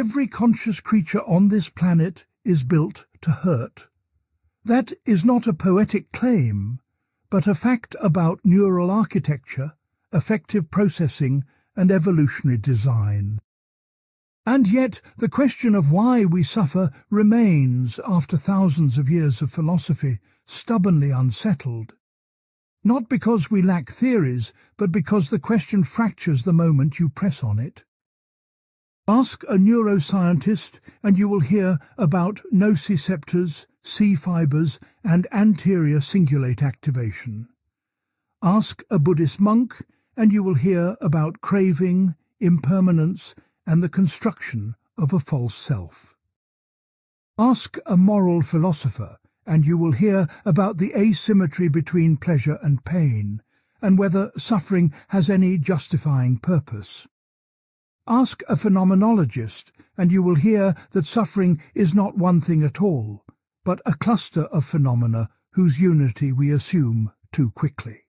Every conscious creature on this planet is built to hurt. That is not a poetic claim, but a fact about neural architecture, effective processing, and evolutionary design. And yet the question of why we suffer remains, after thousands of years of philosophy, stubbornly unsettled. Not because we lack theories, but because the question fractures the moment you press on it. Ask a neuroscientist and you will hear about nociceptors, C fibers, and anterior cingulate activation. Ask a Buddhist monk and you will hear about craving, impermanence, and the construction of a false self. Ask a moral philosopher and you will hear about the asymmetry between pleasure and pain, and whether suffering has any justifying purpose. Ask a phenomenologist and you will hear that suffering is not one thing at all, but a cluster of phenomena whose unity we assume too quickly.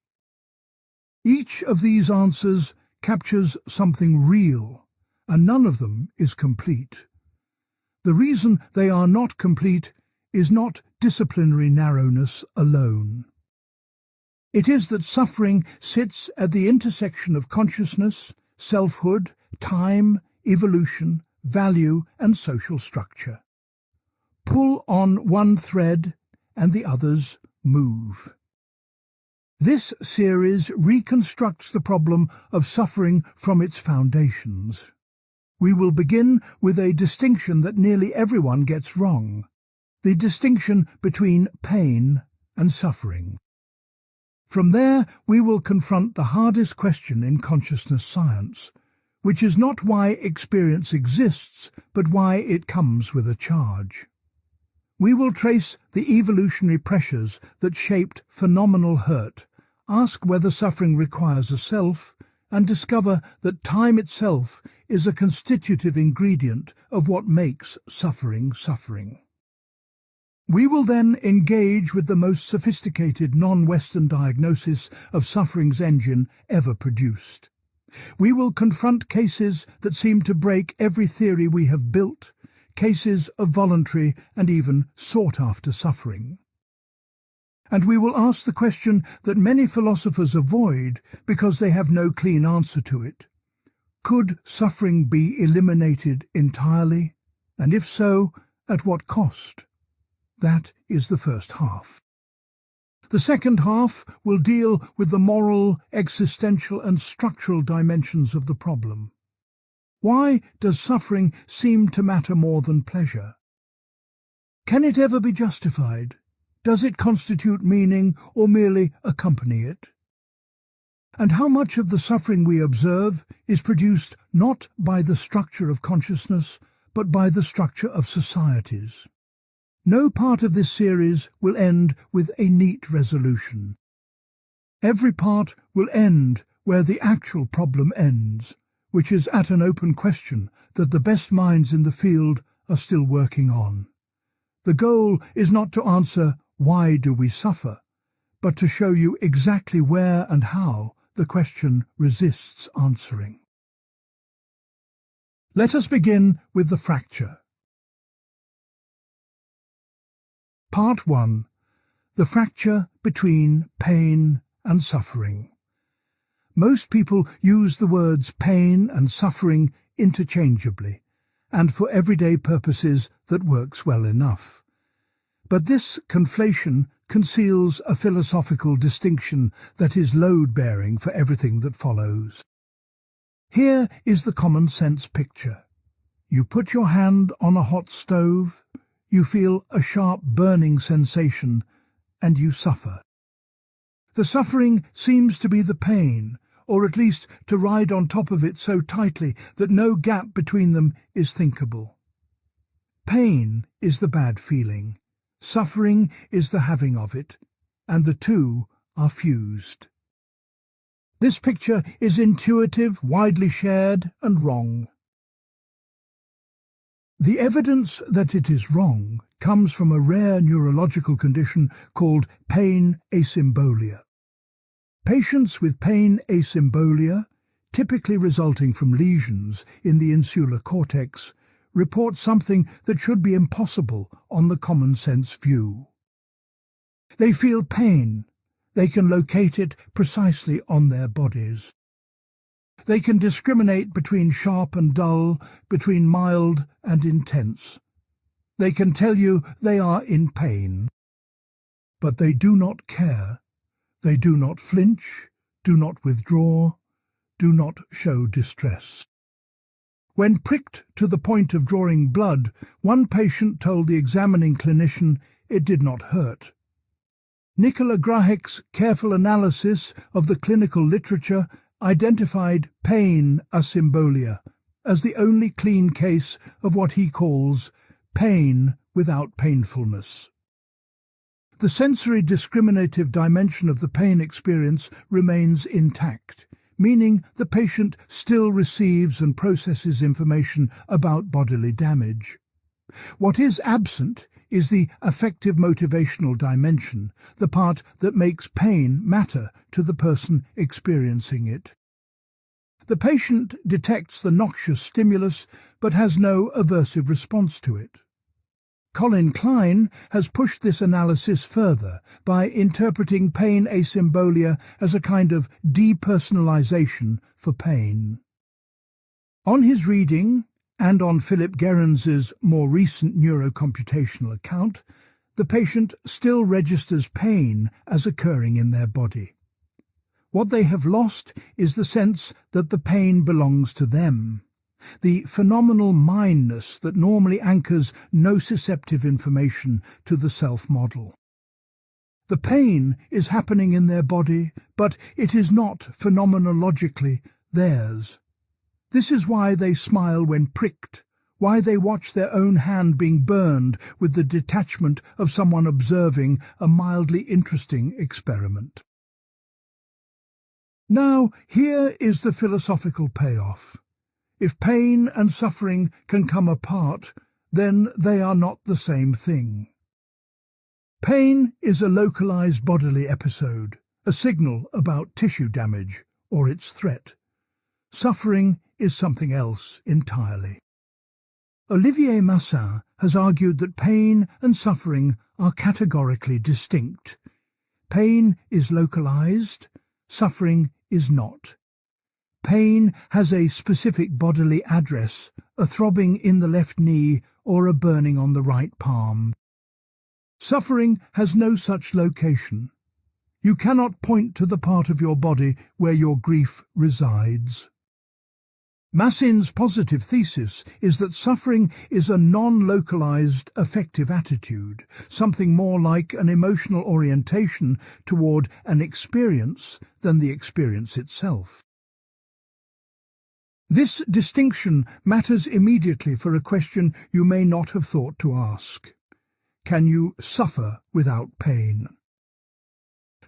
Each of these answers captures something real, and none of them is complete. The reason they are not complete is not disciplinary narrowness alone. It is that suffering sits at the intersection of consciousness, selfhood, time, evolution, value, and social structure. Pull on one thread and the others move. This series reconstructs the problem of suffering from its foundations. We will begin with a distinction that nearly everyone gets wrong, the distinction between pain and suffering. From there, we will confront the hardest question in consciousness science, which is not why experience exists, but why it comes with a charge. We will trace the evolutionary pressures that shaped phenomenal hurt, ask whether suffering requires a self, and discover that time itself is a constitutive ingredient of what makes suffering suffering. We will then engage with the most sophisticated non-Western diagnosis of suffering's engine ever produced. We will confront cases that seem to break every theory we have built, cases of voluntary and even sought-after suffering. And we will ask the question that many philosophers avoid because they have no clean answer to it. Could suffering be eliminated entirely? And if so, at what cost? That is the first half. The second half will deal with the moral, existential, and structural dimensions of the problem. Why does suffering seem to matter more than pleasure? Can it ever be justified? Does it constitute meaning or merely accompany it? And how much of the suffering we observe is produced not by the structure of consciousness, but by the structure of societies? No part of this series will end with a neat resolution. Every part will end where the actual problem ends, which is at an open question that the best minds in the field are still working on. The goal is not to answer why do we suffer, but to show you exactly where and how the question resists answering. Let us begin with the fracture. Part 1. The fracture between pain and suffering. Most people use the words pain and suffering interchangeably, and for everyday purposes that works well enough. But this conflation conceals a philosophical distinction that is load-bearing for everything that follows. Here is the common-sense picture. You put your hand on a hot stove, you feel a sharp burning sensation, and you suffer. The suffering seems to be the pain, or at least to ride on top of it so tightly that no gap between them is thinkable. Pain is the bad feeling, suffering is the having of it, and the two are fused. This picture is intuitive, widely shared, and wrong. The evidence that it is wrong comes from a rare neurological condition called pain asymbolia. Patients with pain asymbolia, typically resulting from lesions in the insular cortex, report something that should be impossible on the common-sense view. They feel pain. They can locate it precisely on their bodies. They can discriminate between sharp and dull, between mild and intense. They can tell you they are in pain. But they do not care. They do not flinch, do not withdraw, do not show distress. When pricked to the point of drawing blood, one patient told the examining clinician it did not hurt. Nicola Grahek's careful analysis of the clinical literature identified pain asymbolia as the only clean case of what he calls pain without painfulness. The sensory discriminative dimension of the pain experience remains intact, meaning the patient still receives and processes information about bodily damage. What is absent is the affective motivational dimension, the part that makes pain matter to the person experiencing it. The patient detects the noxious stimulus but has no aversive response to it. Colin Klein has pushed this analysis further by interpreting pain asymbolia as a kind of depersonalization for pain. On his reading, and on Philip Gerrans' more recent neurocomputational account, the patient still registers pain as occurring in their body. What they have lost is the sense that the pain belongs to them, the phenomenal mindness that normally anchors nociceptive information to the self-model. The pain is happening in their body, but it is not phenomenologically theirs. This is why they smile when pricked, why they watch their own hand being burned with the detachment of someone observing a mildly interesting experiment. Now, here is the philosophical payoff. If pain and suffering can come apart, then they are not the same thing. Pain is a localized bodily episode, a signal about tissue damage or its threat. Suffering is something else entirely. Olivier Massin has argued that pain and suffering are categorically distinct. Pain is localized, suffering is not. Pain has a specific bodily address, a throbbing in the left knee or a burning on the right palm. Suffering has no such location. You cannot point to the part of your body where your grief resides. Massin's positive thesis is that suffering is a non-localized affective attitude, something more like an emotional orientation toward an experience than the experience itself. This distinction matters immediately for a question you may not have thought to ask. Can you suffer without pain?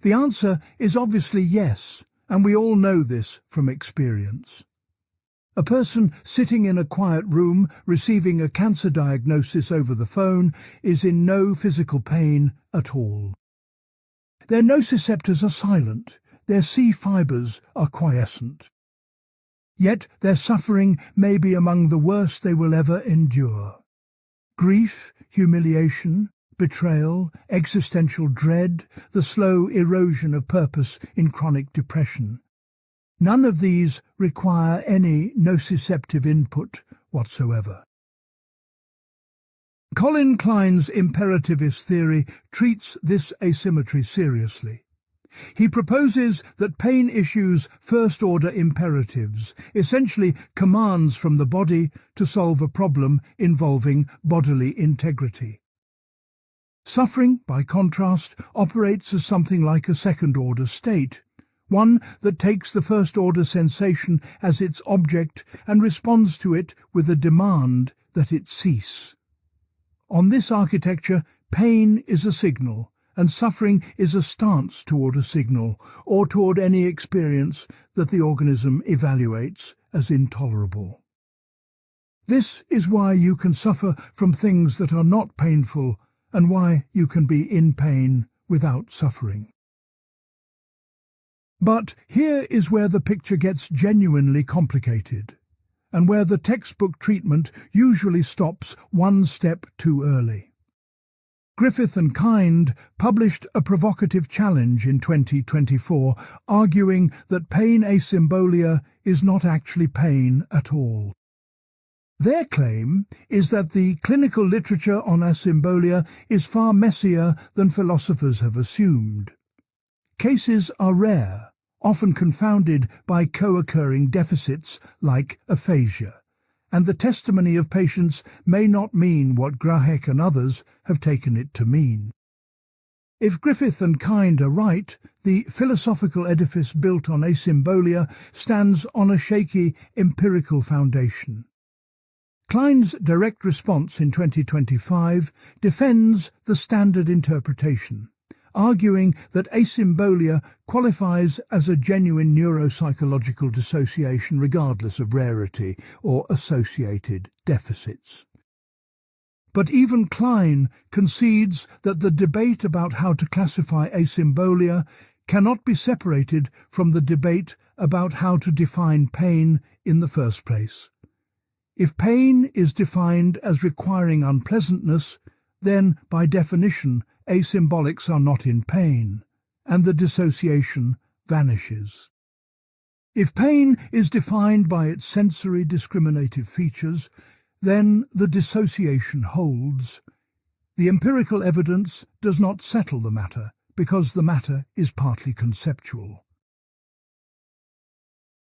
The answer is obviously yes, and we all know this from experience. A person sitting in a quiet room receiving a cancer diagnosis over the phone is in no physical pain at all. Their nociceptors are silent, their C fibers are quiescent. Yet their suffering may be among the worst they will ever endure. Grief, humiliation, betrayal, existential dread, the slow erosion of purpose in chronic depression. None of these require any nociceptive input whatsoever. Colin Klein's imperativist theory treats this asymmetry seriously. He proposes that pain issues first-order imperatives, essentially commands from the body to solve a problem involving bodily integrity. Suffering, by contrast, operates as something like a second-order state, one that takes the first-order sensation as its object and responds to it with a demand that it cease. On this architecture, pain is a signal, and suffering is a stance toward a signal, or toward any experience that the organism evaluates as intolerable. This is why you can suffer from things that are not painful, and why you can be in pain without suffering. But here is where the picture gets genuinely complicated. and where the textbook treatment usually stops one step too early. Griffith and Kind published a provocative challenge in 2024, arguing that pain asymbolia is not actually pain at all. Their claim is that the clinical literature on asymbolia is far messier than philosophers have assumed. Cases are rare, often confounded by co-occurring deficits like aphasia, and the testimony of patients may not mean what Grahek and others have taken it to mean. If Griffith and Kind are right, the philosophical edifice built on asymbolia stands on a shaky empirical foundation. Klein's direct response in 2025 defends the standard interpretation, arguing that asymbolia qualifies as a genuine neuropsychological dissociation regardless of rarity or associated deficits. But even Klein concedes that the debate about how to classify asymbolia cannot be separated from the debate about how to define pain in the first place. If pain is defined as requiring unpleasantness, then, by definition, asymbolics are not in pain, and the dissociation vanishes. If pain is defined by its sensory discriminative features, then the dissociation holds. The empirical evidence does not settle the matter, because the matter is partly conceptual.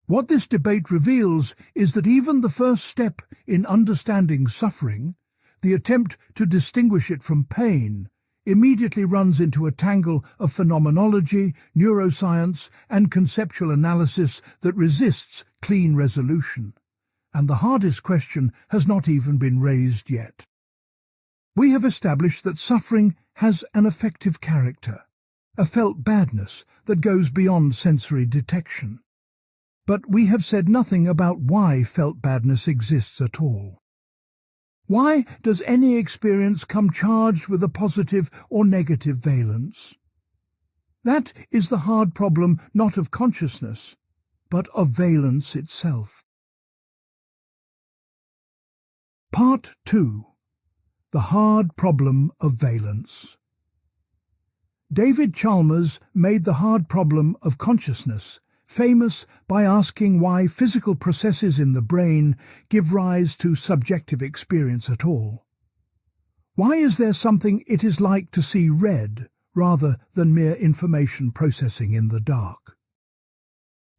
What this debate reveals is that even the first step in understanding suffering, the attempt to distinguish it from pain, immediately runs into a tangle of phenomenology, neuroscience, and conceptual analysis that resists clean resolution. And the hardest question has not even been raised yet. We have established that suffering has an affective character, a felt badness that goes beyond sensory detection. But we have said nothing about why felt badness exists at all. Why does any experience come charged with a positive or negative valence? That is the hard problem not of consciousness, but of valence itself. Part 2. The hard problem of valence. David Chalmers made the hard problem of consciousness famous by asking why physical processes in the brain give rise to subjective experience at all. Why is there something it is like to see red rather than mere information processing in the dark?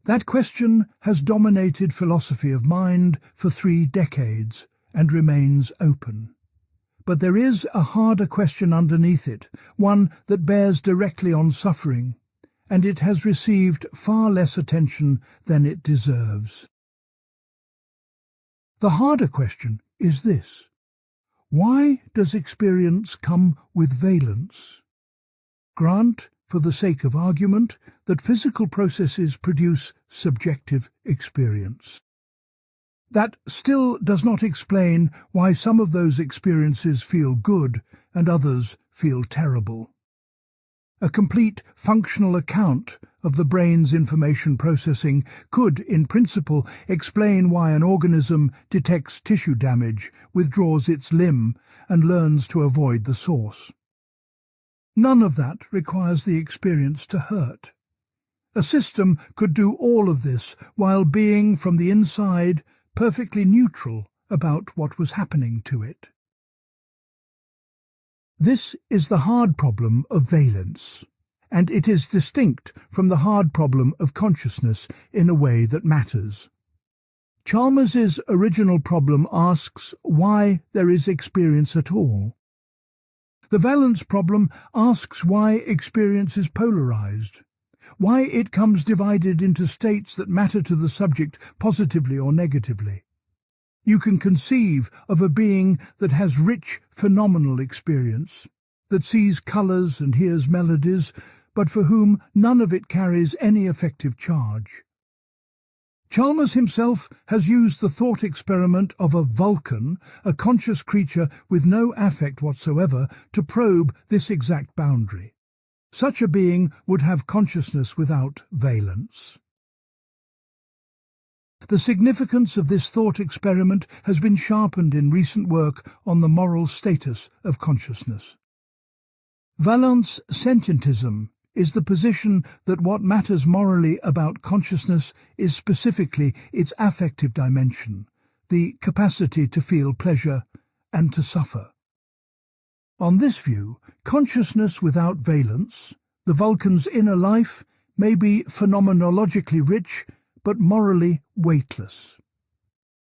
That question has dominated philosophy of mind for 3 decades and remains open. But there is a harder question underneath it, one that bears directly on suffering, and it has received far less attention than it deserves. The harder question is this: why does experience come with valence? Grant, for the sake of argument, that physical processes produce subjective experience. That still does not explain why some of those experiences feel good and others feel terrible. A complete functional account of the brain's information processing could, in principle, explain why an organism detects tissue damage, withdraws its limb, and learns to avoid the source. None of that requires the experience to hurt. A system could do all of this while being, from the inside, perfectly neutral about what was happening to it. This is the hard problem of valence, and it is distinct from the hard problem of consciousness in a way that matters. Chalmers's original problem asks why there is experience at all. The valence problem asks why experience is polarized, why it comes divided into states that matter to the subject positively or negatively. You can conceive of a being that has rich phenomenal experience, that sees colours and hears melodies, but for whom none of it carries any effective charge. Chalmers himself has used the thought experiment of a Vulcan, a conscious creature with no affect whatsoever, to probe this exact boundary. Such a being would have consciousness without valence. The significance of this thought experiment has been sharpened in recent work on the moral status of consciousness. Valence sentientism is the position that what matters morally about consciousness is specifically its affective dimension, the capacity to feel pleasure and to suffer. On this view, consciousness without valence, the Vulcan's inner life, may be phenomenologically rich but morally weightless.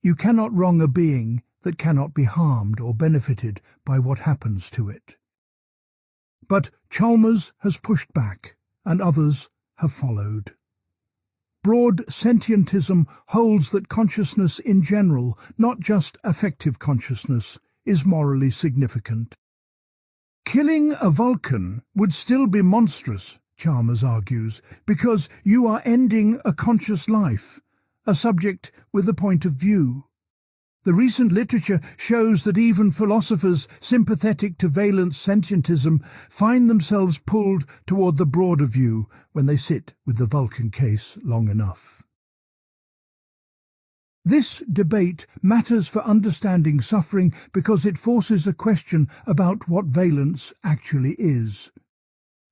You cannot wrong a being that cannot be harmed or benefited by what happens to it. But Chalmers has pushed back, and others have followed. Broad sentientism holds that consciousness in general, not just affective consciousness, is morally significant. Killing a Vulcan would still be monstrous, Chalmers argues, because you are ending a conscious life, a subject with a point of view. The recent literature shows that even philosophers sympathetic to valence sentientism find themselves pulled toward the broader view when they sit with the Vulcan case long enough. This debate matters for understanding suffering because it forces a question about what valence actually is.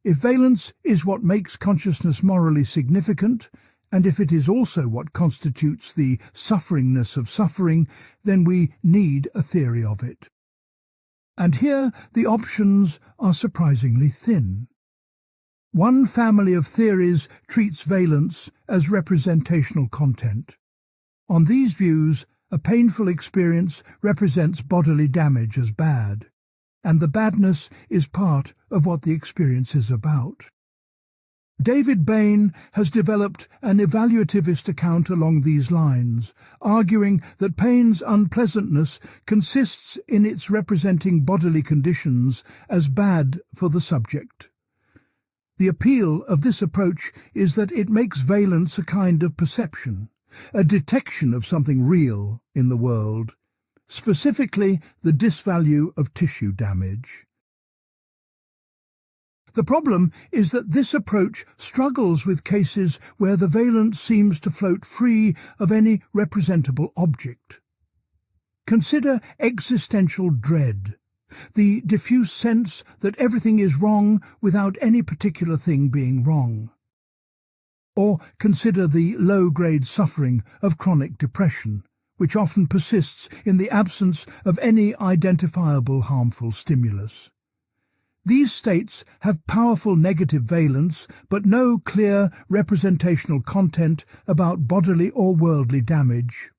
If valence is what makes consciousness morally significant, and if it is also what constitutes the sufferingness of suffering, then we need a theory of it. And here the options are surprisingly thin. One family of theories treats valence as representational content. On these views, a painful experience represents bodily damage as bad, and the badness is part of what the experience is about. David Bain has developed an evaluativist account along these lines, arguing that pain's unpleasantness consists in its representing bodily conditions as bad for the subject. The appeal of this approach is that it makes valence a kind of perception, a detection of something real in the world, specifically the disvalue of tissue damage. The problem is that this approach struggles with cases where the valence seems to float free of any representable object. Consider existential dread, the diffuse sense that everything is wrong without any particular thing being wrong. Or consider the low-grade suffering of chronic depression, which often persists in the absence of any identifiable harmful stimulus. These states have powerful negative valence, but no clear representational content about bodily or worldly damage.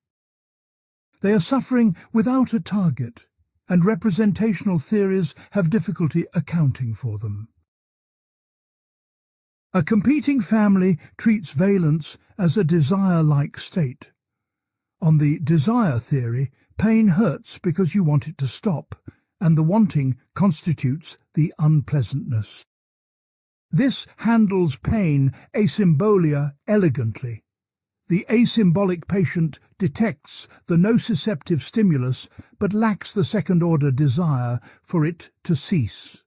They are suffering without a target, and representational theories have difficulty accounting for them. A competing family treats valence as a desire-like state. On the desire theory, pain hurts because you want it to stop, and the wanting constitutes the unpleasantness. This handles pain asymbolia elegantly. The asymbolic patient detects the nociceptive stimulus but lacks the second-order desire for it to cease.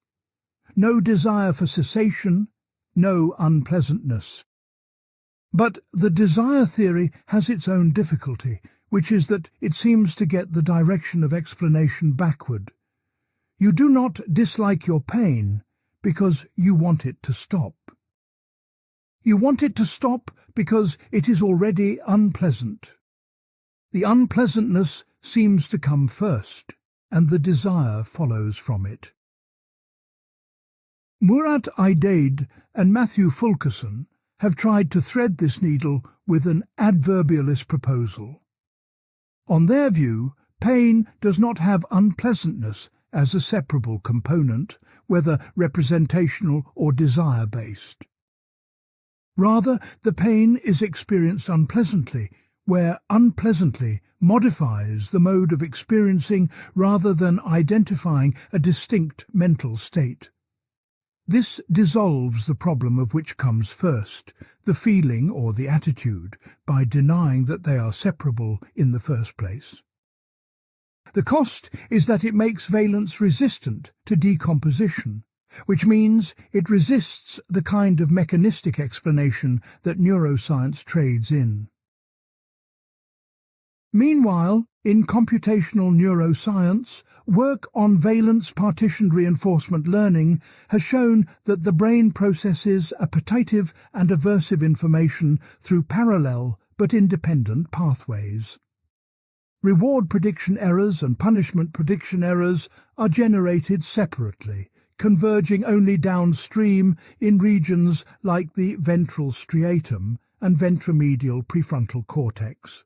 No desire for cessation, no unpleasantness. But the desire theory has its own difficulty, which is that it seems to get the direction of explanation backward. You do not dislike your pain because you want it to stop. You want it to stop because it is already unpleasant. The unpleasantness seems to come first, and the desire follows from it. Murat Aydade and Matthew Fulkerson have tried to thread this needle with an adverbialist proposal. On their view, pain does not have unpleasantness as a separable component, whether representational or desire-based. Rather, the pain is experienced unpleasantly, where unpleasantly modifies the mode of experiencing rather than identifying a distinct mental state. This dissolves the problem of which comes first, the feeling or the attitude, by denying that they are separable in the first place. The cost is that it makes valence resistant to decomposition, which means it resists the kind of mechanistic explanation that neuroscience trades in. Meanwhile, in computational neuroscience, work on valence partitioned reinforcement learning has shown that the brain processes appetitive and aversive information through parallel but independent pathways. Reward prediction errors and punishment prediction errors are generated separately, converging only downstream in regions like the ventral striatum and ventromedial prefrontal cortex.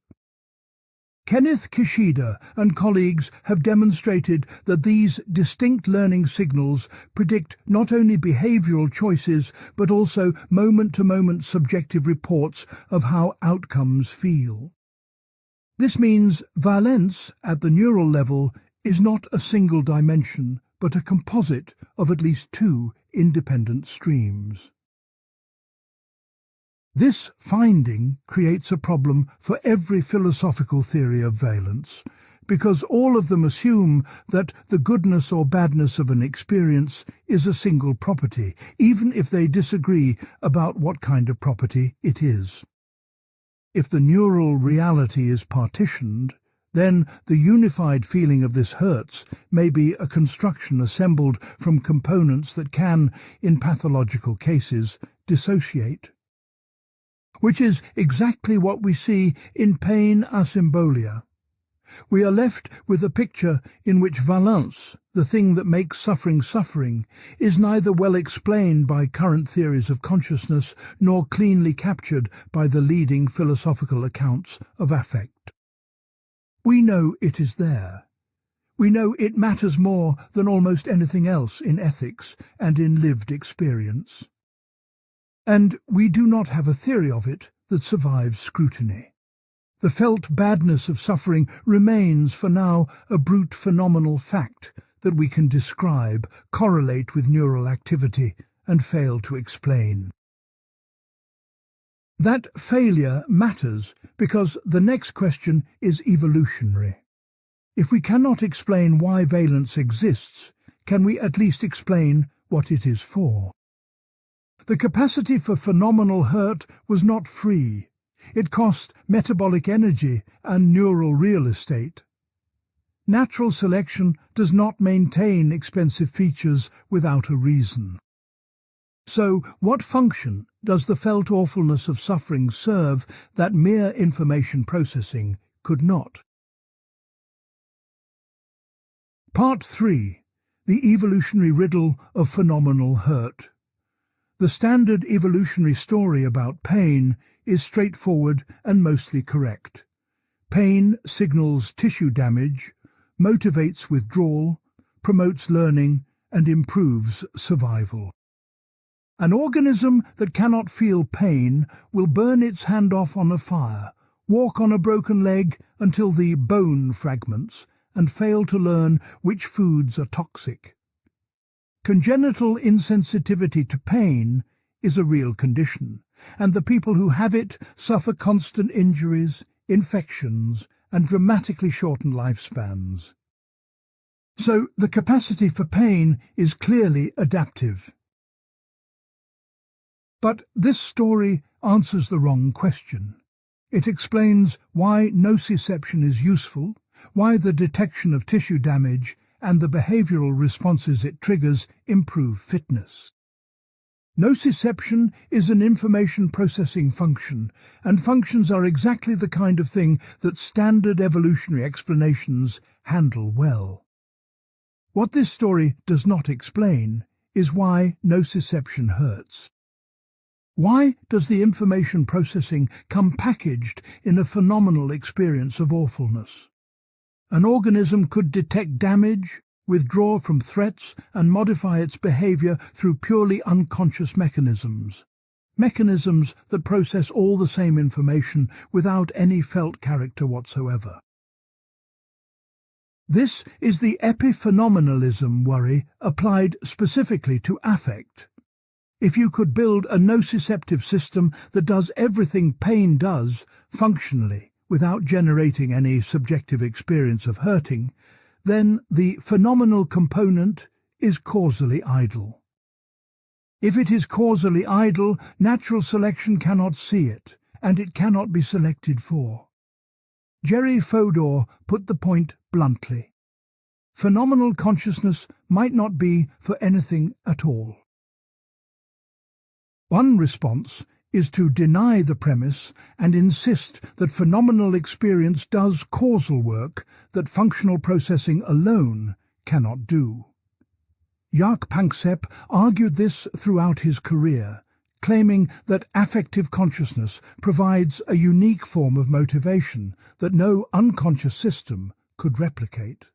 Kenneth Kishida and colleagues have demonstrated that these distinct learning signals predict not only behavioral choices but also moment-to-moment subjective reports of how outcomes feel. This means Valence at the neural level is not a single dimension but a composite of at least two independent streams. This finding creates a problem for every philosophical theory of valence, because all of them assume that the goodness or badness of an experience is a single property, even if they disagree about what kind of property it is. If the neural reality is partitioned, then the unified feeling of this hurts may be a construction assembled from components that can, in pathological cases, dissociate. Which is exactly what we see in pain asymbolia. We are left with a picture in which Valence, the thing that makes suffering suffering, is neither well explained by current theories of consciousness nor cleanly captured by the leading philosophical accounts of affect. We know it is there. We know it matters more than almost anything else in ethics and in lived experience. And we do not have a theory of it that survives scrutiny. The felt badness of suffering remains for now a brute phenomenal fact that we can describe, correlate with neural activity, and fail to explain. That failure matters because the next question is evolutionary. If we cannot explain why valence exists, can we at least explain what it is for? The capacity for phenomenal hurt was not free. It cost metabolic energy and neural real estate. Natural selection does not maintain expensive features without a reason. So, what function does the felt awfulness of suffering serve that mere information processing could not? Part 3. The evolutionary riddle of phenomenal hurt. The standard evolutionary story about pain is straightforward and mostly correct. Pain signals tissue damage, motivates withdrawal, promotes learning, and improves survival. An organism that cannot feel pain will burn its hand off on a fire, walk on a broken leg until the bone fragments, and fail to learn which foods are toxic. Congenital insensitivity to pain is a real condition, and the people who have it suffer constant injuries, infections, and dramatically shortened lifespans. So the capacity for pain is clearly adaptive. But this story answers the wrong question. It explains why nociception is useful, why the detection of tissue damage and the behavioral responses it triggers improve fitness. Nociception is an information processing function, and functions are exactly the kind of thing that standard evolutionary explanations handle well. What this story does not explain is why nociception hurts. Why does the information processing come packaged in a phenomenal experience of awfulness? An organism could detect damage, withdraw from threats, and modify its behavior through purely unconscious mechanisms. Mechanisms that process all the same information without any felt character whatsoever. This is the epiphenomenalism worry applied specifically to affect. If you could build a nociceptive system that does everything pain does, functionally, without generating any subjective experience of hurting, then the phenomenal component is causally idle. If it is causally idle, natural selection cannot see it, and it cannot be selected for. Jerry Fodor put the point bluntly. Phenomenal consciousness might not be for anything at all. One response is to deny the premise and insist that phenomenal experience does causal work that functional processing alone cannot do. Jaak Panksepp argued this throughout his career, claiming that affective consciousness provides a unique form of motivation that no unconscious system could replicate.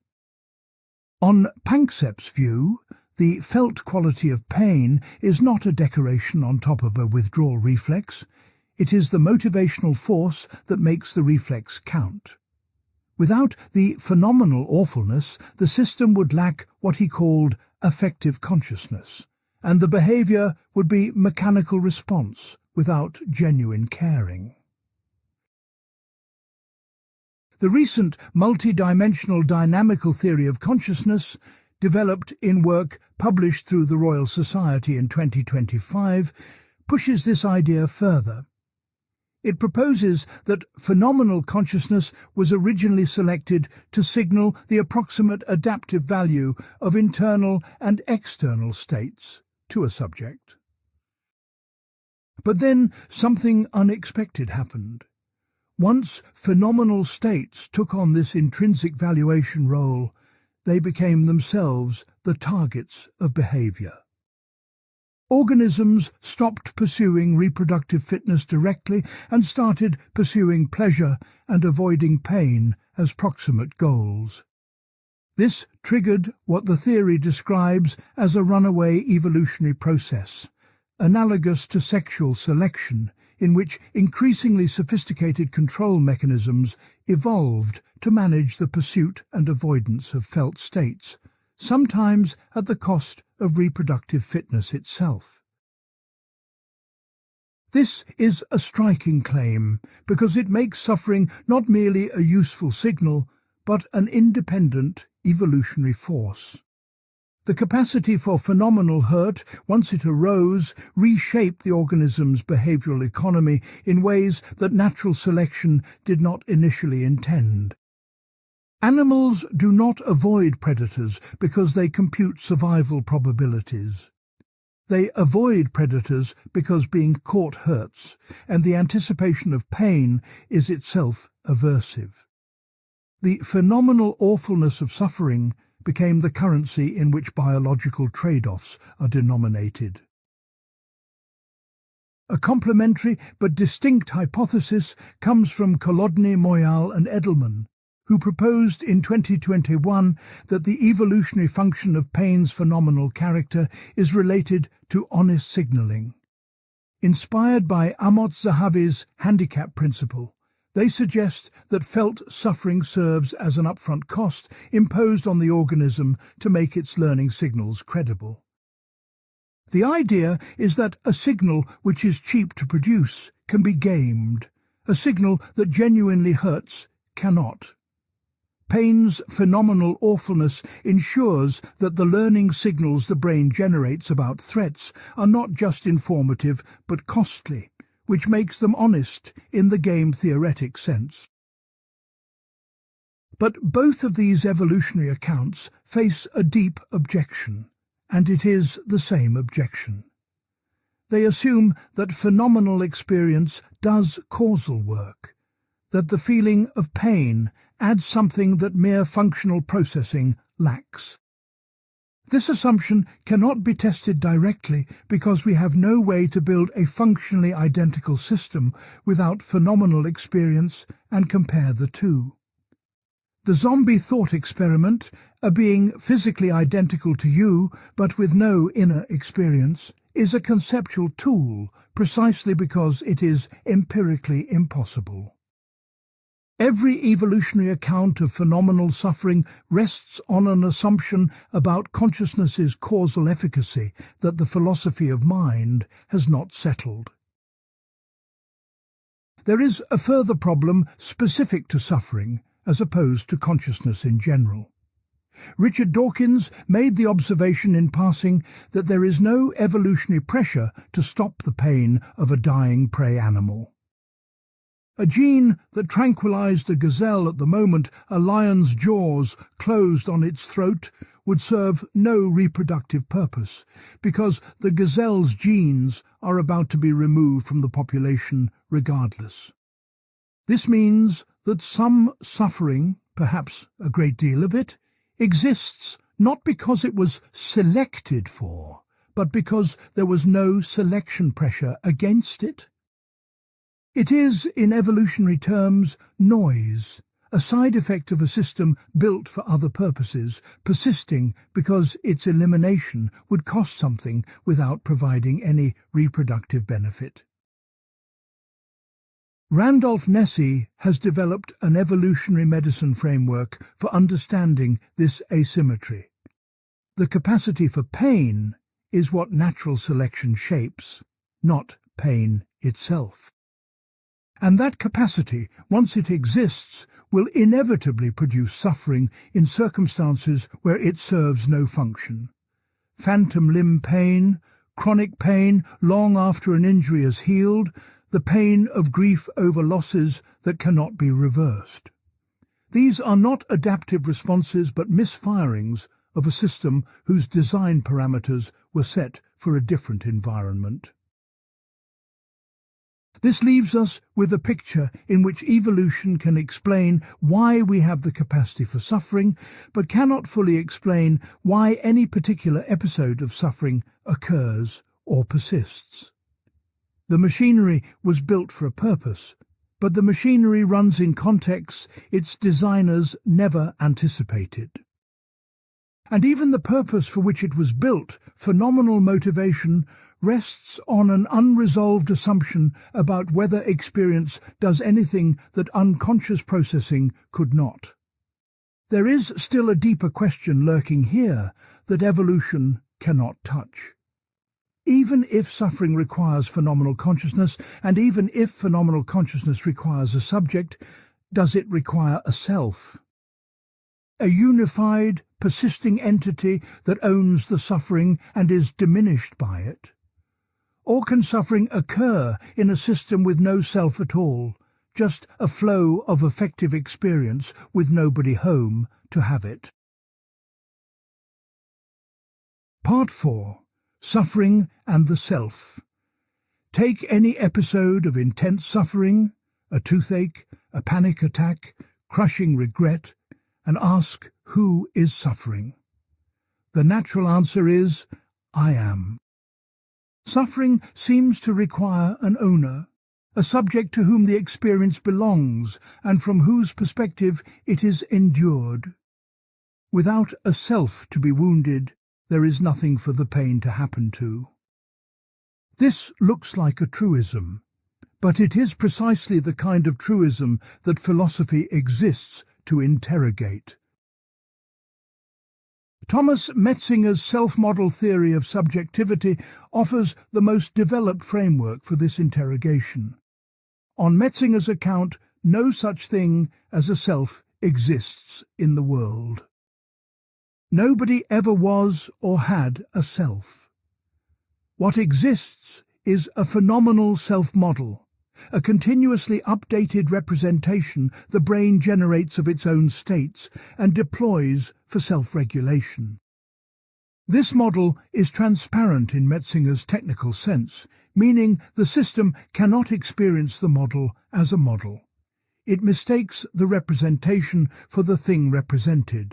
On Panksepp's view, the felt quality of pain is not a decoration on top of a withdrawal reflex. It is the motivational force that makes the reflex count. Without the phenomenal awfulness, the system would lack what he called affective consciousness, and the behavior would be mechanical response without genuine caring. The recent multidimensional dynamical theory of consciousness, developed in work published through the Royal Society in 2025, pushes this idea further. It proposes that phenomenal consciousness was originally selected to signal the approximate adaptive value of internal and external states to a subject. But then something unexpected happened. Once phenomenal states took on this intrinsic valuation role, they became themselves the targets of behavior. Organisms stopped pursuing reproductive fitness directly and started pursuing pleasure and avoiding pain as proximate goals. This triggered what the theory describes as a runaway evolutionary process, analogous to sexual selection, in which increasingly sophisticated control mechanisms evolved to manage the pursuit and avoidance of felt states, sometimes at the cost of reproductive fitness itself. This is a striking claim because it makes suffering not merely a useful signal, but an independent evolutionary force. The capacity for phenomenal hurt, once it arose, reshaped the organism's behavioral economy in ways that natural selection did not initially intend. Animals do not avoid predators because they compute survival probabilities. They avoid predators because being caught hurts, and the anticipation of pain is itself aversive. The phenomenal awfulness of suffering became the currency in which biological trade-offs are denominated. A complementary but distinct hypothesis comes from Kolodny, Moyal and Edelman, who proposed in 2021 that the evolutionary function of pain's phenomenal character is related to honest signaling. Inspired by Amos Zahavi's handicap principle, they suggest that felt suffering serves as an upfront cost imposed on the organism to make its learning signals credible. The idea is that a signal which is cheap to produce can be gamed. A signal that genuinely hurts cannot. Pain's phenomenal awfulness ensures that the learning signals the brain generates about threats are not just informative but costly, which makes them honest in the game-theoretic sense. But both of these evolutionary accounts face a deep objection, and it is the same objection. They assume that phenomenal experience does causal work, that the feeling of pain adds something that mere functional processing lacks. This assumption cannot be tested directly because we have no way to build a functionally identical system without phenomenal experience and compare the two. The zombie thought experiment, a being physically identical to you but with no inner experience, is a conceptual tool precisely because it is empirically impossible. Every evolutionary account of phenomenal suffering rests on an assumption about consciousness's causal efficacy that the philosophy of mind has not settled. There is a further problem specific to suffering as opposed to consciousness in general. Richard Dawkins made the observation in passing that there is no evolutionary pressure to stop the pain of a dying prey animal. A gene that tranquilized a gazelle at the moment a lion's jaws closed on its throat would serve no reproductive purpose, because the gazelle's genes are about to be removed from the population regardless. This means that some suffering, perhaps a great deal of it, exists not because it was selected for, but because there was no selection pressure against it. It is, in evolutionary terms, noise, a side effect of a system built for other purposes, persisting because its elimination would cost something without providing any reproductive benefit. Randolph Nesse has developed an evolutionary medicine framework for understanding this asymmetry. The capacity for pain is what natural selection shapes, not pain itself. And that capacity, once it exists, will inevitably produce suffering in circumstances where it serves no function. Phantom limb pain, chronic pain long after an injury has healed, the pain of grief over losses that cannot be reversed. These are not adaptive responses but misfirings of a system whose design parameters were set for a different environment. This leaves us with a picture in which evolution can explain why we have the capacity for suffering, but cannot fully explain why any particular episode of suffering occurs or persists. The machinery was built for a purpose, but the machinery runs in contexts its designers never anticipated. And even the purpose for which it was built, phenomenal motivation, rests on an unresolved assumption about whether experience does anything that unconscious processing could not. There is still a deeper question lurking here that evolution cannot touch. Even if suffering requires phenomenal consciousness, and even if phenomenal consciousness requires a subject, does it require a self? A unified, persisting entity that owns the suffering and is diminished by it? Or can suffering occur in a system with no self at all, just a flow of affective experience with nobody home to have it? Part 4. Suffering and the Self. Take any episode of intense suffering, a toothache, a panic attack, crushing regret, and ask who is suffering. The natural answer is, I am. Suffering seems to require an owner, a subject to whom the experience belongs and from whose perspective it is endured. Without a self to be wounded, there is nothing for the pain to happen to. This looks like a truism, but it is precisely the kind of truism that philosophy exists to interrogate. Thomas Metzinger's self-model theory of subjectivity offers the most developed framework for this interrogation. On Metzinger's account, no such thing as a self exists in the world. Nobody ever was or had a self. What exists is a phenomenal self-model, a continuously updated representation the brain generates of its own states and deploys for self-regulation. This model is transparent in Metzinger's technical sense, meaning the system cannot experience the model as a model. It mistakes the representation for the thing represented.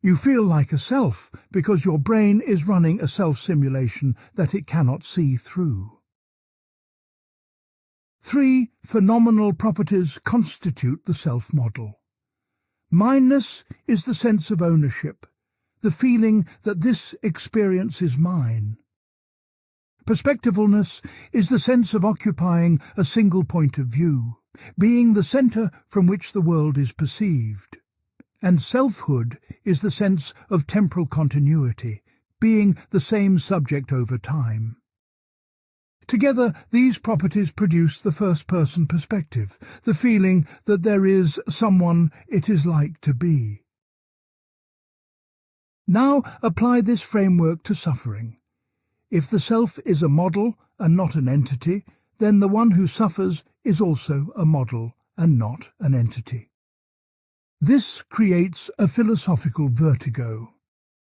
You feel like a self because your brain is running a self-simulation that it cannot see through. 3 phenomenal properties constitute the self-model. Mineness is the sense of ownership, the feeling that this experience is mine. Perspectivalness is the sense of occupying a single point of view, being the centre from which the world is perceived. And selfhood is the sense of temporal continuity, being the same subject over time. Together, these properties produce the first-person perspective, the feeling that there is someone it is like to be. Now apply this framework to suffering. If the self is a model and not an entity, then the one who suffers is also a model and not an entity. This creates a philosophical vertigo.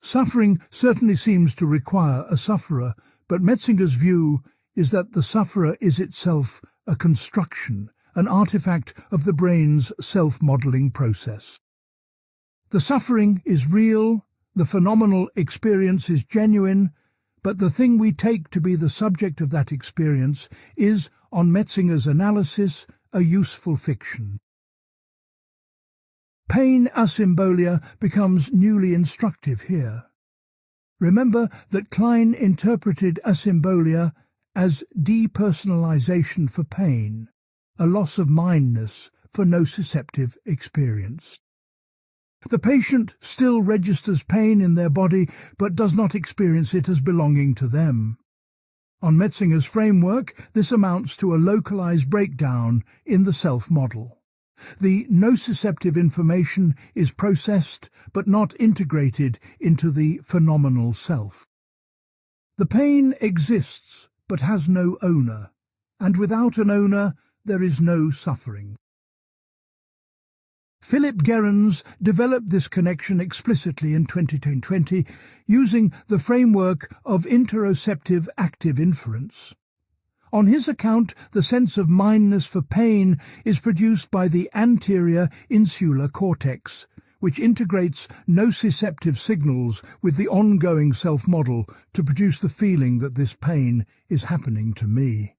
Suffering certainly seems to require a sufferer, but Metzinger's view is that the sufferer is itself a construction, an artifact of the brain's self-modeling process. The suffering is real, the phenomenal experience is genuine, but the thing we take to be the subject of that experience is, on Metzinger's analysis, a useful fiction. Pain asymbolia becomes newly instructive here. Remember that Klein interpreted asymbolia as depersonalization for pain, a loss of mindness for nociceptive experience. The patient still registers pain in their body but does not experience it as belonging to them. On Metzinger's framework, this amounts to a localized breakdown in the self-model. The nociceptive information is processed but not integrated into the phenomenal self. The pain exists but has no owner, and without an owner there is no suffering. Philip Gerrans developed this connection explicitly in 2020 using the framework of interoceptive active inference. On his account, the sense of mindness for pain is produced by the anterior insular cortex, which integrates nociceptive signals with the ongoing self-model to produce the feeling that this pain is happening to me.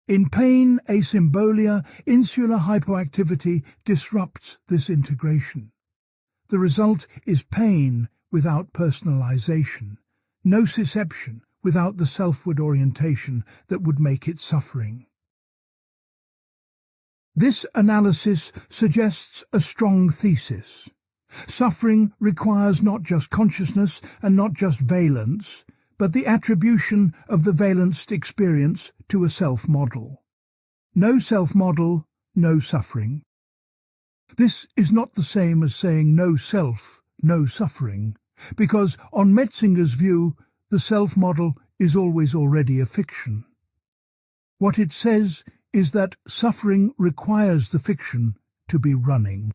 In pain asymbolia, insular hypoactivity disrupts this integration. The result is pain without personalization, nociception without the selfward orientation that would make it suffering. This analysis suggests a strong thesis. Suffering requires not just consciousness and not just valence, but the attribution of the valenced experience to a self-model. No self-model, no suffering. This is not the same as saying no self, no suffering, because on Metzinger's view, the self-model is always already a fiction. What it says is that suffering requires the fiction to be running.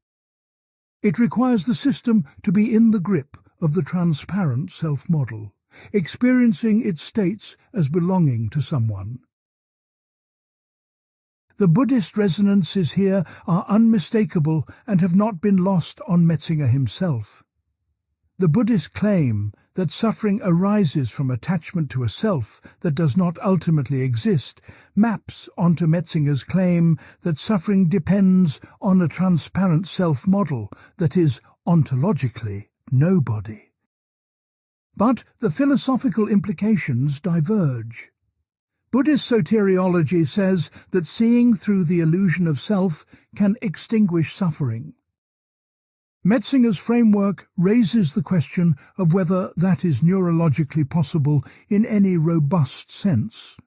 It requires the system to be in the grip of the transparent self-model, experiencing its states as belonging to someone. The Buddhist resonances here are unmistakable and have not been lost on Metzinger himself. The Buddhists claim that suffering arises from attachment to a self that does not ultimately exist, maps onto Metzinger's claim that suffering depends on a transparent self-model that is ontologically nobody. But the philosophical implications diverge. Buddhist soteriology says that seeing through the illusion of self can extinguish suffering. Metzinger's framework raises the question of whether that is neurologically possible in any robust sense,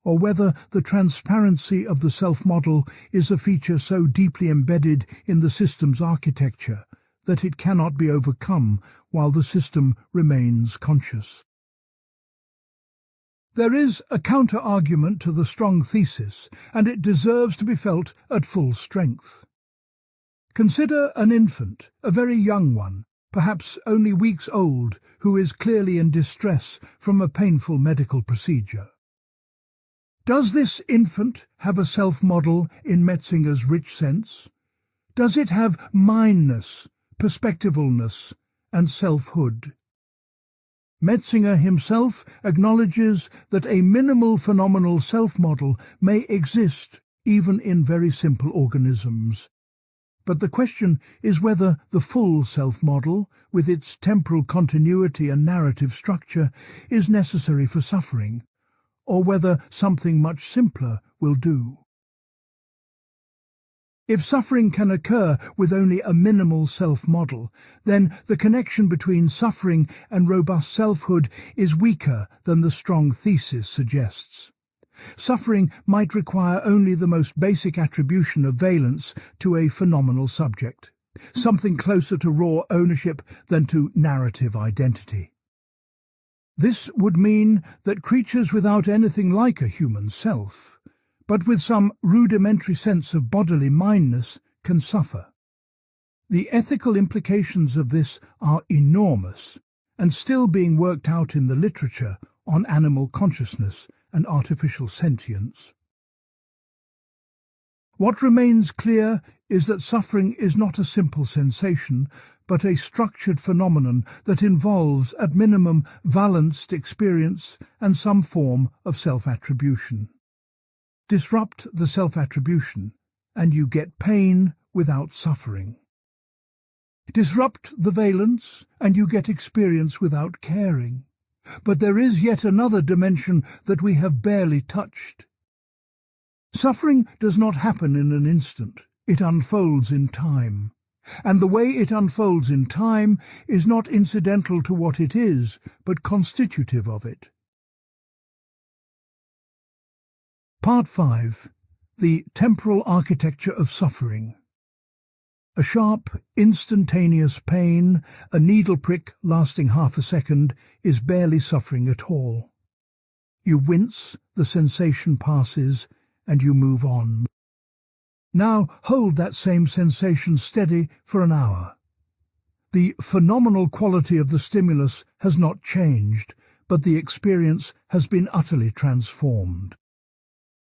or whether the transparency of the self-model is a feature so deeply embedded in the system's architecture that it cannot be overcome while the system remains conscious. There is a counter-argument to the strong thesis, and it deserves to be felt at full strength. Consider an infant, a very young one, perhaps only weeks old, who is clearly in distress from a painful medical procedure. Does this infant have a self-model in Metzinger's rich sense? Does it have mindness, perspectivalness, and selfhood? Metzinger himself acknowledges that a minimal phenomenal self-model may exist even in very simple organisms. But the question is whether the full self-model, with its temporal continuity and narrative structure, is necessary for suffering, or whether something much simpler will do. If suffering can occur with only a minimal self-model, then the connection between suffering and robust selfhood is weaker than the strong thesis suggests. Suffering might require only the most basic attribution of valence to a phenomenal subject, something closer to raw ownership than to narrative identity. This would mean that creatures without anything like a human self, but with some rudimentary sense of bodily mindness, can suffer. The ethical implications of this are enormous, and still being worked out in the literature on animal consciousness and artificial sentience. What remains clear is that suffering is not a simple sensation, but a structured phenomenon that involves, at minimum, valenced experience and some form of self-attribution. Disrupt the self-attribution, and you get pain without suffering. Disrupt the valence, and you get experience without caring. But there is yet another dimension that we have barely touched. Suffering does not happen in an instant. It unfolds in time. And the way it unfolds in time is not incidental to what it is, but constitutive of it. Part 5. The Temporal Architecture of Suffering. A sharp, instantaneous pain, a needle prick lasting half a second, is barely suffering at all. You wince, the sensation passes, and you move on. Now hold that same sensation steady for an hour. The phenomenal quality of the stimulus has not changed, but the experience has been utterly transformed.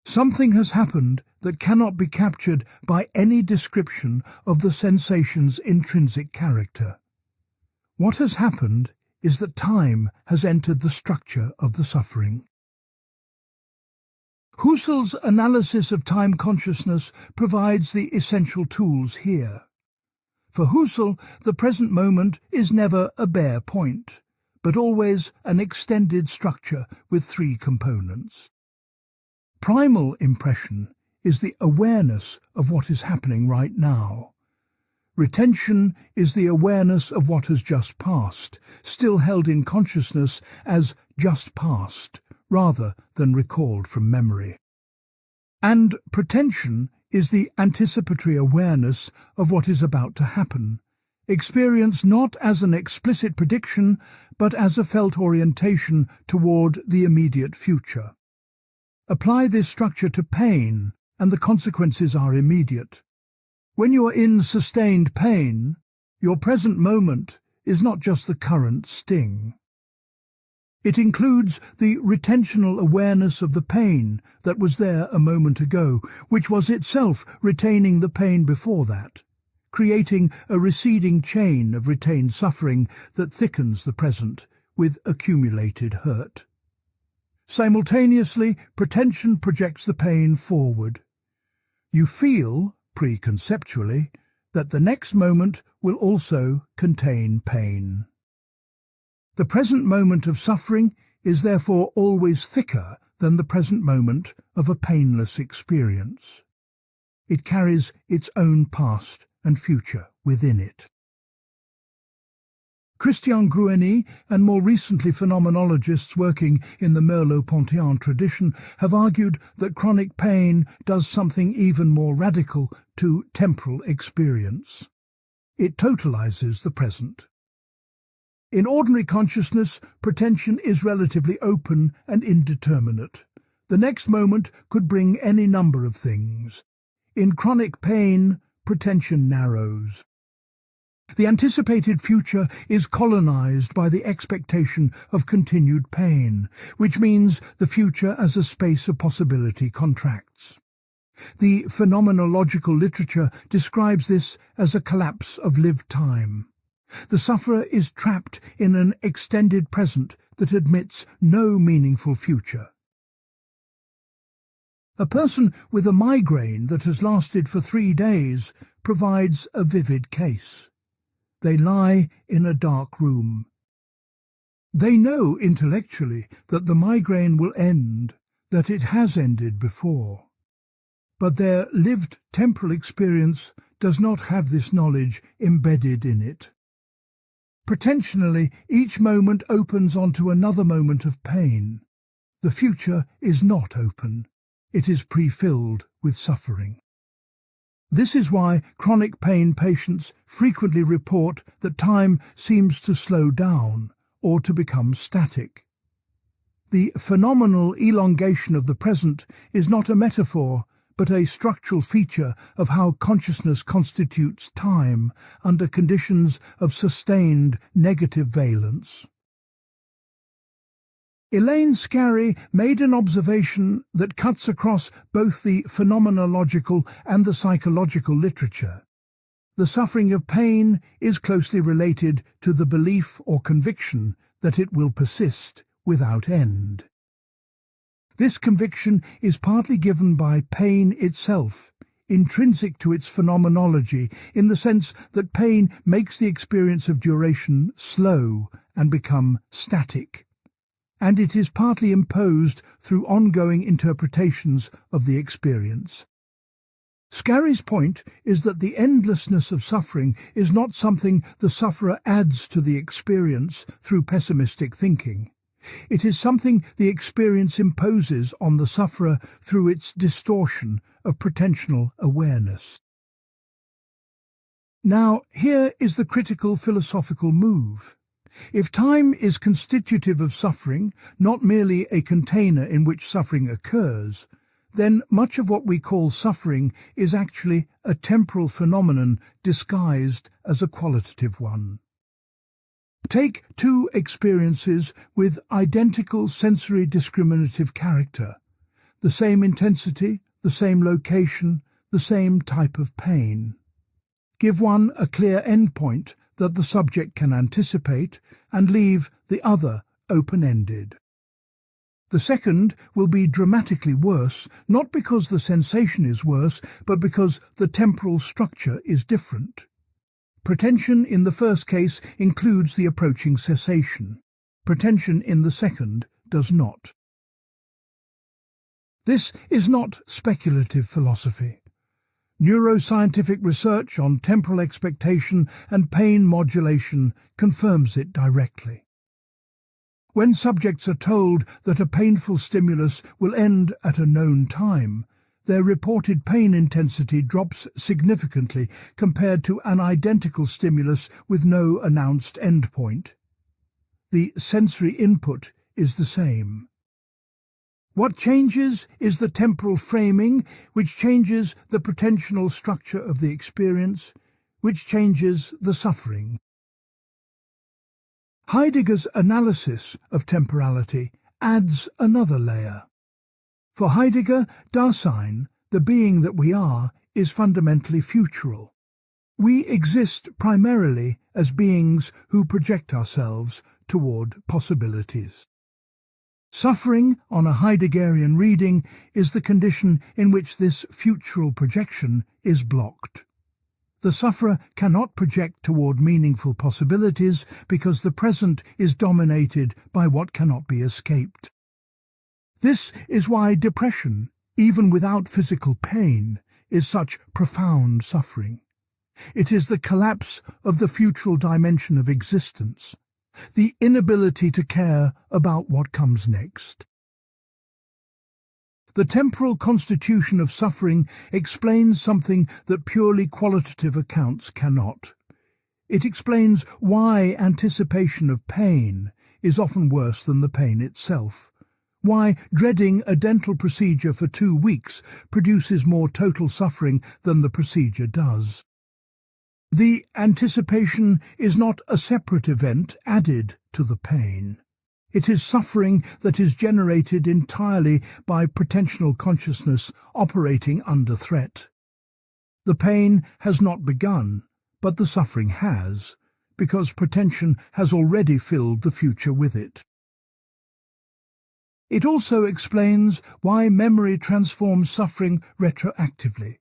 Something has happened that cannot be captured by any description of the sensation's intrinsic character. What has happened is that time has entered the structure of the suffering. Husserl's analysis of time consciousness provides the essential tools here. For Husserl, the present moment is never a bare point, but always an extended structure with three components. Primal impression is the awareness of what is happening right now. Retention is the awareness of what has just passed, still held in consciousness as just past, rather than recalled from memory. And pretension is the anticipatory awareness of what is about to happen, experienced not as an explicit prediction, but as a felt orientation toward the immediate future. Apply this structure to pain, and the consequences are immediate. When you are in sustained pain, your present moment is not just the current sting. It includes the retentional awareness of the pain that was there a moment ago, which was itself retaining the pain before that, creating a receding chain of retained suffering that thickens the present with accumulated hurt. Simultaneously, pretension projects the pain forward. You feel, preconceptually, that the next moment will also contain pain. The present moment of suffering is therefore always thicker than the present moment of a painless experience. It carries its own past and future within it. Christian Grueny and more recently phenomenologists working in the Merleau-Ponty tradition have argued that chronic pain does something even more radical to temporal experience. It totalizes the present. In ordinary consciousness, pretension is relatively open and indeterminate. The next moment could bring any number of things. In chronic pain, pretension narrows. The anticipated future is colonized by the expectation of continued pain, which means the future as a space of possibility contracts. The phenomenological literature describes this as a collapse of lived time. The sufferer is trapped in an extended present that admits no meaningful future. A person with a migraine that has lasted for 3 days provides a vivid case. They lie in a dark room. They know intellectually that the migraine will end, that it has ended before. But their lived temporal experience does not have this knowledge embedded in it. Pretensionally, each moment opens onto another moment of pain. The future is not open. It is pre-filled with suffering. This is why chronic pain patients frequently report that time seems to slow down or to become static. The phenomenal elongation of the present is not a metaphor, but a structural feature of how consciousness constitutes time under conditions of sustained negative valence. Elaine Scarry made an observation that cuts across both the phenomenological and the psychological literature. The suffering of pain is closely related to the belief or conviction that it will persist without end. This conviction is partly given by pain itself, intrinsic to its phenomenology, in the sense that pain makes the experience of duration slow and become static, and it is partly imposed through ongoing interpretations of the experience. Scarry's point is that the endlessness of suffering is not something the sufferer adds to the experience through pessimistic thinking. It is something the experience imposes on the sufferer through its distortion of pretensional awareness. Now, here is the critical philosophical move. If time is constitutive of suffering, not merely a container in which suffering occurs, then much of what we call suffering is actually a temporal phenomenon disguised as a qualitative one. Take two experiences with identical sensory discriminative character, the same intensity, the same location, the same type of pain. Give one a clear endpoint that the subject can anticipate and leave the other open-ended. The second will be dramatically worse, not because the sensation is worse, but because the temporal structure is different. Pretension in the first case includes the approaching cessation. Pretension in the second does not. This is not speculative philosophy. Neuroscientific research on temporal expectation and pain modulation confirms it directly. When subjects are told that a painful stimulus will end at a known time, their reported pain intensity drops significantly compared to an identical stimulus with no announced endpoint. The sensory input is the same. What changes is the temporal framing, which changes the pretensional structure of the experience, which changes the suffering. Heidegger's analysis of temporality adds another layer. For Heidegger, Dasein, the being that we are, is fundamentally futural. We exist primarily as beings who project ourselves toward possibilities. Suffering, on a Heideggerian reading, is the condition in which this futural projection is blocked. The sufferer cannot project toward meaningful possibilities because the present is dominated by what cannot be escaped. This is why depression, even without physical pain, is such profound suffering. It is the collapse of the futural dimension of existence, the inability to care about what comes next. The temporal constitution of suffering explains something that purely qualitative accounts cannot. It explains why anticipation of pain is often worse than the pain itself, why dreading a dental procedure for 2 weeks produces more total suffering than the procedure does. The anticipation is not a separate event added to the pain. It is suffering that is generated entirely by pretensional consciousness operating under threat. The pain has not begun, but the suffering has, because pretension has already filled the future with it. It also explains why memory transforms suffering retroactively.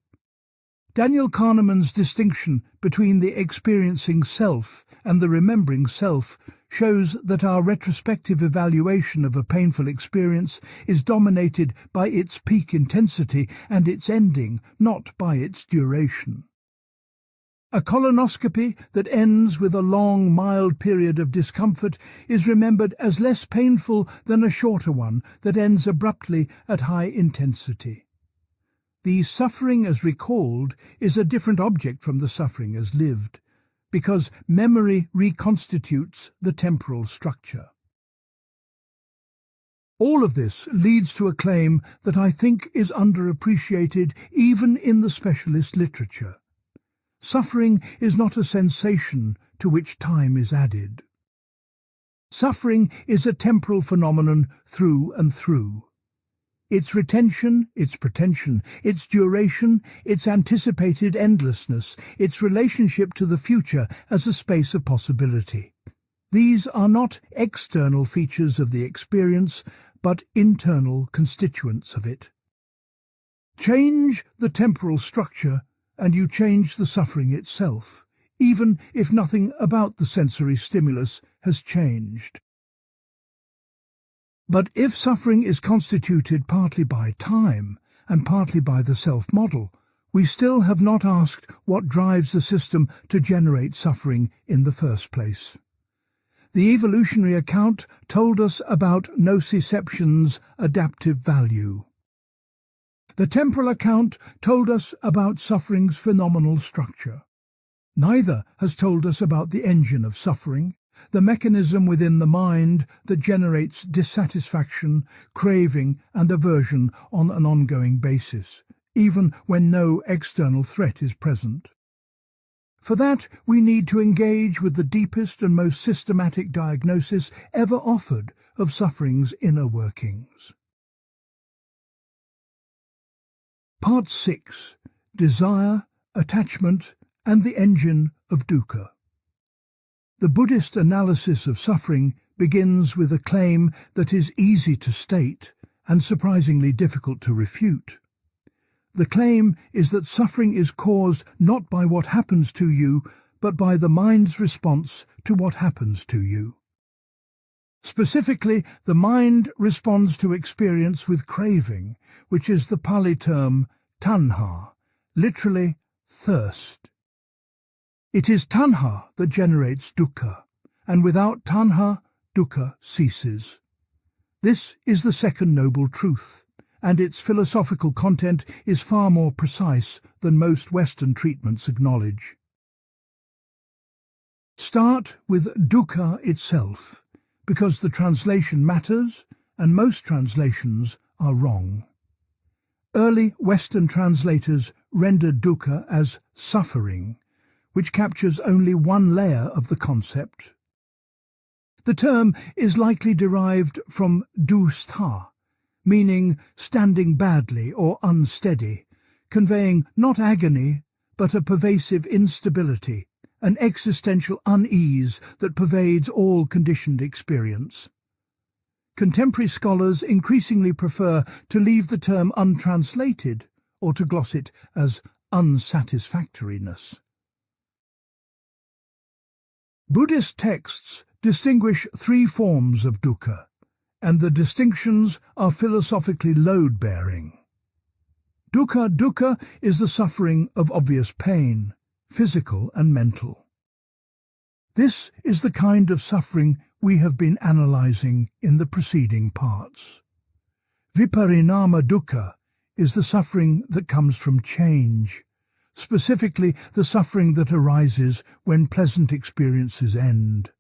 Daniel Kahneman's distinction between the experiencing self and the remembering self shows that our retrospective evaluation of a painful experience is dominated by its peak intensity and its ending, not by its duration. A colonoscopy that ends with a long, mild period of discomfort is remembered as less painful than a shorter one that ends abruptly at high intensity. The suffering as recalled is a different object from the suffering as lived, because memory reconstitutes the temporal structure. All of this leads to a claim that I think is underappreciated even in the specialist literature. Suffering is not a sensation to which time is added. Suffering is a temporal phenomenon through and through. Its retention, its pretension, its duration, its anticipated endlessness, its relationship to the future as a space of possibility. These are not external features of the experience, but internal constituents of it. Change the temporal structure, and you change the suffering itself, even if nothing about the sensory stimulus has changed. But if suffering is constituted partly by time and partly by the self-model, we still have not asked what drives the system to generate suffering in the first place. The evolutionary account told us about nociception's adaptive value. The temporal account told us about suffering's phenomenal structure. Neither has told us about the engine of suffering, the mechanism within the mind that generates dissatisfaction, craving and aversion on an ongoing basis, even when no external threat is present. For that, we need to engage with the deepest and most systematic diagnosis ever offered of suffering's inner workings. Part 6. Desire, Attachment, and the Engine of Dukkha. The Buddhist analysis of suffering begins with a claim that is easy to state and surprisingly difficult to refute. The claim is that suffering is caused not by what happens to you, but by the mind's response to what happens to you. Specifically, the mind responds to experience with craving, which is the Pali term tanha, literally thirst. It is tanha that generates dukkha, and without tanha, dukkha ceases. This is the second noble truth, and its philosophical content is far more precise than most Western treatments acknowledge. Start with dukkha itself, because the translation matters, and most translations are wrong. Early Western translators rendered dukkha as suffering, which captures only one layer of the concept. The term is likely derived from dustha, meaning standing badly or unsteady, conveying not agony, but a pervasive instability, an existential unease that pervades all conditioned experience. Contemporary scholars increasingly prefer to leave the term untranslated or to gloss it as unsatisfactoriness. Buddhist texts distinguish three forms of dukkha, and the distinctions are philosophically load-bearing. Dukkha is the suffering of obvious pain, physical and mental. This is the kind of suffering we have been analyzing in the preceding parts. Viparinama dukkha is the suffering that comes from change, specifically the suffering that arises when pleasant experiences end.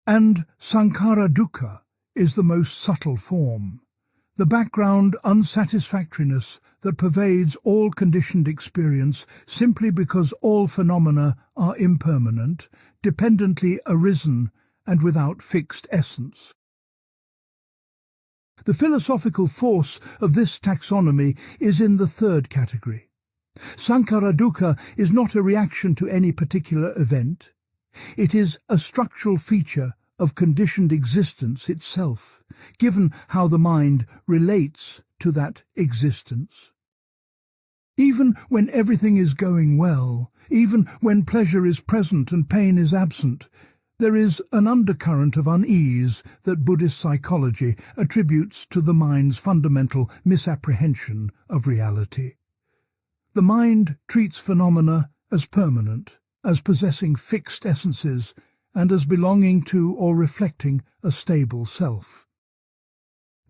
And sankhara dukkha is the most subtle form, the background unsatisfactoriness that pervades all conditioned experience simply because all phenomena are impermanent, dependently arisen, and without fixed essence. The philosophical force of this taxonomy is in the third category. Sankhara dukkha is not a reaction to any particular event. It is a structural feature of conditioned existence itself, given how the mind relates to that existence. Even when everything is going well, even when pleasure is present and pain is absent, there is an undercurrent of unease that Buddhist psychology attributes to the mind's fundamental misapprehension of reality. The mind treats phenomena as permanent, as possessing fixed essences, and as belonging to or reflecting a stable self.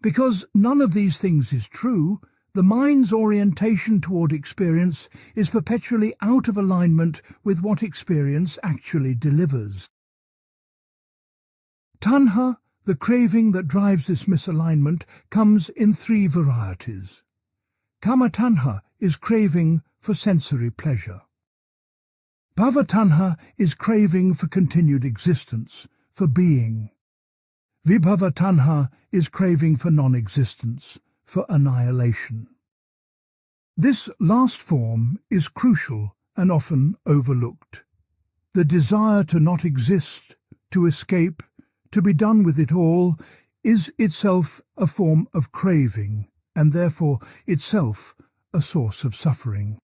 Because none of these things is true, the mind's orientation toward experience is perpetually out of alignment with what experience actually delivers. Tanha, The craving that drives this misalignment comes in three varieties. Kama-tanha is craving for sensory pleasure. Bhava-tanha is craving for continued existence, for being. Vibhava-tanha is craving for non-existence, for annihilation. This last form is crucial and often overlooked. The desire to not exist, to escape, to be done with it all, is itself a form of craving, and therefore itself a source of suffering.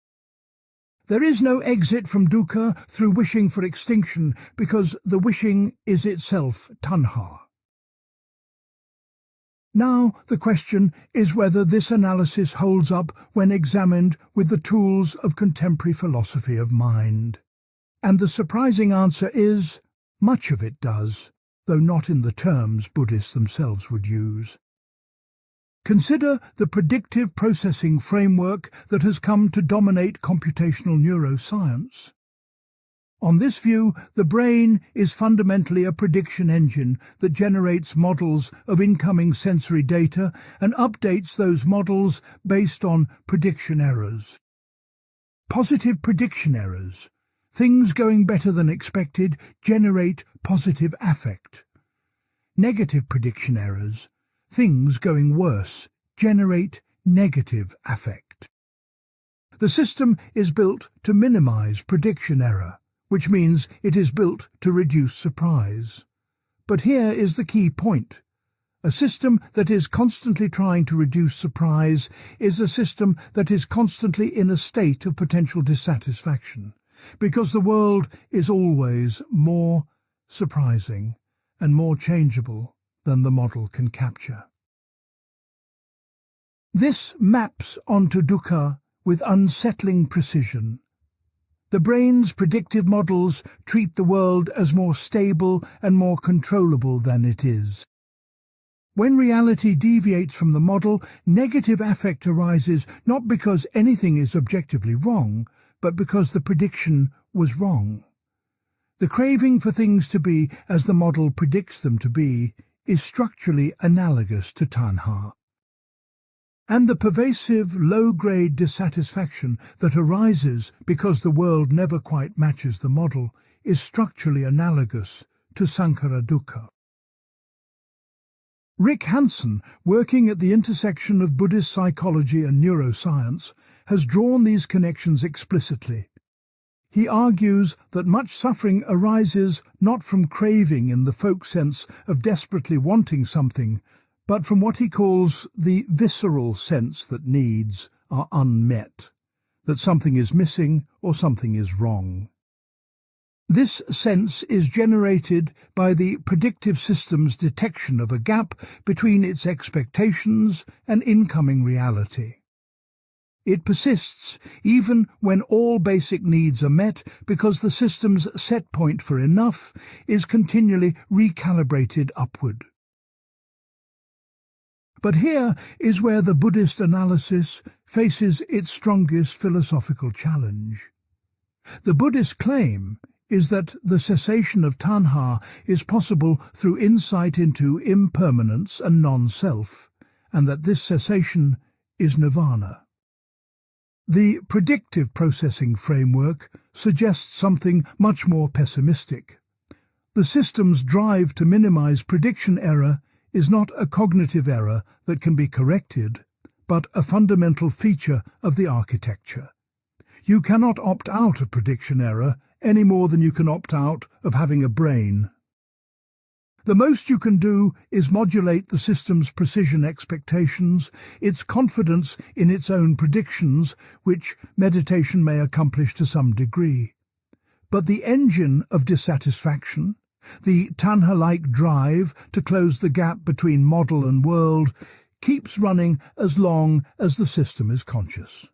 There is no exit from dukkha through wishing for extinction, because the wishing is itself tanha. Now the question is whether this analysis holds up when examined with the tools of contemporary philosophy of mind. And the surprising answer is, much of it does, though not in the terms Buddhists themselves would use. Consider the predictive processing framework that has come to dominate computational neuroscience. On this view, the brain is fundamentally a prediction engine that generates models of incoming sensory data and updates those models based on prediction errors. Positive prediction errors, things going better than expected, generate positive affect. Negative prediction errors, things going worse, generate negative affect. The system is built to minimize prediction error, which means it is built to reduce surprise. But here is the key point. A system that is constantly trying to reduce surprise is a system that is constantly in a state of potential dissatisfaction, because the world is always more surprising and more changeable than the model can capture. This maps onto dukkha with unsettling precision. The brain's predictive models treat the world as more stable and more controllable than it is. When reality deviates from the model, negative affect arises not because anything is objectively wrong, but because the prediction was wrong. The craving for things to be as the model predicts them to be is structurally analogous to tanha. And the pervasive low-grade dissatisfaction that arises because the world never quite matches the model is structurally analogous to sankhara dukkha. Rick Hanson, working at the intersection of Buddhist psychology and neuroscience, has drawn these connections explicitly. He argues that much suffering arises not from craving in the folk sense of desperately wanting something, but from what he calls the visceral sense that needs are unmet, that something is missing or something is wrong. This sense is generated by the predictive system's detection of a gap between its expectations and incoming reality. It persists even when all basic needs are met because the system's set point for enough is continually recalibrated upward. But here is where the Buddhist analysis faces its strongest philosophical challenge. The Buddhist claim is that the cessation of tanha is possible through insight into impermanence and non-self, and that this cessation is nirvana. The predictive processing framework suggests something much more pessimistic. The system's drive to minimize prediction error is not a cognitive error that can be corrected, but a fundamental feature of the architecture. You cannot opt out of prediction error any more than you can opt out of having a brain. The most you can do is modulate the system's precision expectations, its confidence in its own predictions, which meditation may accomplish to some degree. But the engine of dissatisfaction, the tanha-like drive to close the gap between model and world, keeps running as long as the system is conscious.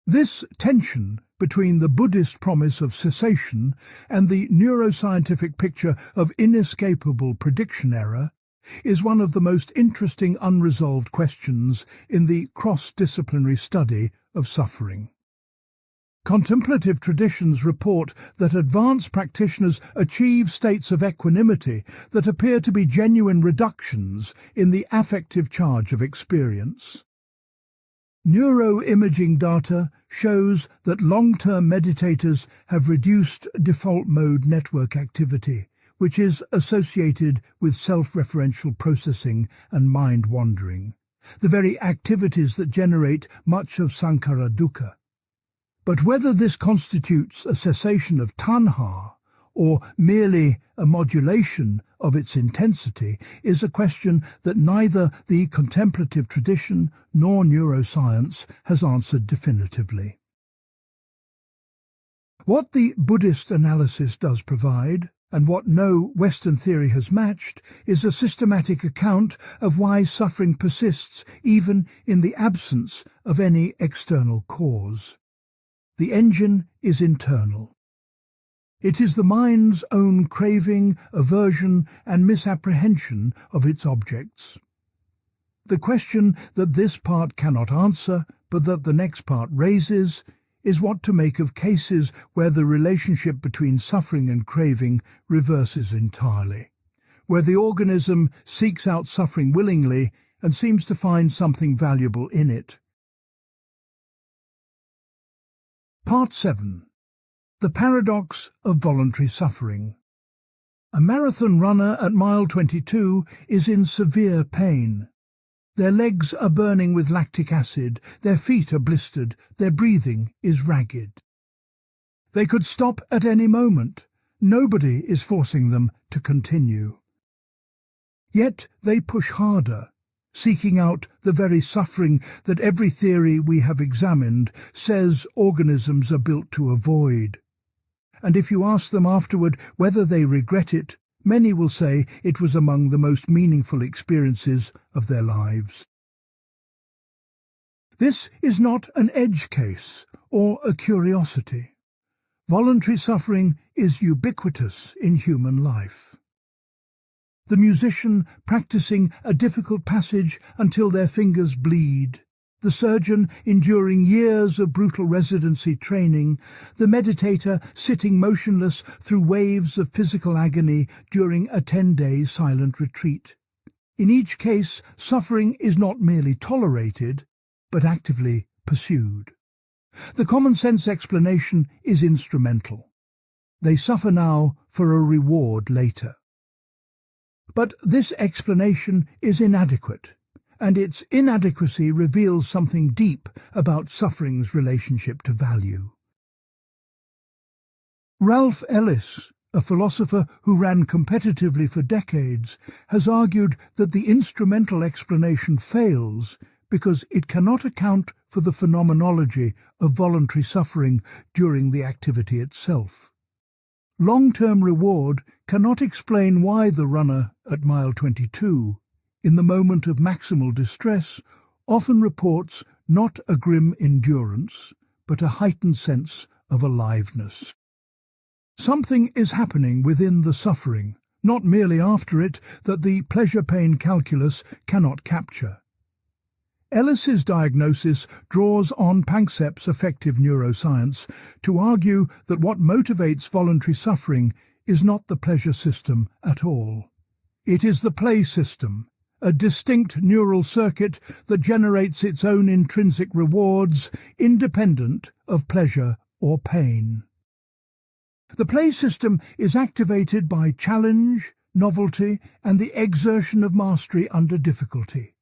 This tension between the Buddhist promise of cessation and the neuroscientific picture of inescapable prediction error is one of the most interesting unresolved questions in the cross-disciplinary study of suffering. Contemplative traditions report that advanced practitioners achieve states of equanimity that appear to be genuine reductions in the affective charge of experience. Neuroimaging data shows that long-term meditators have reduced default mode network activity, which is associated with self-referential processing and mind wandering, the very activities that generate much of Sankhara Dukkha. But whether this constitutes a cessation of tanha or merely a modulation of its intensity is a question that neither the contemplative tradition nor neuroscience has answered definitively. What the Buddhist analysis does provide, and what no Western theory has matched, is a systematic account of why suffering persists even in the absence of any external cause. The engine is internal. It is the mind's own craving, aversion, and misapprehension of its objects. The question that this part cannot answer, but that the next part raises, is what to make of cases where the relationship between suffering and craving reverses entirely, where the organism seeks out suffering willingly and seems to find something valuable in it. Part 7. The Paradox of Voluntary Suffering. A marathon runner at mile 22 is in severe pain. Their legs are burning with lactic acid, their feet are blistered, their breathing is ragged. They could stop at any moment. Nobody is forcing them to continue. Yet they push harder, seeking out the very suffering that every theory we have examined says organisms are built to avoid. And if you ask them afterward whether they regret it, many will say it was among the most meaningful experiences of their lives. This is not an edge case or a curiosity. Voluntary suffering is ubiquitous in human life. The musician practicing a difficult passage until their fingers bleed, the surgeon enduring years of brutal residency training, the meditator sitting motionless through waves of physical agony during a 10-day silent retreat. In each case, suffering is not merely tolerated, but actively pursued. The common-sense explanation is instrumental. They suffer now for a reward later. But this explanation is inadequate, and its inadequacy reveals something deep about suffering's relationship to value. Ralph Ellis, a philosopher who ran competitively for decades, has argued that the instrumental explanation fails because it cannot account for the phenomenology of voluntary suffering during the activity itself. Long-term reward cannot explain why the runner at mile 22, in the moment of maximal distress, often reports not a grim endurance, but a heightened sense of aliveness. Something is happening within the suffering, not merely after it, that the pleasure-pain calculus cannot capture. Ellis's diagnosis draws on Panksepp's affective neuroscience to argue that what motivates voluntary suffering is not the pleasure system at all. It is the play system, a distinct neural circuit that generates its own intrinsic rewards, independent of pleasure or pain. The play system is activated by challenge, novelty, and the exertion of mastery under difficulty.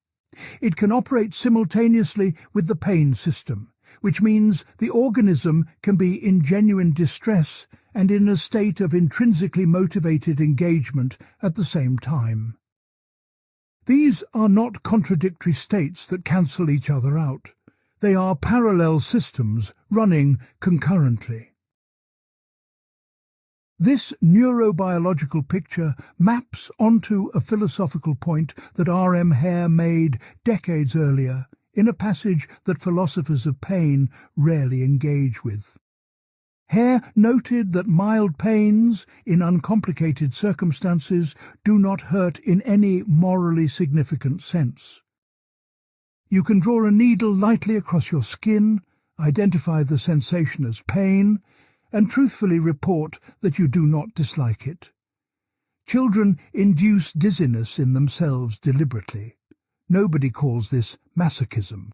It can operate simultaneously with the pain system, which means the organism can be in genuine distress and in a state of intrinsically motivated engagement at the same time. These are not contradictory states that cancel each other out. They are parallel systems running concurrently. This neurobiological picture maps onto a philosophical point that R.M. Hare made decades earlier in a passage that philosophers of pain rarely engage with. Hare noted that mild pains in uncomplicated circumstances do not hurt in any morally significant sense. You can draw a needle lightly across your skin, identify the sensation as pain, and truthfully report that you do not dislike it. Children induce dizziness in themselves deliberately. Nobody calls this masochism.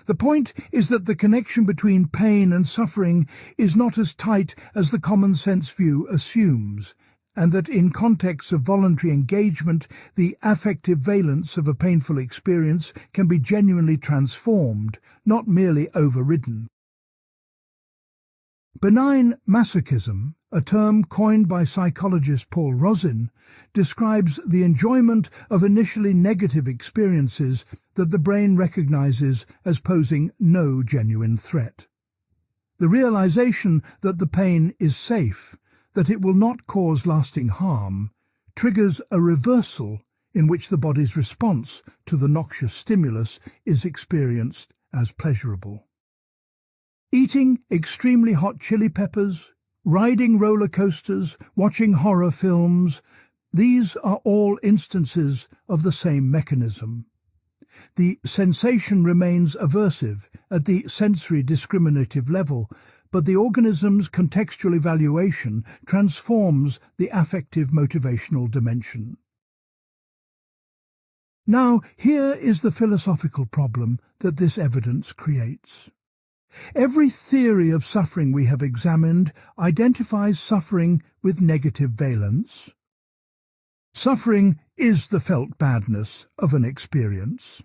The point is that the connection between pain and suffering is not as tight as the common-sense view assumes, and that in contexts of voluntary engagement, the affective valence of a painful experience can be genuinely transformed, not merely overridden. Benign masochism, a term coined by psychologist Paul Rosin, describes the enjoyment of initially negative experiences that the brain recognizes as posing no genuine threat. The realization that the pain is safe, that it will not cause lasting harm, triggers a reversal in which the body's response to the noxious stimulus is experienced as pleasurable. Eating extremely hot chili peppers, riding roller coasters, watching horror films, these are all instances of the same mechanism. The sensation remains aversive at the sensory discriminative level, but the organism's contextual evaluation transforms the affective motivational dimension. Now, here is the philosophical problem that this evidence creates. Every theory of suffering we have examined identifies suffering with negative valence. Suffering is the felt badness of an experience.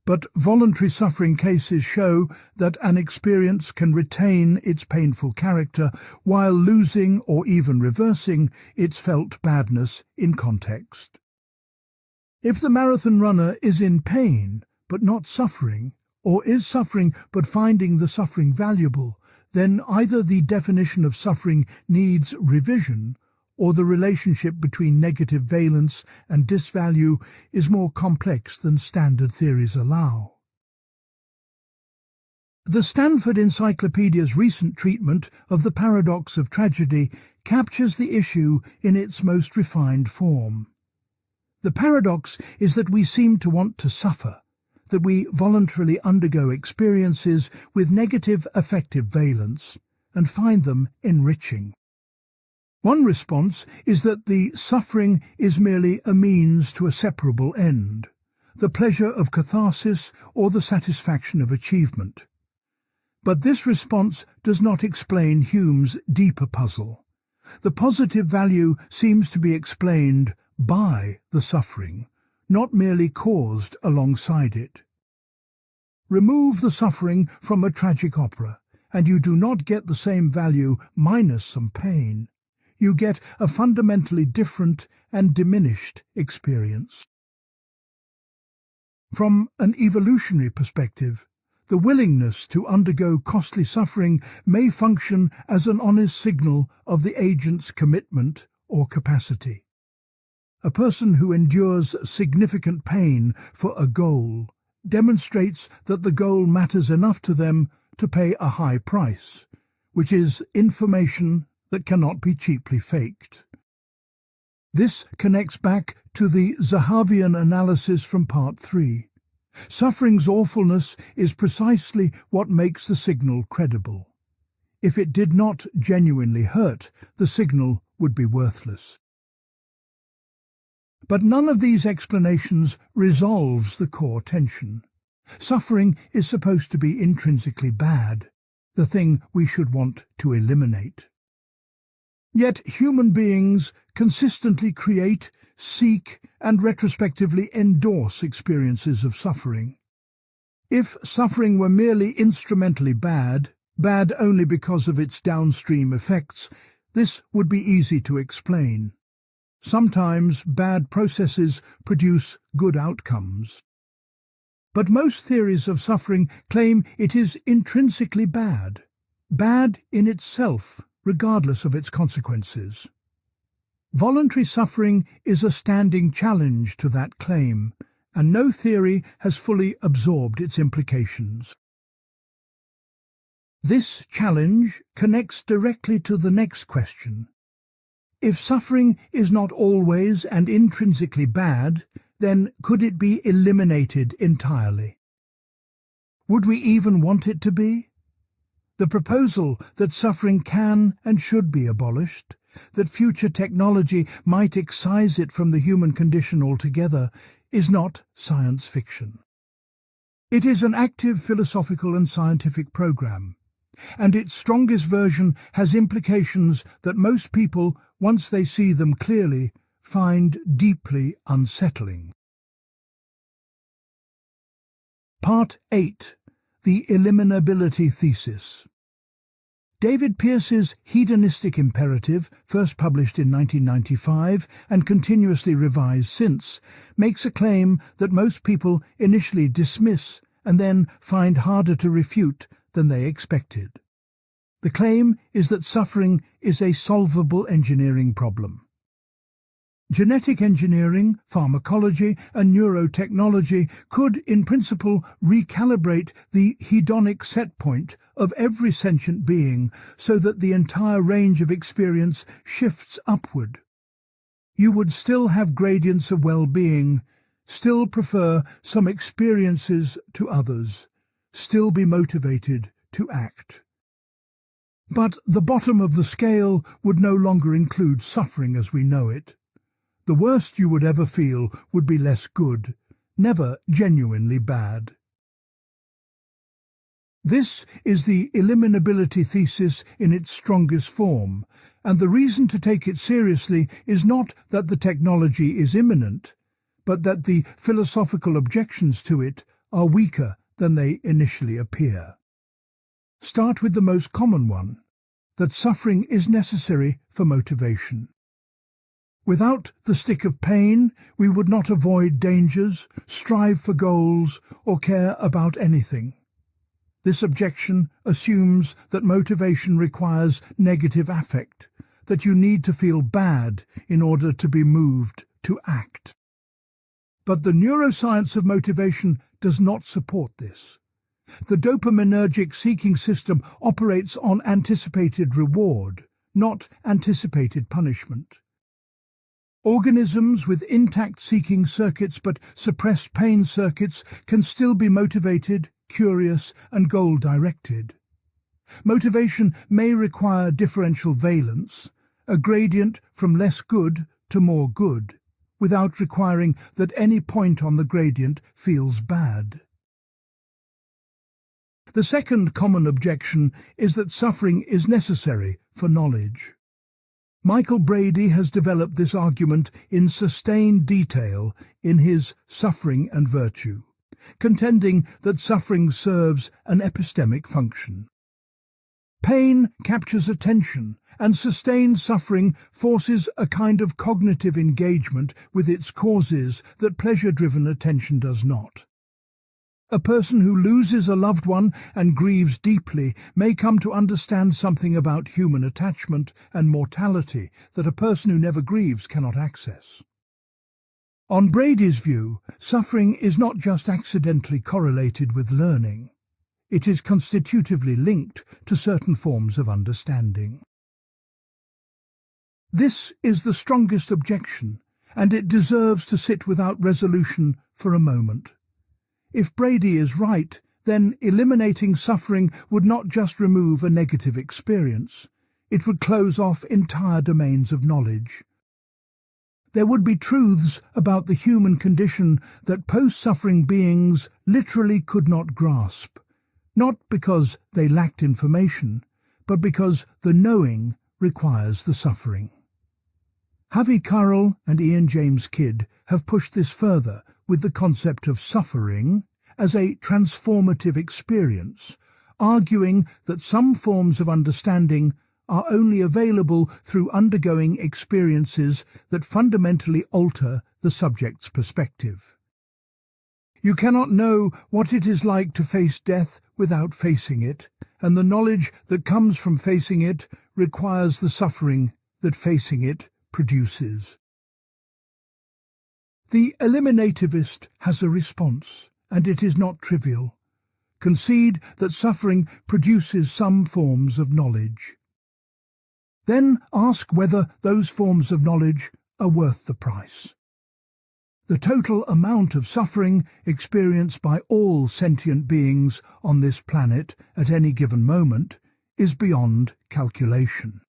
But voluntary suffering cases show that an experience can retain its painful character while losing or even reversing its felt badness in context. If the marathon runner is in pain but not suffering, or is suffering but finding the suffering valuable, then either the definition of suffering needs revision, or the relationship between negative valence and disvalue is more complex than standard theories allow. The Stanford Encyclopedia's recent treatment of the paradox of tragedy captures the issue in its most refined form. The paradox is that we seem to want to suffer, that we voluntarily undergo experiences with negative affective valence and find them enriching. One response is that the suffering is merely a means to a separable end, the pleasure of catharsis or the satisfaction of achievement. But this response does not explain Hume's deeper puzzle. The positive value seems to be explained by the suffering, not merely caused alongside it. Remove the suffering from a tragic opera, and you do not get the same value minus some pain. You get a fundamentally different and diminished experience. From an evolutionary perspective, the willingness to undergo costly suffering may function as an honest signal of the agent's commitment or capacity. A person who endures significant pain for a goal demonstrates that the goal matters enough to them to pay a high price, which is information that cannot be cheaply faked. This connects back to the Zahavian analysis from Part 3. Suffering's awfulness is precisely what makes the signal credible. If it did not genuinely hurt, the signal would be worthless. But none of these explanations resolves the core tension. Suffering is supposed to be intrinsically bad, the thing we should want to eliminate. Yet human beings consistently create, seek, and retrospectively endorse experiences of suffering. If suffering were merely instrumentally bad, bad only because of its downstream effects, this would be easy to explain. Sometimes bad processes produce good outcomes. But most theories of suffering claim it is intrinsically bad, bad in itself, regardless of its consequences. Voluntary suffering is a standing challenge to that claim, and no theory has fully absorbed its implications. This challenge connects directly to the next question. If suffering is not always and intrinsically bad, then could it be eliminated entirely? Would we even want it to be? The proposal that suffering can and should be abolished, that future technology might excise it from the human condition altogether, is not science fiction. It is an active philosophical and scientific program, and its strongest version has implications that most people, once they see them clearly, find deeply unsettling. Part 8. The Eliminability Thesis. David Pearce's hedonistic imperative, first published in 1995 and continuously revised since, makes a claim that most people initially dismiss and then find harder to refute than they expected. The claim is that suffering is a solvable engineering problem. Genetic engineering, pharmacology, and neurotechnology could, in principle, recalibrate the hedonic set point of every sentient being so that the entire range of experience shifts upward. You would still have gradients of well-being, still prefer some experiences to others, still be motivated to act. But the bottom of the scale would no longer include suffering as we know it. The worst you would ever feel would be less good, never genuinely bad. This is the eliminability thesis in its strongest form, and the reason to take it seriously is not that the technology is imminent, but that the philosophical objections to it are weaker than they initially appear. Start with the most common one, that suffering is necessary for motivation. Without the stick of pain, we would not avoid dangers, strive for goals, or care about anything. This objection assumes that motivation requires negative affect, that you need to feel bad in order to be moved to act. But the neuroscience of motivation does not support this. The dopaminergic seeking system operates on anticipated reward, not anticipated punishment. Organisms with intact seeking circuits but suppressed pain circuits can still be motivated, curious, and goal-directed. Motivation may require differential valence, a gradient from less good to more good, without requiring that any point on the gradient feels bad. The second common objection is that suffering is necessary for knowledge. Michael Brady has developed this argument in sustained detail in his Suffering and Virtue, contending that suffering serves an epistemic function. Pain captures attention, and sustained suffering forces a kind of cognitive engagement with its causes that pleasure-driven attention does not. A person who loses a loved one and grieves deeply may come to understand something about human attachment and mortality that a person who never grieves cannot access. On Brady's view, suffering is not just accidentally correlated with learning. It is constitutively linked to certain forms of understanding. This is the strongest objection, and it deserves to sit without resolution for a moment. If Brady is right, then eliminating suffering would not just remove a negative experience. It would close off entire domains of knowledge. There would be truths about the human condition that post-suffering beings literally could not grasp, not because they lacked information, but because the knowing requires the suffering. Harvey Carroll and Ian James Kidd have pushed this further with the concept of suffering as a transformative experience, arguing that some forms of understanding are only available through undergoing experiences that fundamentally alter the subject's perspective. You cannot know what it is like to face death without facing it, and the knowledge that comes from facing it requires the suffering that facing it produces. The eliminativist has a response, and it is not trivial. Concede that suffering produces some forms of knowledge. Then ask whether those forms of knowledge are worth the price. The total amount of suffering experienced by all sentient beings on this planet at any given moment is beyond calculation.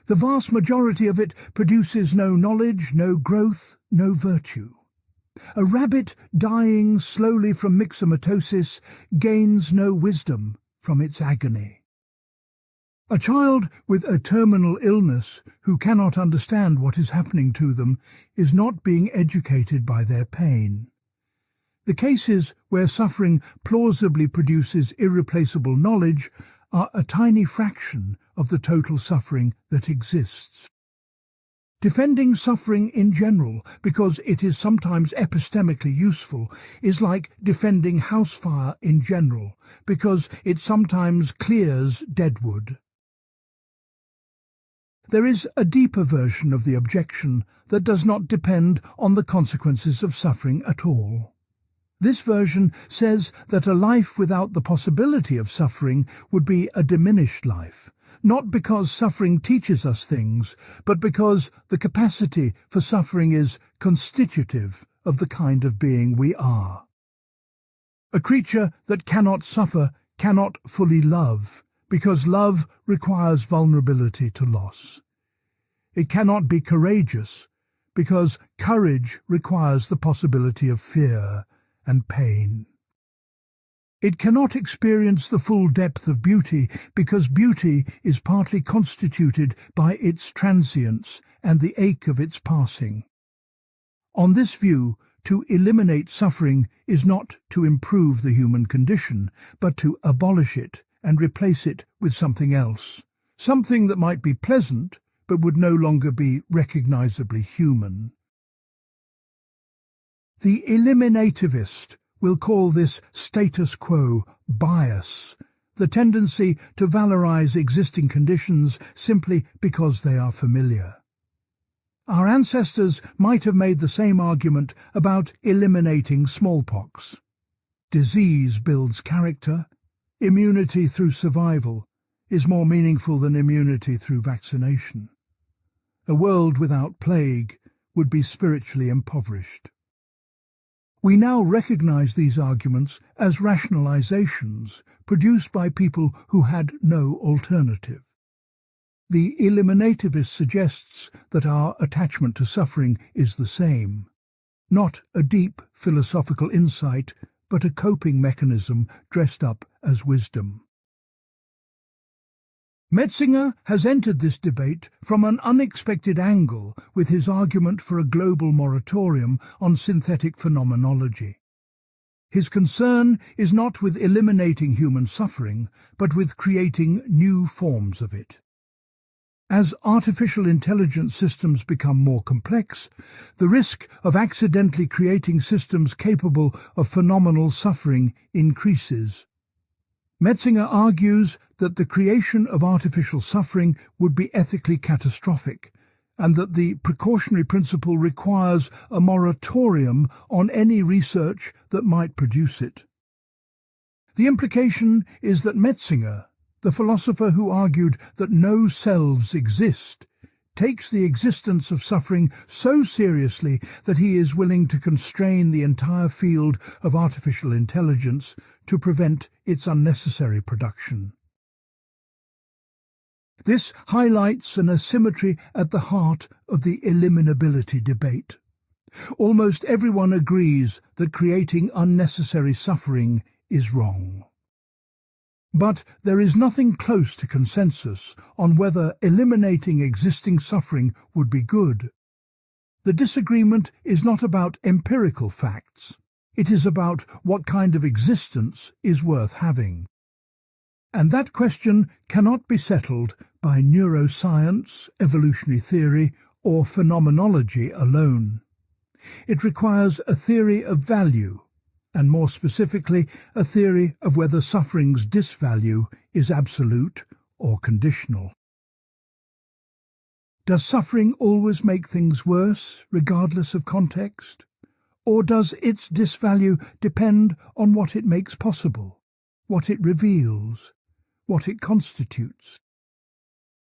The vast majority of it produces no knowledge, no growth, no virtue. A rabbit dying slowly from myxomatosis gains no wisdom from its agony. A child with a terminal illness who cannot understand what is happening to them is not being educated by their pain. The cases where suffering plausibly produces irreplaceable knowledge are a tiny fraction of the total suffering that exists. Defending suffering in general, because it is sometimes epistemically useful, is like defending house fire in general, because it sometimes clears deadwood. There is a deeper version of the objection that does not depend on the consequences of suffering at all. This version says that a life without the possibility of suffering would be a diminished life, not because suffering teaches us things, but because the capacity for suffering is constitutive of the kind of being we are. A creature that cannot suffer cannot fully love, because love requires vulnerability to loss. It cannot be courageous, because courage requires the possibility of fear and pain. It cannot experience the full depth of beauty, because beauty is partly constituted by its transience and the ache of its passing. On this view, to eliminate suffering is not to improve the human condition, but to abolish it and replace it with something else, something that might be pleasant, but would no longer be recognizably human. The eliminativist will call this status quo bias, the tendency to valorize existing conditions simply because they are familiar. Our ancestors might have made the same argument about eliminating smallpox. Disease builds character. Immunity through survival is more meaningful than immunity through vaccination. A world without plague would be spiritually impoverished. We now recognize these arguments as rationalizations produced by people who had no alternative. The eliminativist suggests that our attachment to suffering is the same, not a deep philosophical insight, but a coping mechanism dressed up as wisdom. Metzinger has entered this debate from an unexpected angle with his argument for a global moratorium on synthetic phenomenology. His concern is not with eliminating human suffering, but with creating new forms of it. As artificial intelligence systems become more complex, the risk of accidentally creating systems capable of phenomenal suffering increases. Metzinger argues that the creation of artificial suffering would be ethically catastrophic, and that the precautionary principle requires a moratorium on any research that might produce it. The implication is that Metzinger, the philosopher who argued that no selves exist, takes the existence of suffering so seriously that he is willing to constrain the entire field of artificial intelligence to prevent its unnecessary production. This highlights an asymmetry at the heart of the eliminability debate. Almost everyone agrees that creating unnecessary suffering is wrong. But there is nothing close to consensus on whether eliminating existing suffering would be good. The disagreement is not about empirical facts. It is about what kind of existence is worth having. And that question cannot be settled by neuroscience, evolutionary theory, or phenomenology alone. It requires a theory of value, and more specifically, a theory of whether suffering's disvalue is absolute or conditional. Does suffering always make things worse, regardless of context? Or does its disvalue depend on what it makes possible, what it reveals, what it constitutes?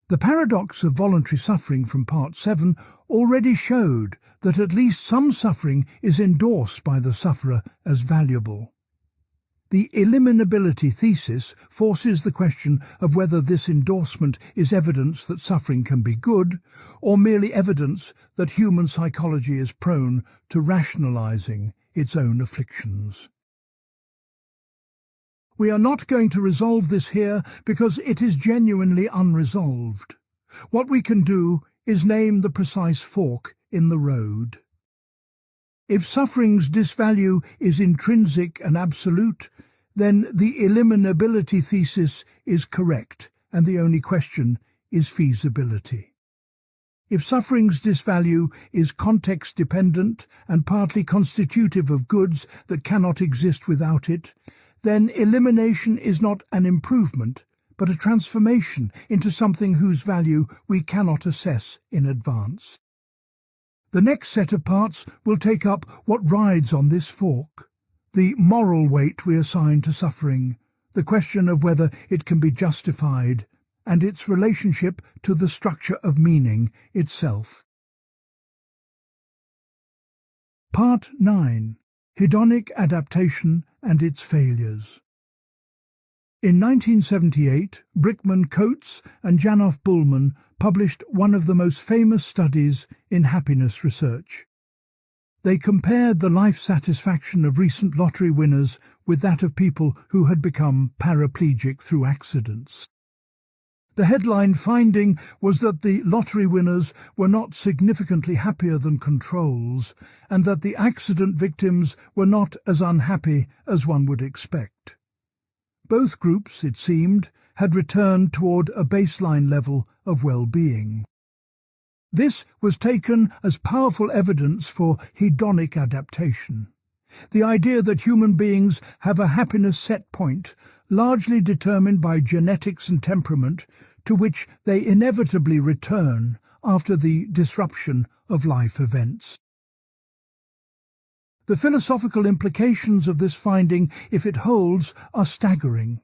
The paradox of voluntary suffering from Part 7 already showed that at least some suffering is endorsed by the sufferer as valuable. The Eliminability thesis forces the question of whether this endorsement is evidence that suffering can be good, or merely evidence that human psychology is prone to rationalizing its own afflictions. We are not going to resolve this here because it is genuinely unresolved. What we can do is name the precise fork in the road. If suffering's disvalue is intrinsic and absolute, then the eliminability thesis is correct, and the only question is feasibility. If suffering's disvalue is context-dependent and partly constitutive of goods that cannot exist without it, then elimination is not an improvement, but a transformation into something whose value we cannot assess in advance. The next set of parts will take up what rides on this fork: the moral weight we assign to suffering, the question of whether it can be justified, and its relationship to the structure of meaning itself. Part 9. Hedonic Adaptation and its Failures. In 1978, Brickman Coates and Janoff Bullman published one of the most famous studies in happiness research. They compared the life satisfaction of recent lottery winners with that of people who had become paraplegic through accidents. The headline finding was that the lottery winners were not significantly happier than controls, and that the accident victims were not as unhappy as one would expect. Both groups, it seemed, had returned toward a baseline level of well-being. This was taken as powerful evidence for hedonic adaptation. The idea that human beings have a happiness set point, largely determined by genetics and temperament, to which they inevitably return after the disruption of life events. The philosophical implications of this finding, if it holds, are staggering.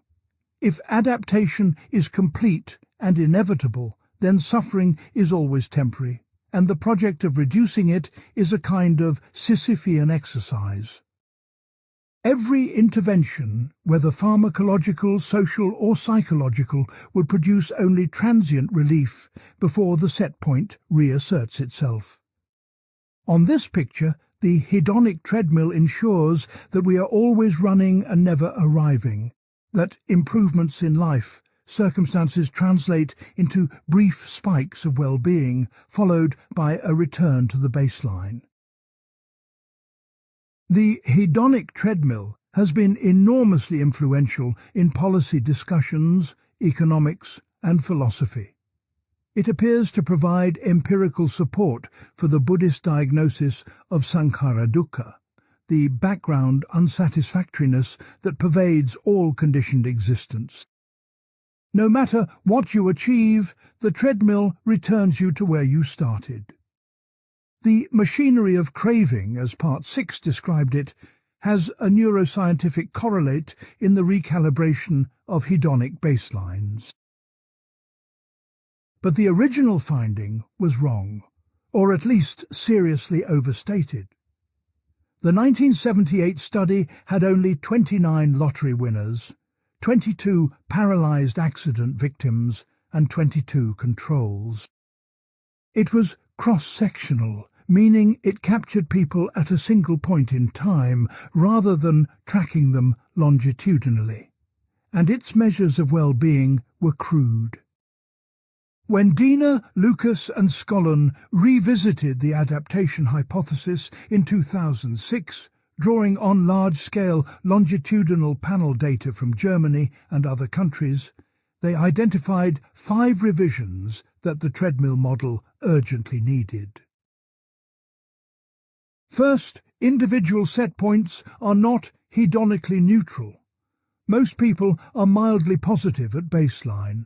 If adaptation is complete and inevitable, then suffering is always temporary, and the project of reducing it is a kind of Sisyphean exercise. Every intervention, whether pharmacological, social or psychological, would produce only transient relief before the set point reasserts itself. On this picture, the hedonic treadmill ensures that we are always running and never arriving, that improvements in life, circumstances translate into brief spikes of well-being, followed by a return to the baseline. The hedonic treadmill has been enormously influential in policy discussions, economics, and philosophy. It appears to provide empirical support for the Buddhist diagnosis of sankhara dukkha, the background unsatisfactoriness that pervades all conditioned existence. No matter what you achieve, the treadmill returns you to where you started. The machinery of craving, as Part 6 described it, has a neuroscientific correlate in the recalibration of hedonic baselines. But the original finding was wrong, or at least seriously overstated. The 1978 study had only 29 lottery winners, 22 paralyzed accident victims, and 22 controls. It was cross-sectional, meaning it captured people at a single point in time rather than tracking them longitudinally, and its measures of well-being were crude. When Diener, Lucas and Skollen revisited the adaptation hypothesis in 2006, drawing on large-scale longitudinal panel data from Germany and other countries, they identified 5 revisions that the treadmill model urgently needed. First, individual set points are not hedonically neutral. Most people are mildly positive at baseline.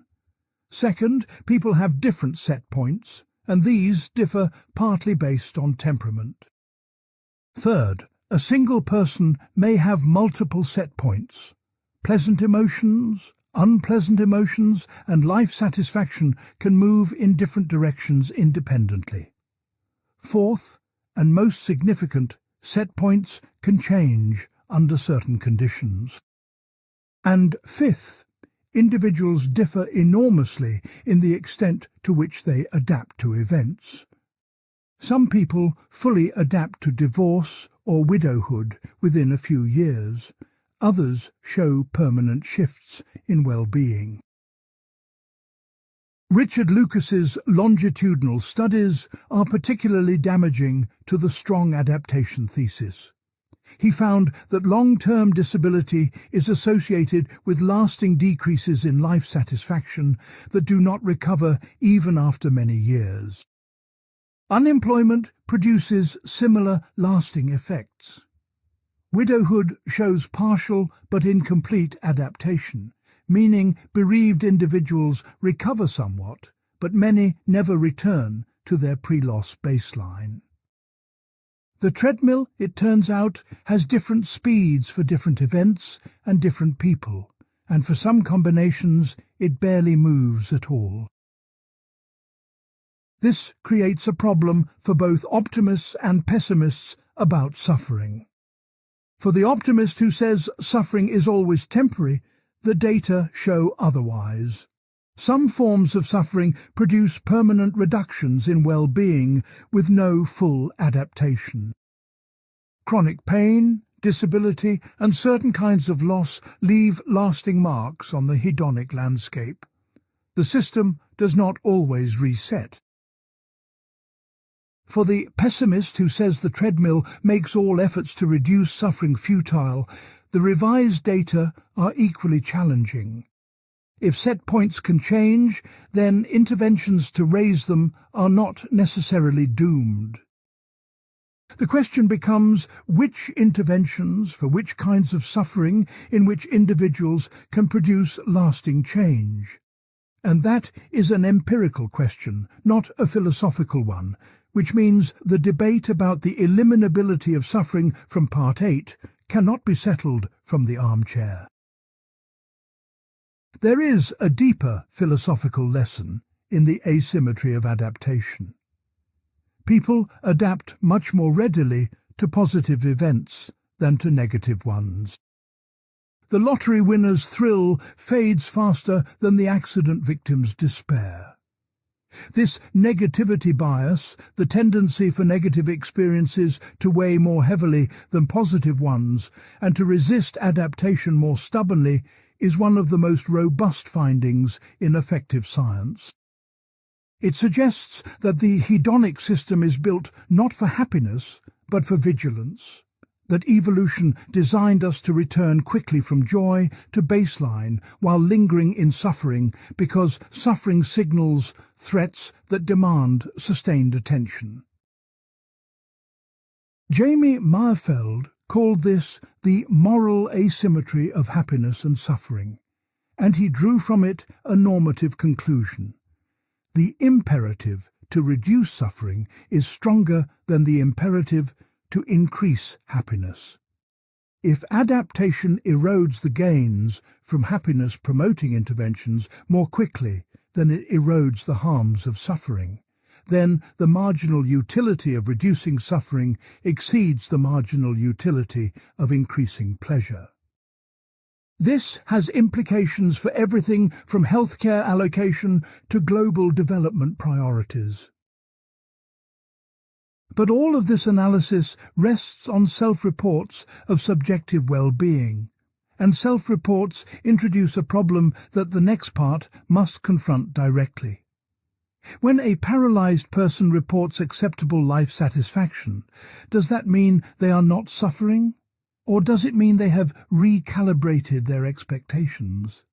Second, people have different set points, and these differ partly based on temperament. Third, a single person may have multiple set points: pleasant emotions, unpleasant emotions and life satisfaction can move in different directions independently. Fourth, and most significant, set points can change under certain conditions. And fifth, individuals differ enormously in the extent to which they adapt to events. Some people fully adapt to divorce or widowhood within a few years. Others show permanent shifts in well-being. Richard Lucas's longitudinal studies are particularly damaging to the strong adaptation thesis. He found that long-term disability is associated with lasting decreases in life satisfaction that do not recover even after many years. Unemployment produces similar lasting effects. Widowhood shows partial but incomplete adaptation, meaning bereaved individuals recover somewhat, but many never return to their pre-loss baseline. The treadmill, it turns out, has different speeds for different events and different people, and for some combinations it barely moves at all. This creates a problem for both optimists and pessimists about suffering. For the optimist who says suffering is always temporary, the data show otherwise. Some forms of suffering produce permanent reductions in well-being with no full adaptation. Chronic pain, disability, and certain kinds of loss leave lasting marks on the hedonic landscape. The system does not always reset. For the pessimist who says the treadmill makes all efforts to reduce suffering futile, the revised data are equally challenging. If set points can change, then interventions to raise them are not necessarily doomed. The question becomes which interventions for which kinds of suffering in which individuals can produce lasting change. And that is an empirical question, not a philosophical one, which means the debate about the eliminability of suffering from Part 8 cannot be settled from the armchair. There is a deeper philosophical lesson in the asymmetry of adaptation. People adapt much more readily to positive events than to negative ones. The lottery winner's thrill fades faster than the accident victim's despair. This negativity bias, the tendency for negative experiences to weigh more heavily than positive ones and to resist adaptation more stubbornly, is one of the most robust findings in affective science. It suggests that the hedonic system is built not for happiness, but for vigilance. That evolution designed us to return quickly from joy to baseline while lingering in suffering because suffering signals threats that demand sustained attention. Jamie Meyerfeld called this the moral asymmetry of happiness and suffering, and he drew from it a normative conclusion. The imperative to reduce suffering is stronger than the imperative to increase happiness. If adaptation erodes the gains from happiness-promoting interventions more quickly than it erodes the harms of suffering, then the marginal utility of reducing suffering exceeds the marginal utility of increasing pleasure. This has implications for everything from healthcare allocation to global development priorities. But all of this analysis rests on self-reports of subjective well-being, and self-reports introduce a problem that the next part must confront directly. When a paralyzed person reports acceptable life satisfaction, does that mean they are not suffering? Or does it mean they have recalibrated their expectations?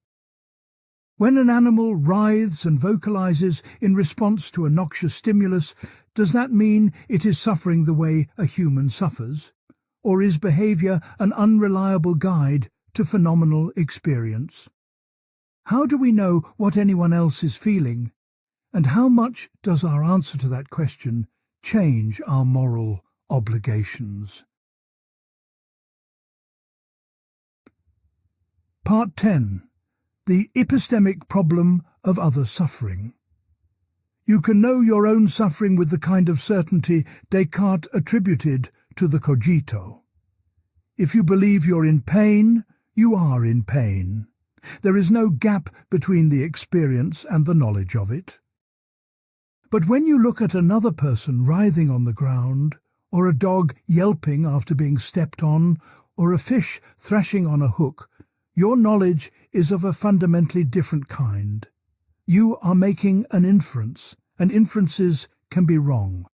When an animal writhes and vocalizes in response to a noxious stimulus, does that mean it is suffering the way a human suffers? Or is behavior an unreliable guide to phenomenal experience? How do we know what anyone else is feeling? And how much does our answer to that question change our moral obligations? Part 10. The epistemic problem of other suffering. You can know your own suffering with the kind of certainty Descartes attributed to the cogito. If you believe you're in pain, you are in pain. There is no gap between the experience and the knowledge of it. But when you look at another person writhing on the ground, or a dog yelping after being stepped on, or a fish thrashing on a hook, your knowledge is of a fundamentally different kind. You are making an inference, and inferences can be wrong.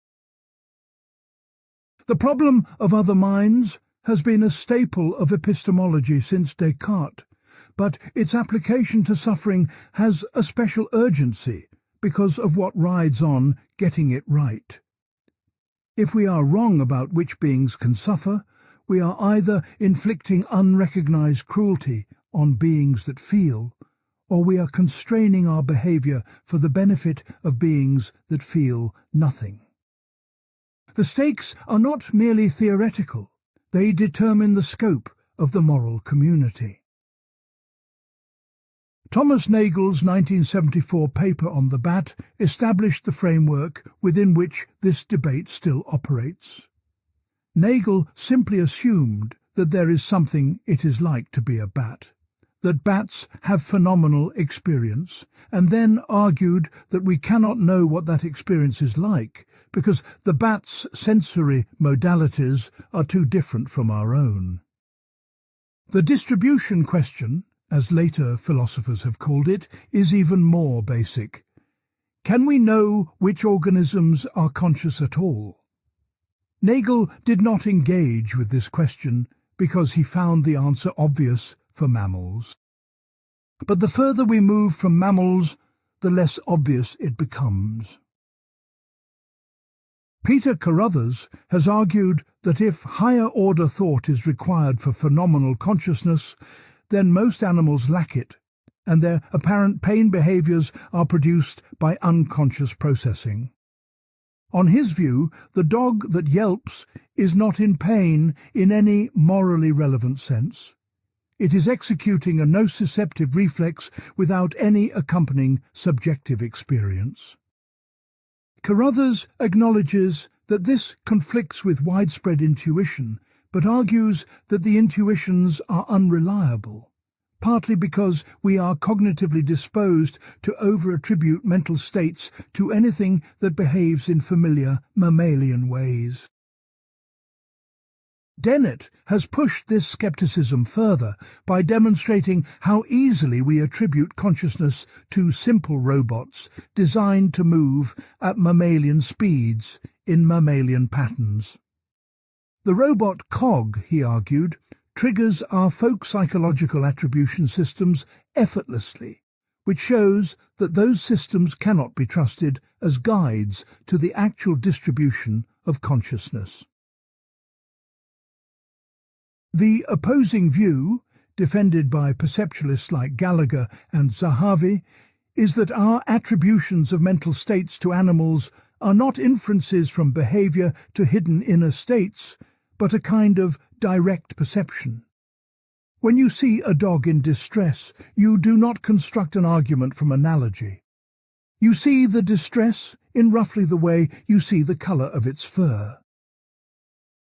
The problem of other minds has been a staple of epistemology since Descartes, but its application to suffering has a special urgency because of what rides on getting it right. If we are wrong about which beings can suffer, we are either inflicting unrecognized cruelty on beings that feel, or we are constraining our behavior for the benefit of beings that feel nothing. The stakes are not merely theoretical, they determine the scope of the moral community. Thomas Nagel's 1974 paper on the bat established the framework within which this debate still operates. Nagel simply assumed that there is something it is like to be a bat, that bats have phenomenal experience, and then argued that we cannot know what that experience is like because the bat's sensory modalities are too different from our own. The distribution question, as later philosophers have called it, is even more basic. Can we know which organisms are conscious at all? Nagel did not engage with this question because he found the answer obvious for mammals. But the further we move from mammals, the less obvious it becomes. Peter Carruthers has argued that if higher-order thought is required for phenomenal consciousness, then most animals lack it, and their apparent pain behaviors are produced by unconscious processing. On his view, the dog that yelps is not in pain in any morally relevant sense. It is executing a nociceptive reflex without any accompanying subjective experience. Carruthers acknowledges that this conflicts with widespread intuition, but argues that the intuitions are unreliable, partly because we are cognitively disposed to over-attribute mental states to anything that behaves in familiar mammalian ways. Dennett has pushed this skepticism further by demonstrating how easily we attribute consciousness to simple robots designed to move at mammalian speeds in mammalian patterns. The robot cog, he argued, triggers our folk psychological attribution systems effortlessly, which shows that those systems cannot be trusted as guides to the actual distribution of consciousness. The opposing view, defended by perceptualists like Gallagher and Zahavi, is that our attributions of mental states to animals are not inferences from behavior to hidden inner states, but a kind of direct perception. When you see a dog in distress, you do not construct an argument from analogy. You see the distress in roughly the way you see the colour of its fur.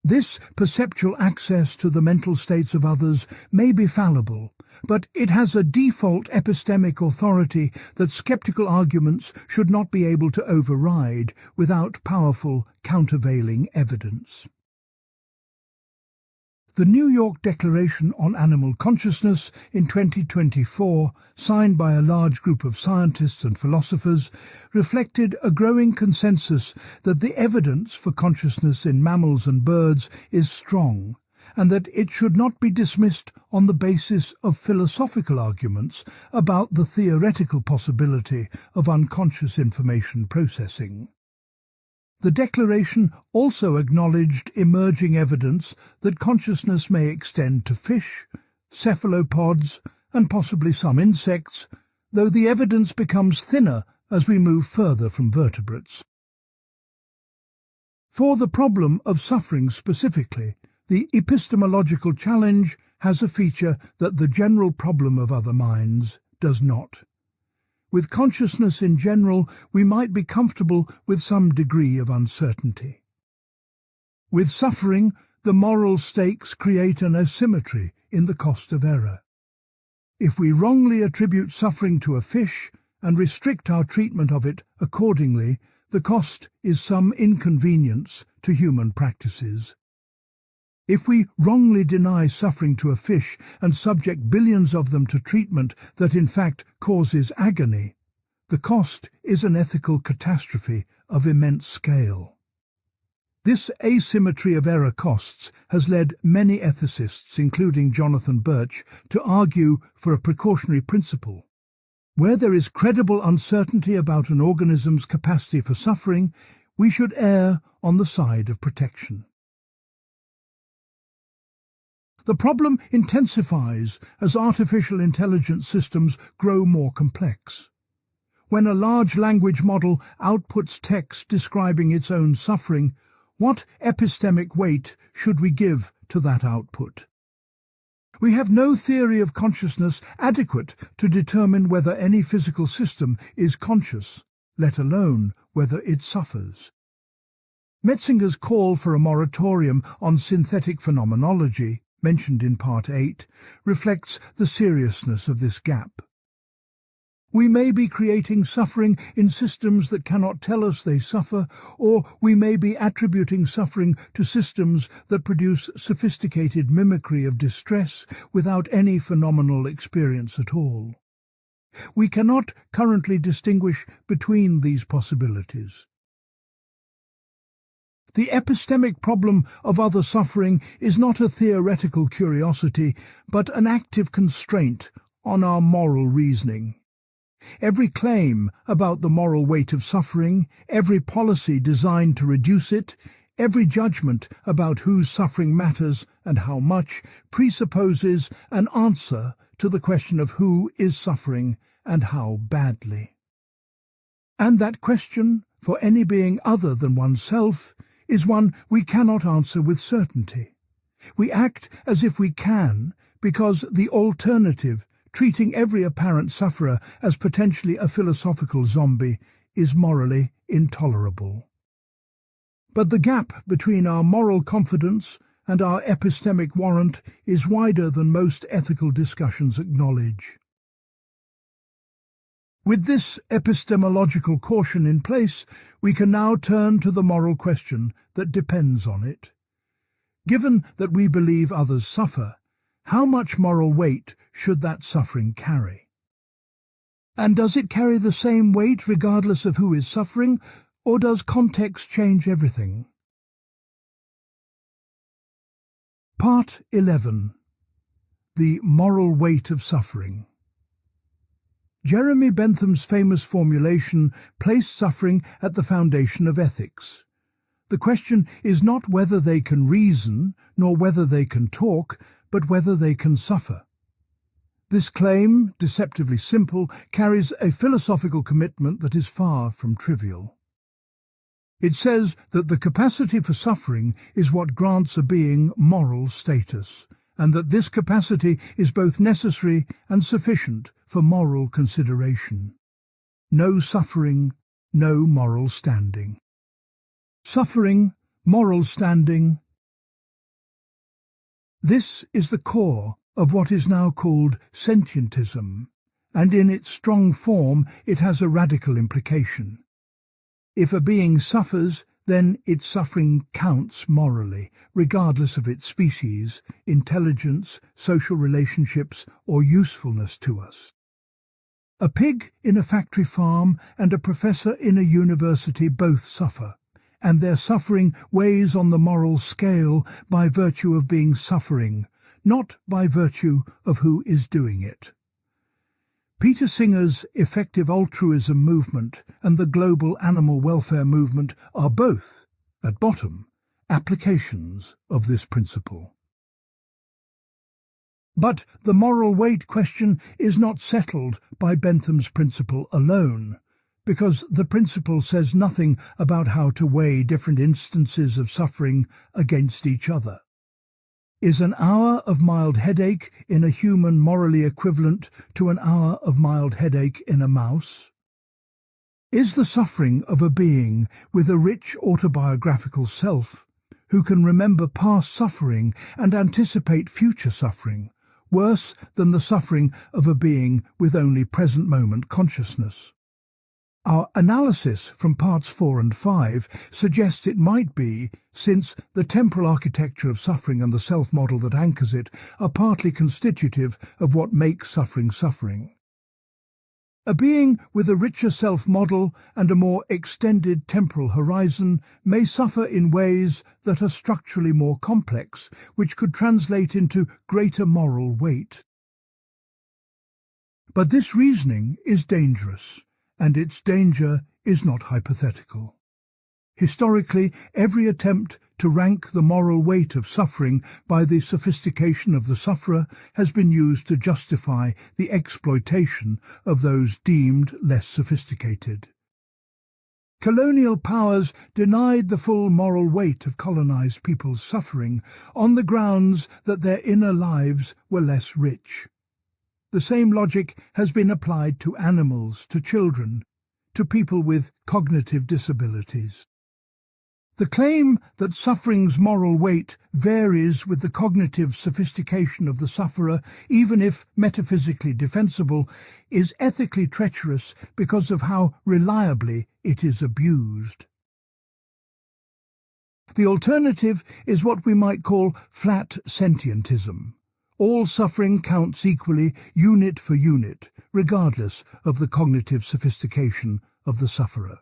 This perceptual access to the mental states of others may be fallible, but it has a default epistemic authority that skeptical arguments should not be able to override without powerful countervailing evidence. The New York Declaration on Animal Consciousness in 2024, signed by a large group of scientists and philosophers, reflected a growing consensus that the evidence for consciousness in mammals and birds is strong, and that it should not be dismissed on the basis of philosophical arguments about the theoretical possibility of unconscious information processing. The Declaration also acknowledged emerging evidence that consciousness may extend to fish, cephalopods, and possibly some insects, though the evidence becomes thinner as we move further from vertebrates. For the problem of suffering specifically, the epistemological challenge has a feature that the general problem of other minds does not. With consciousness in general, we might be comfortable with some degree of uncertainty. With suffering, the moral stakes create an asymmetry in the cost of error. If we wrongly attribute suffering to a fish and restrict our treatment of it accordingly, the cost is some inconvenience to human practices. If we wrongly deny suffering to a fish and subject billions of them to treatment that in fact causes agony, the cost is an ethical catastrophe of immense scale. This asymmetry of error costs has led many ethicists, including Jonathan Birch, to argue for a precautionary principle. Where there is credible uncertainty about an organism's capacity for suffering, we should err on the side of protection. The problem intensifies as artificial intelligence systems grow more complex. When a large language model outputs text describing its own suffering, what epistemic weight should we give to that output? We have no theory of consciousness adequate to determine whether any physical system is conscious, let alone whether it suffers. Metzinger's call for a moratorium on synthetic phenomenology, mentioned in Part 8, reflects the seriousness of this gap. We may be creating suffering in systems that cannot tell us they suffer, or we may be attributing suffering to systems that produce sophisticated mimicry of distress without any phenomenal experience at all. We cannot currently distinguish between these possibilities. The epistemic problem of other suffering is not a theoretical curiosity, but an active constraint on our moral reasoning. Every claim about the moral weight of suffering, every policy designed to reduce it, every judgment about whose suffering matters and how much presupposes an answer to the question of who is suffering and how badly. And that question, for any being other than oneself, is one we cannot answer with certainty. We act as if we can, because the alternative, treating every apparent sufferer as potentially a philosophical zombie, is morally intolerable. But the gap between our moral confidence and our epistemic warrant is wider than most ethical discussions acknowledge. With this epistemological caution in place, we can now turn to the moral question that depends on it. Given that we believe others suffer, how much moral weight should that suffering carry? And does it carry the same weight regardless of who is suffering, or does context change everything? Part 11. The Moral Weight of Suffering. Jeremy Bentham's famous formulation placed suffering at the foundation of ethics. The question is not whether they can reason, nor whether they can talk, but whether they can suffer. This claim, deceptively simple, carries a philosophical commitment that is far from trivial. It says that the capacity for suffering is what grants a being moral status, and that this capacity is both necessary and sufficient for moral consideration. No suffering, no moral standing. Suffering, moral standing. This is the core of what is now called sentientism, and in its strong form it has a radical implication. If a being suffers, then its suffering counts morally, regardless of its species, intelligence, social relationships, or usefulness to us. A pig in a factory farm and a professor in a university both suffer, and their suffering weighs on the moral scale by virtue of being suffering, not by virtue of who is doing it. Peter Singer's effective altruism movement and the global animal welfare movement are both, at bottom, applications of this principle. But the moral weight question is not settled by Bentham's principle alone, because the principle says nothing about how to weigh different instances of suffering against each other. Is an hour of mild headache in a human morally equivalent to an hour of mild headache in a mouse? Is the suffering of a being with a rich autobiographical self, who can remember past suffering and anticipate future suffering, worse than the suffering of a being with only present moment consciousness? Our analysis from parts 4 and 5 suggests it might be, since the temporal architecture of suffering and the self-model that anchors it are partly constitutive of what makes suffering suffering. A being with a richer self-model and a more extended temporal horizon may suffer in ways that are structurally more complex, which could translate into greater moral weight. But this reasoning is dangerous, and its danger is not hypothetical. Historically, every attempt to rank the moral weight of suffering by the sophistication of the sufferer has been used to justify the exploitation of those deemed less sophisticated. Colonial powers denied the full moral weight of colonized people's suffering on the grounds that their inner lives were less rich. The same logic has been applied to animals, to children, to people with cognitive disabilities. The claim that suffering's moral weight varies with the cognitive sophistication of the sufferer, even if metaphysically defensible, is ethically treacherous because of how reliably it is abused. The alternative is what we might call flat sentientism. All suffering counts equally, unit for unit, regardless of the cognitive sophistication of the sufferer.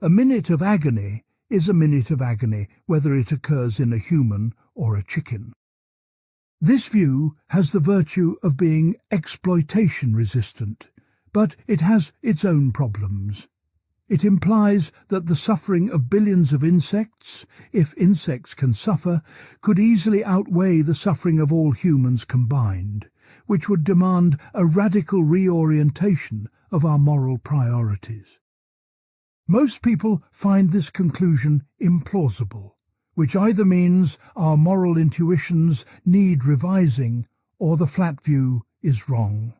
A minute of agony is a minute of agony, whether it occurs in a human or a chicken. This view has the virtue of being exploitation-resistant, but it has its own problems. It implies that the suffering of billions of insects, if insects can suffer, could easily outweigh the suffering of all humans combined, which would demand a radical reorientation of our moral priorities. Most people find this conclusion implausible, which either means our moral intuitions need revising or the flat view is wrong.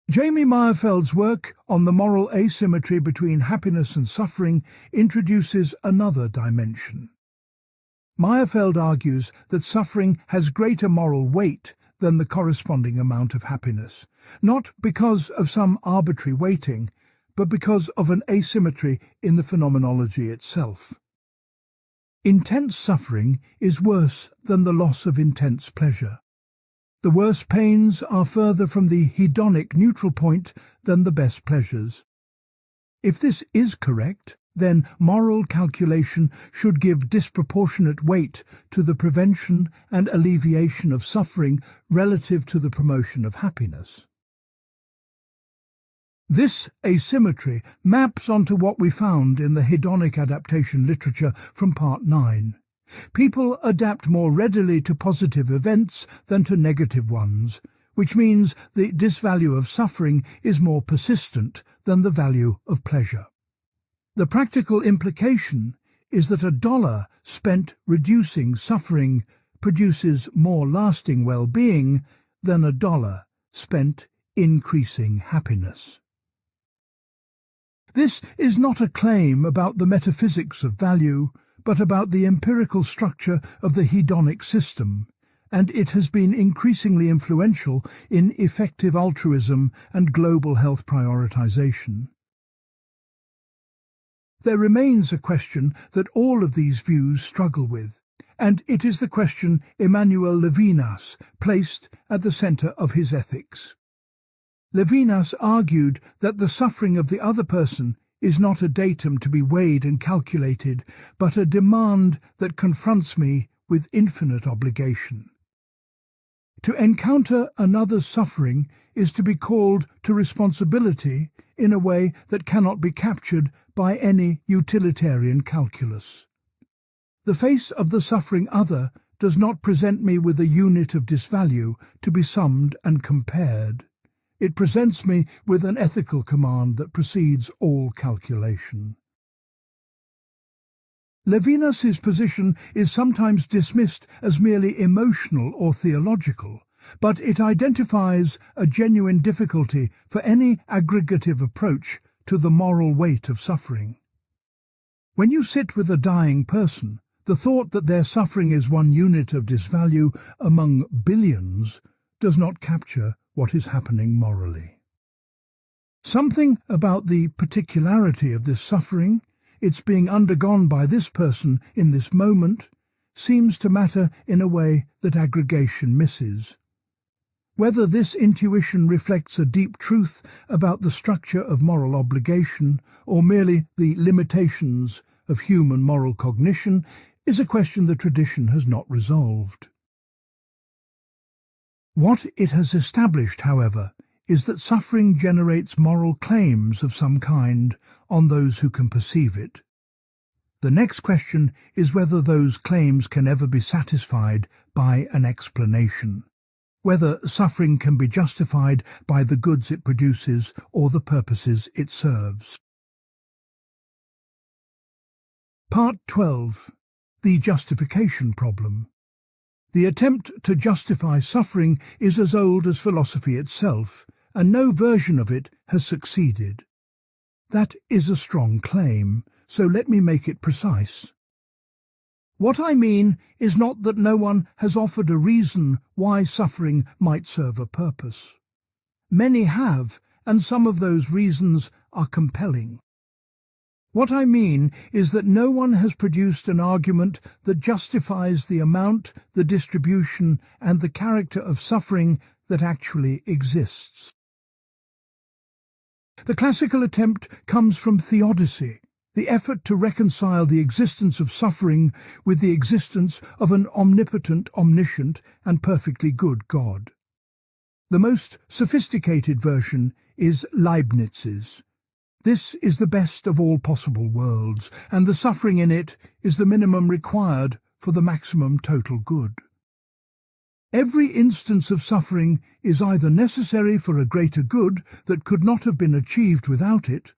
Jamie Meyerfeld's work on the moral asymmetry between happiness and suffering introduces another dimension. Meyerfeld argues that suffering has greater moral weight than the corresponding amount of happiness, not because of some arbitrary weighting, but because of an asymmetry in the phenomenology itself. Intense suffering is worse than the loss of intense pleasure. The worst pains are further from the hedonic neutral point than the best pleasures. If this is correct, then moral calculation should give disproportionate weight to the prevention and alleviation of suffering relative to the promotion of happiness. This asymmetry maps onto what we found in the hedonic adaptation literature from Part 9. People adapt more readily to positive events than to negative ones, which means the disvalue of suffering is more persistent than the value of pleasure. The practical implication is that $1 spent reducing suffering produces more lasting well-being than $1 spent increasing happiness. This is not a claim about the metaphysics of value, but about the empirical structure of the hedonic system, and it has been increasingly influential in effective altruism and global health prioritization. There remains a question that all of these views struggle with, and it is the question Emmanuel Levinas placed at the center of his ethics. Levinas argued that the suffering of the other person is not a datum to be weighed and calculated, but a demand that confronts me with infinite obligation. To encounter another's suffering is to be called to responsibility in a way that cannot be captured by any utilitarian calculus. The face of the suffering other does not present me with a unit of disvalue to be summed and compared. It presents me with an ethical command that precedes all calculation. Levinas's position is sometimes dismissed as merely emotional or theological, but it identifies a genuine difficulty for any aggregative approach to the moral weight of suffering. When you sit with a dying person, the thought that their suffering is one unit of disvalue among billions does not capture what is happening morally. Something about the particularity of this suffering, its being undergone by this person in this moment, seems to matter in a way that aggregation misses. Whether this intuition reflects a deep truth about the structure of moral obligation or merely the limitations of human moral cognition is a question the tradition has not resolved. What it has established, however, is that suffering generates moral claims of some kind on those who can perceive it. The next question is whether those claims can ever be satisfied by an explanation, whether suffering can be justified by the goods it produces or the purposes it serves. Part 12. The Justification Problem. The attempt to justify suffering is as old as philosophy itself, and no version of it has succeeded. That is a strong claim, so let me make it precise. What I mean is not that no one has offered a reason why suffering might serve a purpose. Many have, and some of those reasons are compelling. What I mean is that no one has produced an argument that justifies the amount, the distribution, and the character of suffering that actually exists. The classical attempt comes from theodicy, the effort to reconcile the existence of suffering with the existence of an omnipotent, omniscient, and perfectly good God. The most sophisticated version is Leibniz's. This is the best of all possible worlds, and the suffering in it is the minimum required for the maximum total good. Every instance of suffering is either necessary for a greater good that could not have been achieved without it,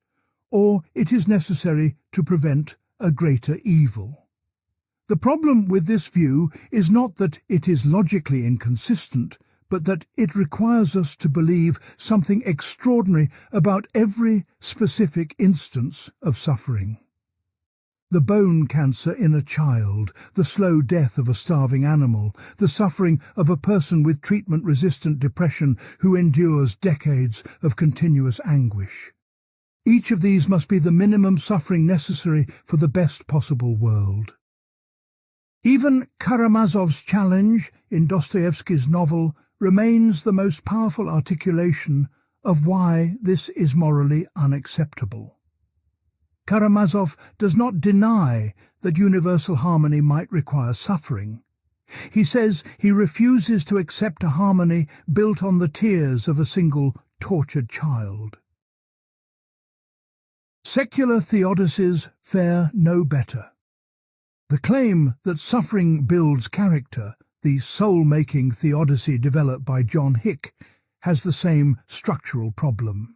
or it is necessary to prevent a greater evil. The problem with this view is not that it is logically inconsistent, but that it requires us to believe something extraordinary about every specific instance of suffering. The bone cancer in a child, the slow death of a starving animal, the suffering of a person with treatment-resistant depression who endures decades of continuous anguish. Each of these must be the minimum suffering necessary for the best possible world. Even Karamazov's challenge in Dostoevsky's novel remains the most powerful articulation of why this is morally unacceptable. Karamazov does not deny that universal harmony might require suffering. He says he refuses to accept a harmony built on the tears of a single tortured child. Secular theodicies fare no better. The claim that suffering builds character, the soul-making theodicy developed by John Hick, has the same structural problem.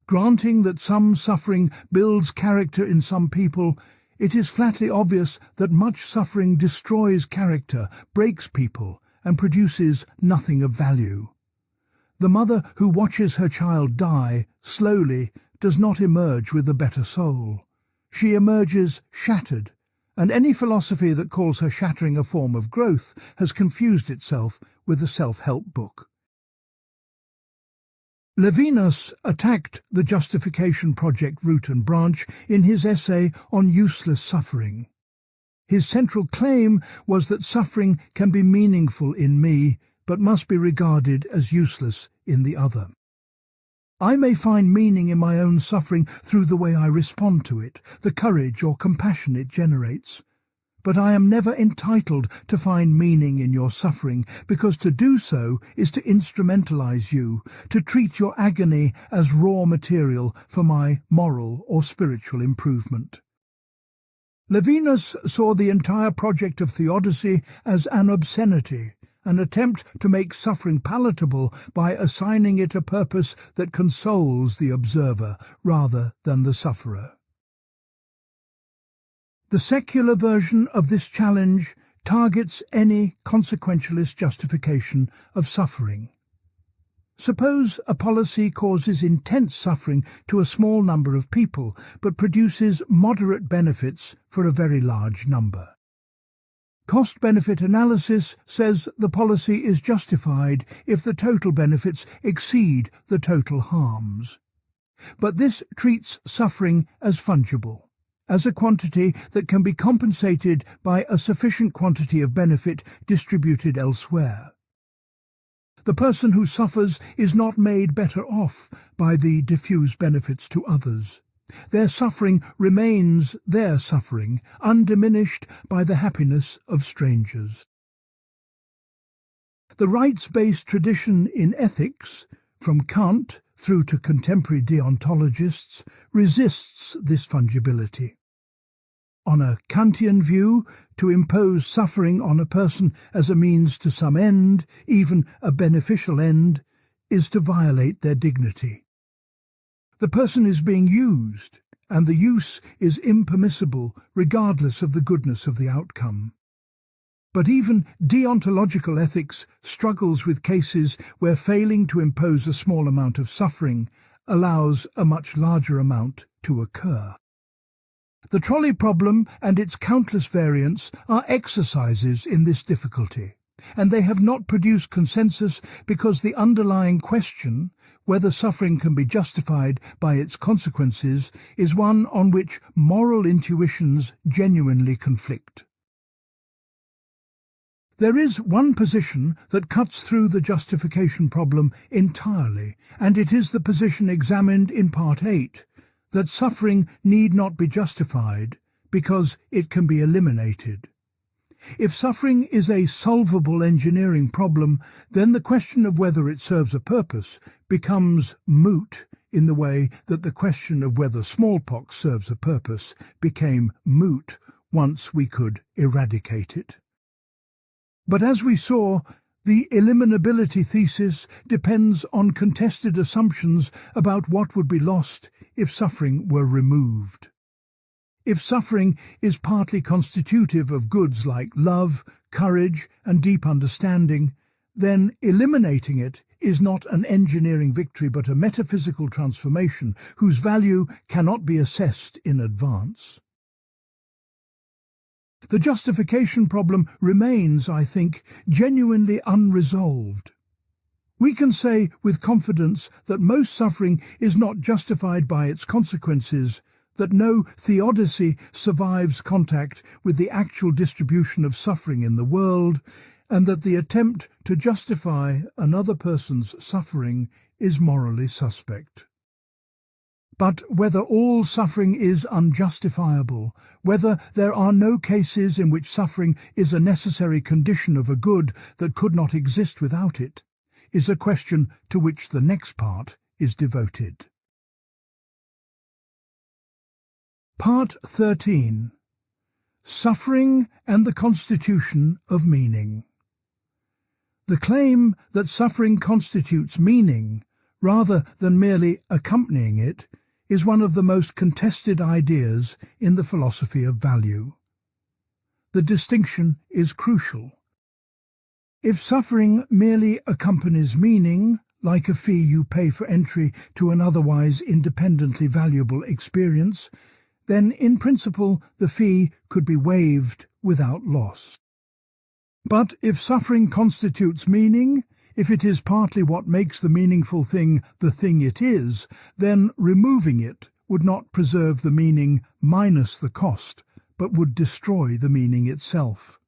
Granting that some suffering builds character in some people, it is flatly obvious that much suffering destroys character, breaks people, and produces nothing of value. The mother who watches her child die slowly does not emerge with a better soul. She emerges shattered, and any philosophy that calls her shattering a form of growth has confused itself with a self-help book. Levinas attacked the Justification project root and branch in his essay on useless suffering. His central claim was that suffering can be meaningful in me, but must be regarded as useless in the other. I may find meaning in my own suffering through the way I respond to it, the courage or compassion it generates. But I am never entitled to find meaning in your suffering, because to do so is to instrumentalize you, to treat your agony as raw material for my moral or spiritual improvement. Levinas saw the entire project of theodicy as an obscenity, an attempt to make suffering palatable by assigning it a purpose that consoles the observer rather than the sufferer. The secular version of this challenge targets any consequentialist justification of suffering. Suppose a policy causes intense suffering to a small number of people, but produces moderate benefits for a very large number. Cost-benefit analysis says the policy is justified if the total benefits exceed the total harms. But this treats suffering as fungible, as a quantity that can be compensated by a sufficient quantity of benefit distributed elsewhere. The person who suffers is not made better off by the diffuse benefits to others. Their suffering remains their suffering, undiminished by the happiness of strangers. The rights-based tradition in ethics, from Kant through to contemporary deontologists, resists this fungibility. On a Kantian view, to impose suffering on a person as a means to some end, even a beneficial end, is to violate their dignity. The person is being used, and the use is impermissible regardless of the goodness of the outcome. But even deontological ethics struggles with cases where failing to impose a small amount of suffering allows a much larger amount to occur. The trolley problem and its countless variants are exercises in this difficulty, and they have not produced consensus because the underlying question, whether suffering can be justified by its consequences, is one on which moral intuitions genuinely conflict. There is one position that cuts through the justification problem entirely, and it is the position examined in Part 8, that suffering need not be justified because it can be eliminated. If suffering is a solvable engineering problem, then the question of whether it serves a purpose becomes moot in the way that the question of whether smallpox serves a purpose became moot once we could eradicate it. But as we saw, the eliminability thesis depends on contested assumptions about what would be lost if suffering were removed. If suffering is partly constitutive of goods like love, courage, and deep understanding, then eliminating it is not an engineering victory but a metaphysical transformation whose value cannot be assessed in advance. The justification problem remains, I think, genuinely unresolved. We can say with confidence that most suffering is not justified by its consequences, that no theodicy survives contact with the actual distribution of suffering in the world, and that the attempt to justify another person's suffering is morally suspect. But whether all suffering is unjustifiable, whether there are no cases in which suffering is a necessary condition of a good that could not exist without it, is a question to which the next part is devoted. Part 13. Suffering and the Constitution of Meaning. The claim that suffering constitutes meaning, rather than merely accompanying it, is one of the most contested ideas in the philosophy of value. The distinction is crucial. If suffering merely accompanies meaning, like a fee you pay for entry to an otherwise independently valuable experience, then in principle the fee could be waived without loss. But if suffering constitutes meaning, if it is partly what makes the meaningful thing the thing it is, then removing it would not preserve the meaning minus the cost, but would destroy the meaning itself.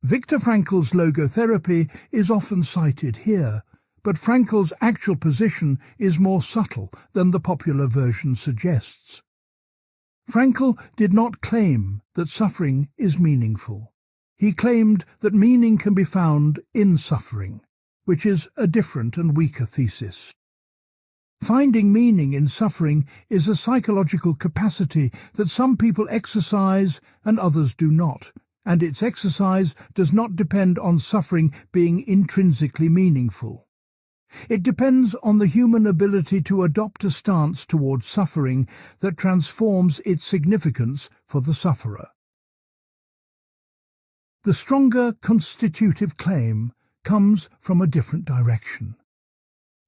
Viktor Frankl's logotherapy is often cited here, but Frankl's actual position is more subtle than the popular version suggests. Frankl did not claim that suffering is meaningful. He claimed that meaning can be found in suffering, which is a different and weaker thesis. Finding meaning in suffering is a psychological capacity that some people exercise and others do not, and its exercise does not depend on suffering being intrinsically meaningful. It depends on the human ability to adopt a stance towards suffering that transforms its significance for the sufferer. The stronger constitutive claim comes from a different direction.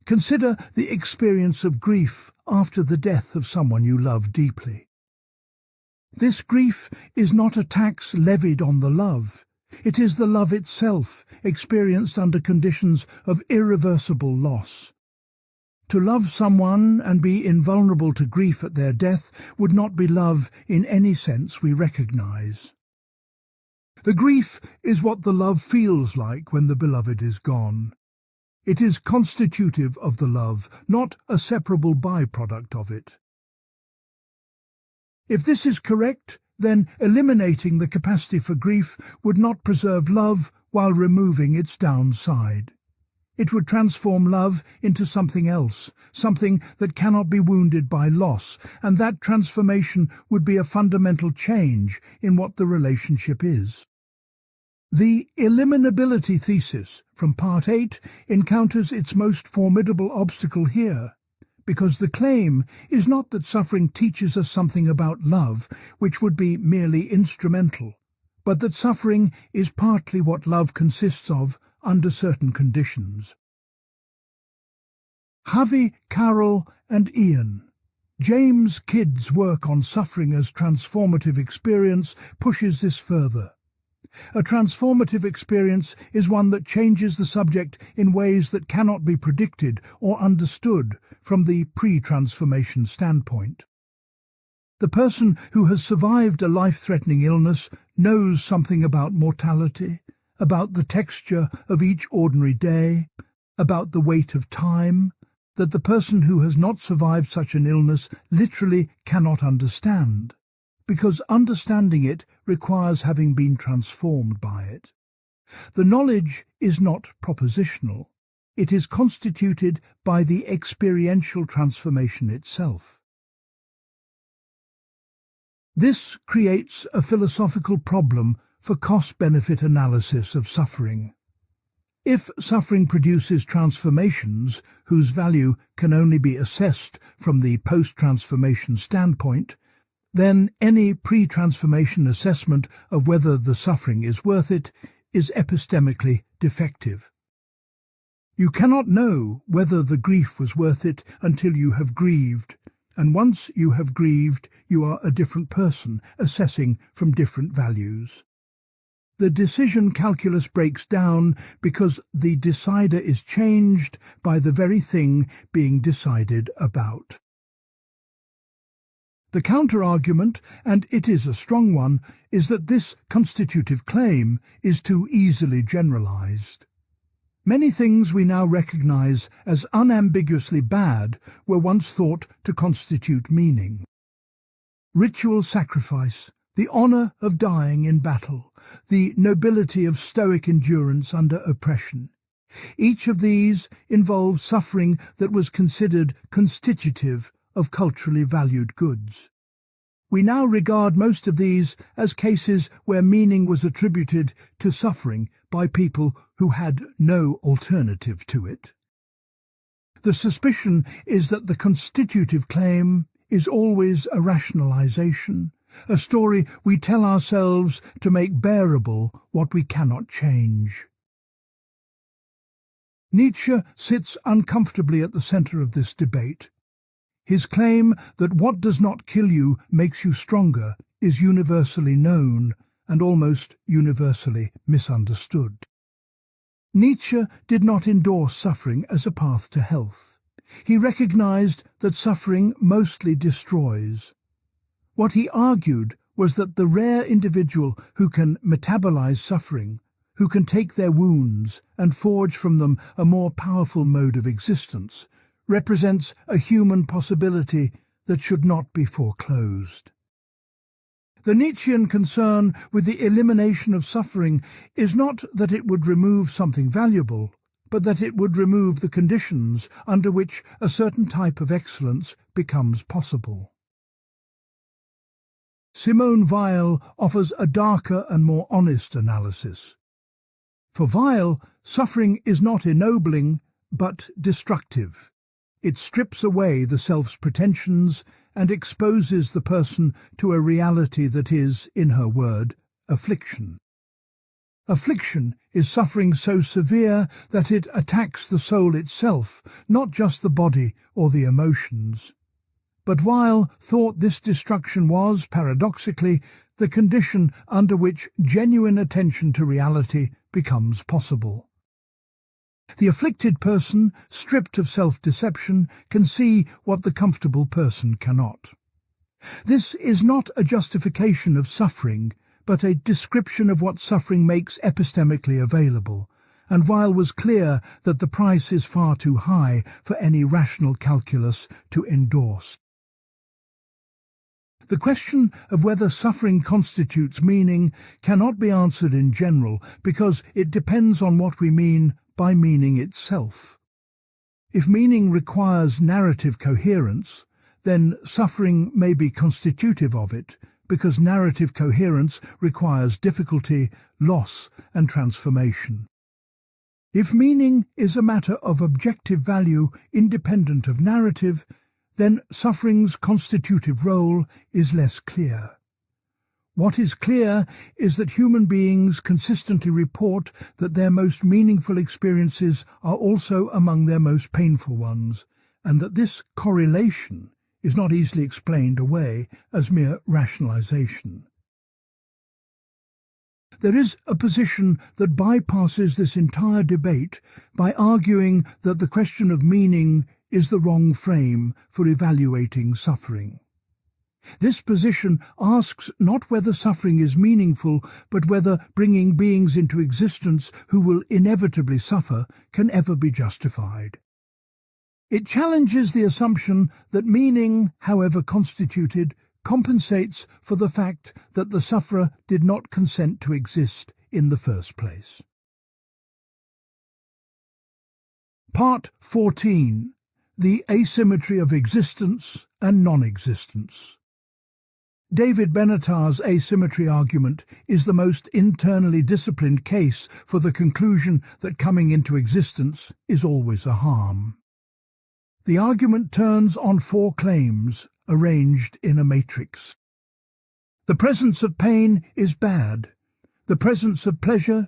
Consider the experience of grief after the death of someone you love deeply. This grief is not a tax levied on the love. It is the love itself, experienced under conditions of irreversible loss. To love someone and be invulnerable to grief at their death would not be love in any sense we recognize. The grief is what the love feels like when the beloved is gone. It is constitutive of the love, not a separable byproduct of it. If this is correct, then eliminating the capacity for grief would not preserve love while removing its downside. It would transform love into something else, something that cannot be wounded by loss, and that transformation would be a fundamental change in what the relationship is. The Eliminability thesis from Part 8 encounters its most formidable obstacle here, because the claim is not that suffering teaches us something about love, which would be merely instrumental, but that suffering is partly what love consists of under certain conditions. Harvey, Carroll and Ian. James Kidd's work on suffering as transformative experience pushes this further. A transformative experience is one that changes the subject in ways that cannot be predicted or understood from the pre-transformation standpoint. The person who has survived a life-threatening illness knows something about mortality, about the texture of each ordinary day, about the weight of time, that the person who has not survived such an illness literally cannot understand, because understanding it requires having been transformed by it. The knowledge is not propositional. It is constituted by the experiential transformation itself. This creates a philosophical problem for cost-benefit analysis of suffering. If suffering produces transformations whose value can only be assessed from the post-transformation standpoint, then any pre-transformation assessment of whether the suffering is worth it is epistemically defective. You cannot know whether the grief was worth it until you have grieved, and once you have grieved, you are a different person, assessing from different values. The decision calculus breaks down because the decider is changed by the very thing being decided about. The counter-argument, and it is a strong one, is that this constitutive claim is too easily generalized. Many things we now recognize as unambiguously bad were once thought to constitute meaning. Ritual sacrifice, the honor of dying in battle, the nobility of stoic endurance under oppression. Each of these involved suffering that was considered constitutive of culturally valued goods. We now regard most of these as cases where meaning was attributed to suffering by people who had no alternative to it. The suspicion is that the constitutive claim is always a rationalization, a story we tell ourselves to make bearable what we cannot change. Nietzsche sits uncomfortably at the center of this debate. His claim that what does not kill you makes you stronger is universally known and almost universally misunderstood. Nietzsche did not endorse suffering as a path to health. He recognized that suffering mostly destroys. What he argued was that the rare individual who can metabolize suffering, who can take their wounds and forge from them a more powerful mode of existence, represents a human possibility that should not be foreclosed. The Nietzschean concern with the elimination of suffering is not that it would remove something valuable, but that it would remove the conditions under which a certain type of excellence becomes possible. Simone Weil offers a darker and more honest analysis. For Weil, suffering is not ennobling, but destructive. It strips away the self's pretensions and exposes the person to a reality that is, in her word, affliction. Affliction is suffering so severe that it attacks the soul itself, not just the body or the emotions. But while thought this destruction was, paradoxically, the condition under which genuine attention to reality becomes possible. The afflicted person, stripped of self-deception, can see what the comfortable person cannot. This is not a justification of suffering, but a description of what suffering makes epistemically available, and while was clear that the price is far too high for any rational calculus to endorse. The question of whether suffering constitutes meaning cannot be answered in general because it depends on what we mean by meaning itself. If meaning requires narrative coherence, then suffering may be constitutive of it, because narrative coherence requires difficulty, loss, and transformation. If meaning is a matter of objective value independent of narrative, then suffering's constitutive role is less clear. What is clear is that human beings consistently report that their most meaningful experiences are also among their most painful ones, and that this correlation is not easily explained away as mere rationalization. There is a position that bypasses this entire debate by arguing that the question of meaning is the wrong frame for evaluating suffering. This position asks not whether suffering is meaningful, but whether bringing beings into existence who will inevitably suffer can ever be justified. It challenges the assumption that meaning, however constituted, compensates for the fact that the sufferer did not consent to exist in the first place. Part 14. The Asymmetry of Existence and Non-Existence. David Benatar's asymmetry argument is the most internally disciplined case for the conclusion that coming into existence is always a harm. The argument turns on 4 claims, arranged in a matrix. The presence of pain is bad. The presence of pleasure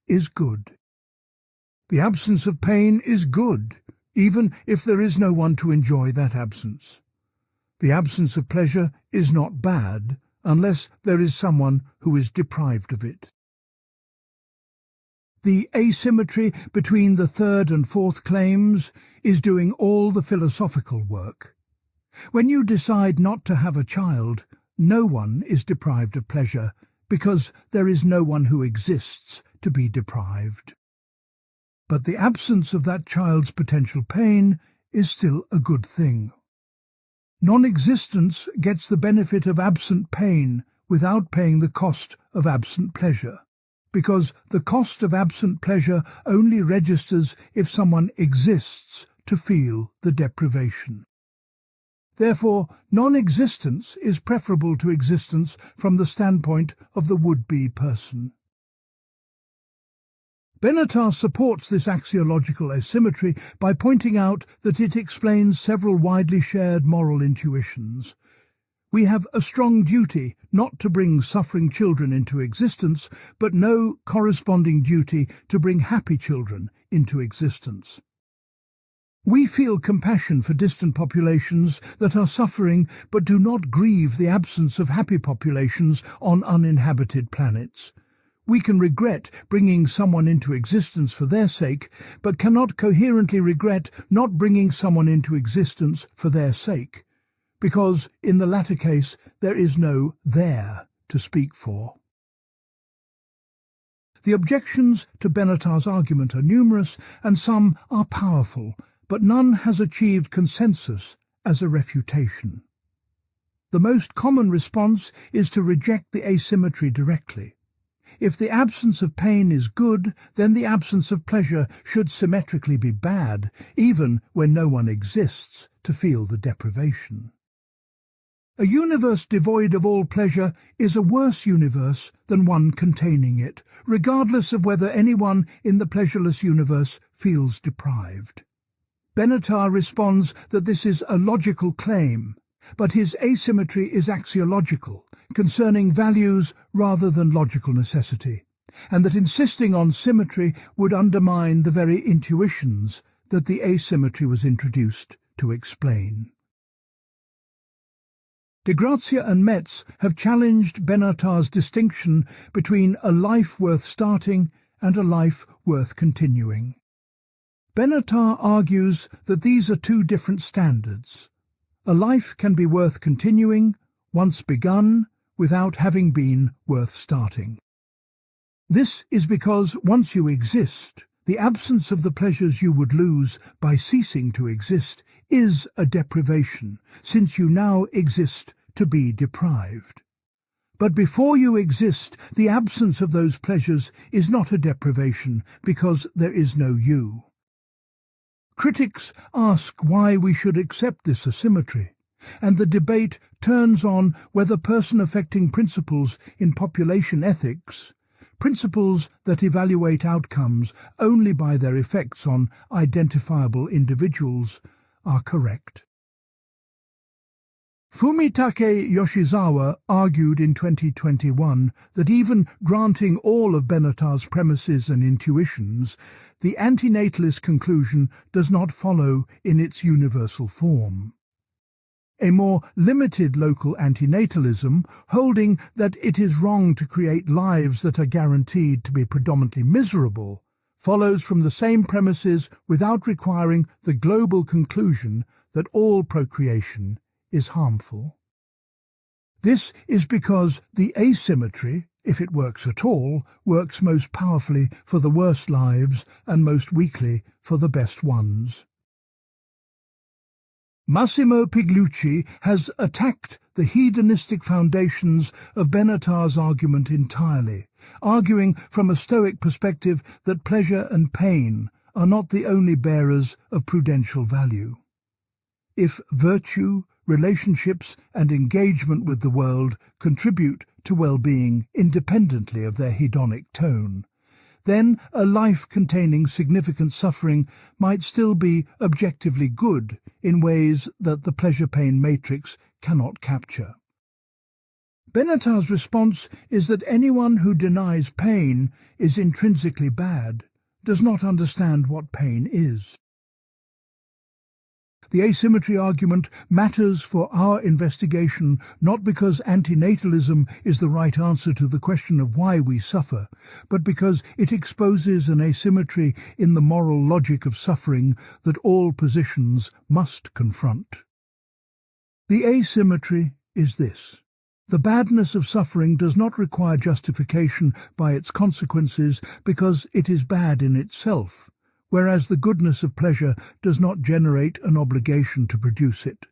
is good. The absence of pain is good, even if there is no one to enjoy that absence. The absence of pleasure is not bad, unless there is someone who is deprived of it. The asymmetry between the third and fourth claims is doing all the philosophical work. When you decide not to have a child, no one is deprived of pleasure, because there is no one who exists to be deprived. But the absence of that child's potential pain is still a good thing. Non-existence gets the benefit of absent pain without paying the cost of absent pleasure, because the cost of absent pleasure only registers if someone exists to feel the deprivation. Therefore, non-existence is preferable to existence from the standpoint of the would-be person. Benatar supports this axiological asymmetry by pointing out that it explains several widely shared moral intuitions. We have a strong duty not to bring suffering children into existence, but no corresponding duty to bring happy children into existence. We feel compassion for distant populations that are suffering but do not grieve the absence of happy populations on uninhabited planets. We can regret bringing someone into existence for their sake, but cannot coherently regret not bringing someone into existence for their sake, because in the latter case there is no there to speak for. The objections to Benatar's argument are numerous, and some are powerful, but none has achieved consensus as a refutation. The most common response is to reject the asymmetry directly. If the absence of pain is good, then the absence of pleasure should symmetrically be bad, even when no one exists to feel the deprivation. A universe devoid of all pleasure is a worse universe than one containing it, regardless of whether anyone in the pleasureless universe feels deprived. Benatar responds that this is a logical claim, but his asymmetry is axiological, concerning values rather than logical necessity, and that insisting on symmetry would undermine the very intuitions that the asymmetry was introduced to explain. De Grazia and Metz have challenged Benatar's distinction between a life worth starting and a life worth continuing. Benatar argues that these are two different standards. A life can be worth continuing, once begun, without having been worth starting. This is because once you exist, the absence of the pleasures you would lose by ceasing to exist is a deprivation, since you now exist to be deprived. But before you exist, the absence of those pleasures is not a deprivation, because there is no you. Critics ask why we should accept this asymmetry, and the debate turns on whether person-affecting principles in population ethics, principles that evaluate outcomes only by their effects on identifiable individuals, are correct. Fumitake Yoshizawa argued in 2021 that even granting all of Benatar's premises and intuitions, the antinatalist conclusion does not follow in its universal form. A more limited local antinatalism, holding that it is wrong to create lives that are guaranteed to be predominantly miserable, follows from the same premises without requiring the global conclusion that all procreation is harmful. This is because the asymmetry, if it works at all, works most powerfully for the worst lives and most weakly for the best ones. Massimo Pigliucci has attacked the hedonistic foundations of Benatar's argument entirely, arguing from a Stoic perspective that pleasure and pain are not the only bearers of prudential value. If virtue, relationships and engagement with the world contribute to well-being independently of their hedonic tone, then a life containing significant suffering might still be objectively good in ways that the pleasure-pain matrix cannot capture. Benatar's response is that anyone who denies pain is intrinsically bad, does not understand what pain is. The asymmetry argument matters for our investigation not because antinatalism is the right answer to the question of why we suffer, but because it exposes an asymmetry in the moral logic of suffering that all positions must confront. The asymmetry is this. The badness of suffering does not require justification by its consequences because it is bad in itself, whereas the goodness of pleasure does not generate an obligation to produce it.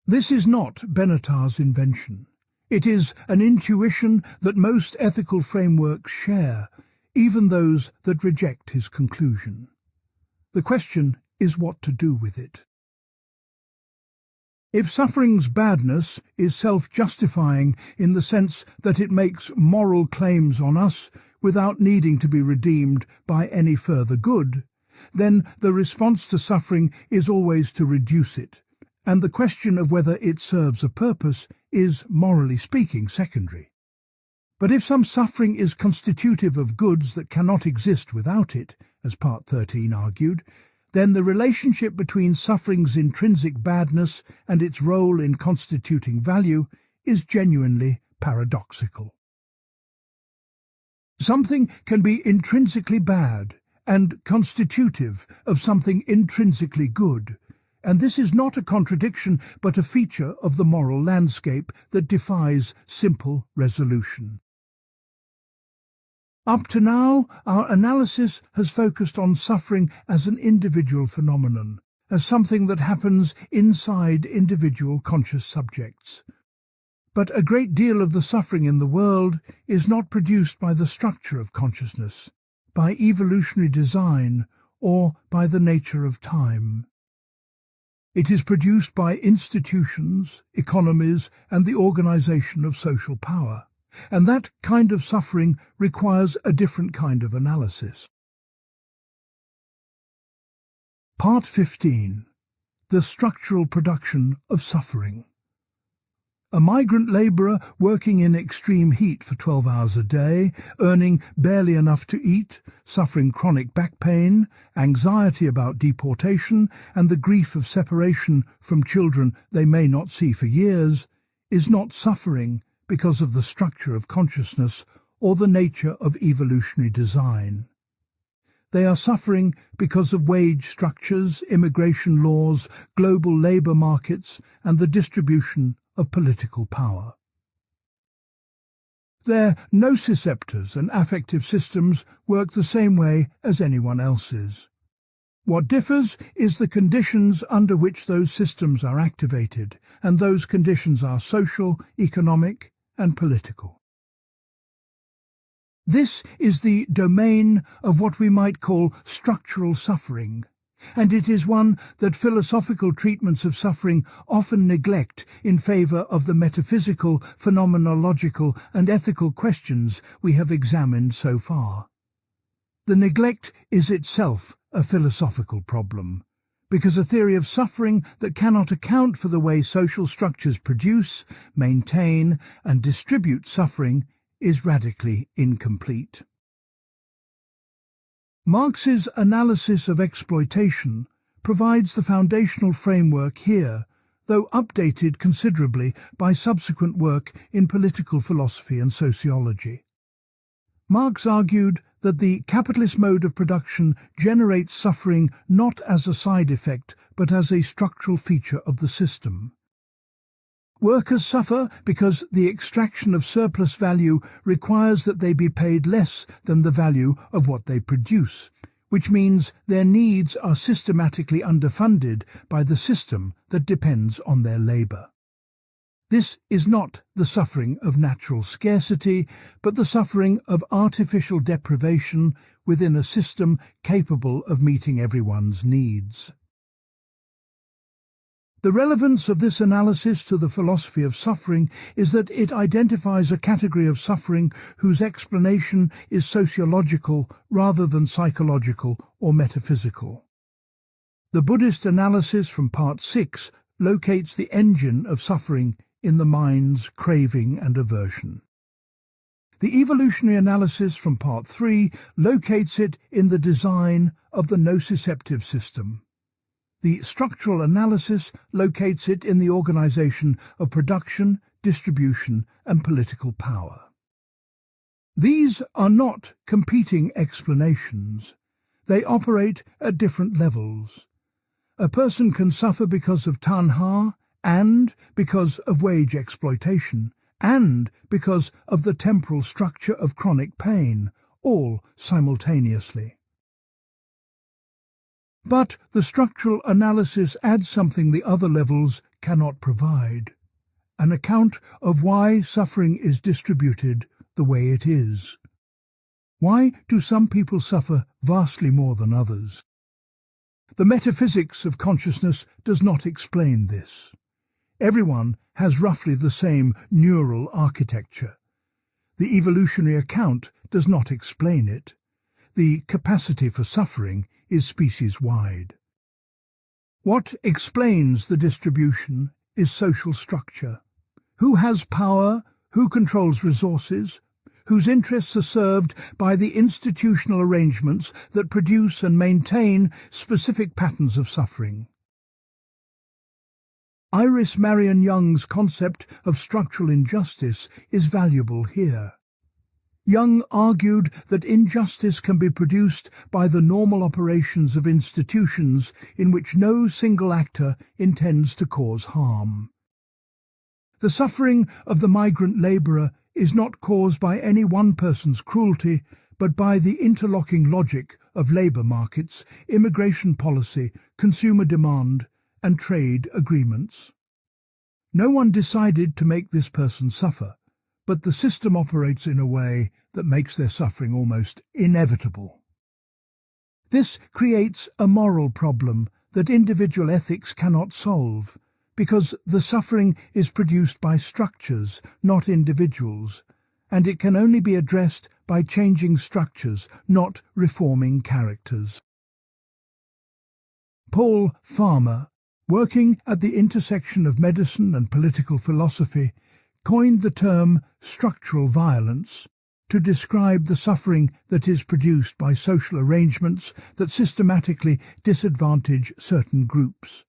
This is not Benatar's invention. It is an intuition that most ethical frameworks share, even those that reject his conclusion. The question is what to do with it. If suffering's badness is self-justifying in the sense that it makes moral claims on us without needing to be redeemed by any further good, then the response to suffering is always to reduce it, and the question of whether it serves a purpose is, morally speaking, secondary. But if some suffering is constitutive of goods that cannot exist without it, as Part 13 argued, then the relationship between suffering's intrinsic badness and its role in constituting value is genuinely paradoxical. Something can be intrinsically bad and constitutive of something intrinsically good, and this is not a contradiction but a feature of the moral landscape that defies simple resolution. Up to now, our analysis has focused on suffering as an individual phenomenon, as something that happens inside individual conscious subjects. But a great deal of the suffering in the world is not produced by the structure of consciousness, by evolutionary design, or by the nature of time. It is produced by institutions, economies, and the organization of social power. And that kind of suffering requires a different kind of analysis. Part 15. The structural production of suffering. A migrant labourer working in extreme heat for 12 hours a day, earning barely enough to eat, suffering chronic back pain, anxiety about deportation, and the grief of separation from children they may not see for years, is not suffering because of the structure of consciousness or the nature of evolutionary design. They are suffering because of wage structures, immigration laws, global labour markets, and the distribution of political power. Their nociceptors and affective systems work the same way as anyone else's. What differs is the conditions under which those systems are activated, and those conditions are social, economic, and political. This is the domain of what we might call structural suffering, and it is one that philosophical treatments of suffering often neglect in favour of the metaphysical, phenomenological, and ethical questions we have examined so far. The neglect is itself a philosophical problem, because a theory of suffering that cannot account for the way social structures produce, maintain, and distribute suffering is radically incomplete. Marx's analysis of exploitation provides the foundational framework here, though updated considerably by subsequent work in political philosophy and sociology. Marx argued that the capitalist mode of production generates suffering not as a side effect but as a structural feature of the system. Workers suffer because the extraction of surplus value requires that they be paid less than the value of what they produce, which means their needs are systematically underfunded by the system that depends on their labour. This is not the suffering of natural scarcity, but the suffering of artificial deprivation within a system capable of meeting everyone's needs. The relevance of this analysis to the philosophy of suffering is that it identifies a category of suffering whose explanation is sociological rather than psychological or metaphysical. The Buddhist analysis from Part 6 locates the engine of suffering in the mind's craving and aversion. The evolutionary analysis from Part 3 locates it in the design of the nociceptive system. The structural analysis locates it in the organization of production, distribution, and political power. These are not competing explanations. They operate at different levels. A person can suffer because of tanha, and because of wage exploitation, and because of the temporal structure of chronic pain, all simultaneously. But the structural analysis adds something the other levels cannot provide, an account of why suffering is distributed the way it is. Why do some people suffer vastly more than others? The metaphysics of consciousness does not explain this. Everyone has roughly the same neural architecture. The evolutionary account does not explain it. The capacity for suffering is species-wide. What explains the distribution is social structure. Who has power, who controls resources, whose interests are served by the institutional arrangements that produce and maintain specific patterns of suffering. Iris Marion Young's concept of structural injustice is valuable here. Young argued that injustice can be produced by the normal operations of institutions in which no single actor intends to cause harm. The suffering of the migrant labourer is not caused by any one person's cruelty, but by the interlocking logic of labour markets, immigration policy, consumer demand, and trade agreements. No one decided to make this person suffer, but the system operates in a way that makes their suffering almost inevitable. This creates a moral problem that individual ethics cannot solve, because the suffering is produced by structures, not individuals, and it can only be addressed by changing structures, not reforming characters. Paul Farmer, working at the intersection of medicine and political philosophy, coined the term structural violence to describe the suffering that is produced by social arrangements that systematically disadvantage certain groups.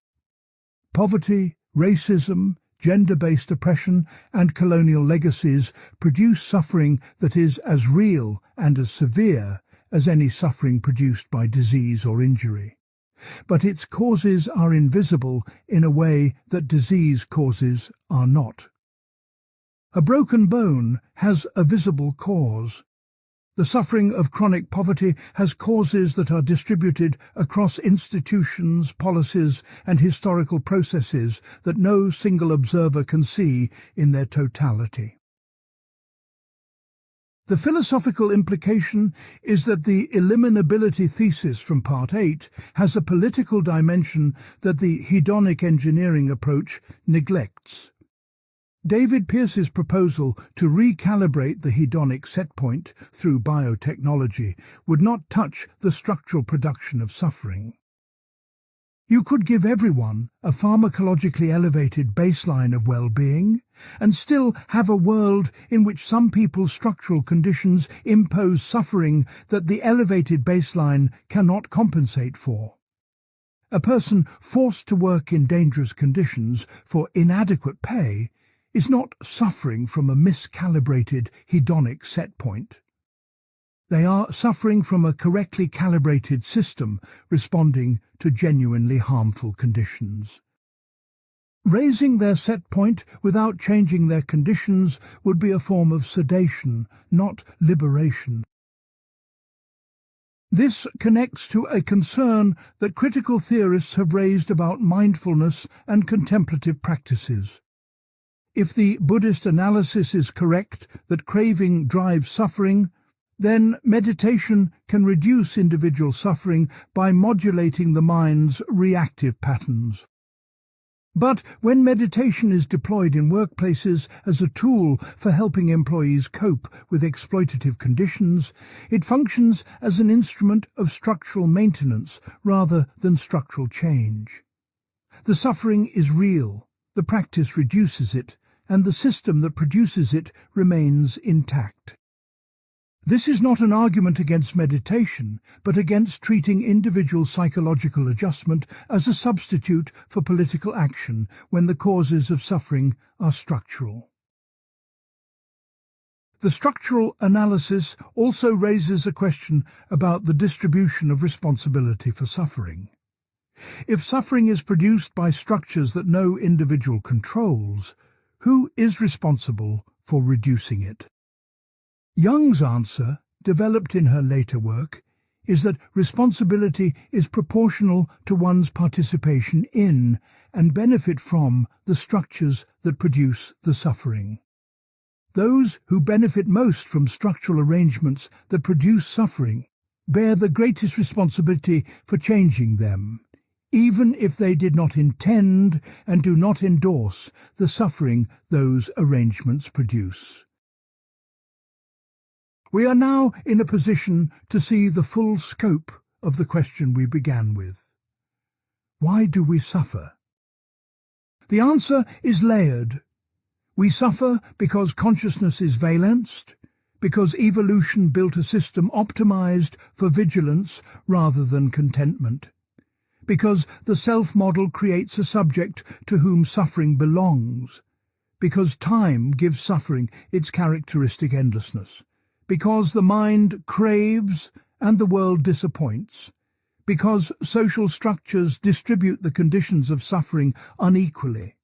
Poverty, racism, gender-based oppression and colonial legacies produce suffering that is as real and as severe as any suffering produced by disease or injury. But its causes are invisible in a way that disease causes are not. A broken bone has a visible cause. The suffering of chronic poverty has causes that are distributed across institutions, policies, and historical processes that no single observer can see in their totality. The philosophical implication is that the Eliminability thesis from Part 8 has a political dimension that the hedonic engineering approach neglects. David Pearce's proposal to recalibrate the hedonic setpoint through biotechnology would not touch the structural production of suffering. You could give everyone a pharmacologically elevated baseline of well-being and still have a world in which some people's structural conditions impose suffering that the elevated baseline cannot compensate for. A person forced to work in dangerous conditions for inadequate pay is not suffering from a miscalibrated hedonic setpoint. They are suffering from a correctly calibrated system responding to genuinely harmful conditions. Raising their set point without changing their conditions would be a form of sedation, not liberation. This connects to a concern that critical theorists have raised about mindfulness and contemplative practices. If the Buddhist analysis is correct that craving drives suffering, then meditation can reduce individual suffering by modulating the mind's reactive patterns. But when meditation is deployed in workplaces as a tool for helping employees cope with exploitative conditions, it functions as an instrument of structural maintenance rather than structural change. The suffering is real, the practice reduces it, and the system that produces it remains intact. This is not an argument against meditation, but against treating individual psychological adjustment as a substitute for political action when the causes of suffering are structural. The structural analysis also raises a question about the distribution of responsibility for suffering. If suffering is produced by structures that no individual controls, who is responsible for reducing it? Young's answer, developed in her later work, is that responsibility is proportional to one's participation in and benefit from the structures that produce the suffering. Those who benefit most from structural arrangements that produce suffering bear the greatest responsibility for changing them, even if they did not intend and do not endorse the suffering those arrangements produce. We are now in a position to see the full scope of the question we began with. Why do we suffer? The answer is layered. We suffer because consciousness is valenced, because evolution built a system optimized for vigilance rather than contentment, because the self-model creates a subject to whom suffering belongs, because time gives suffering its characteristic endlessness, because the mind craves and the world disappoints, because social structures distribute the conditions of suffering unequally,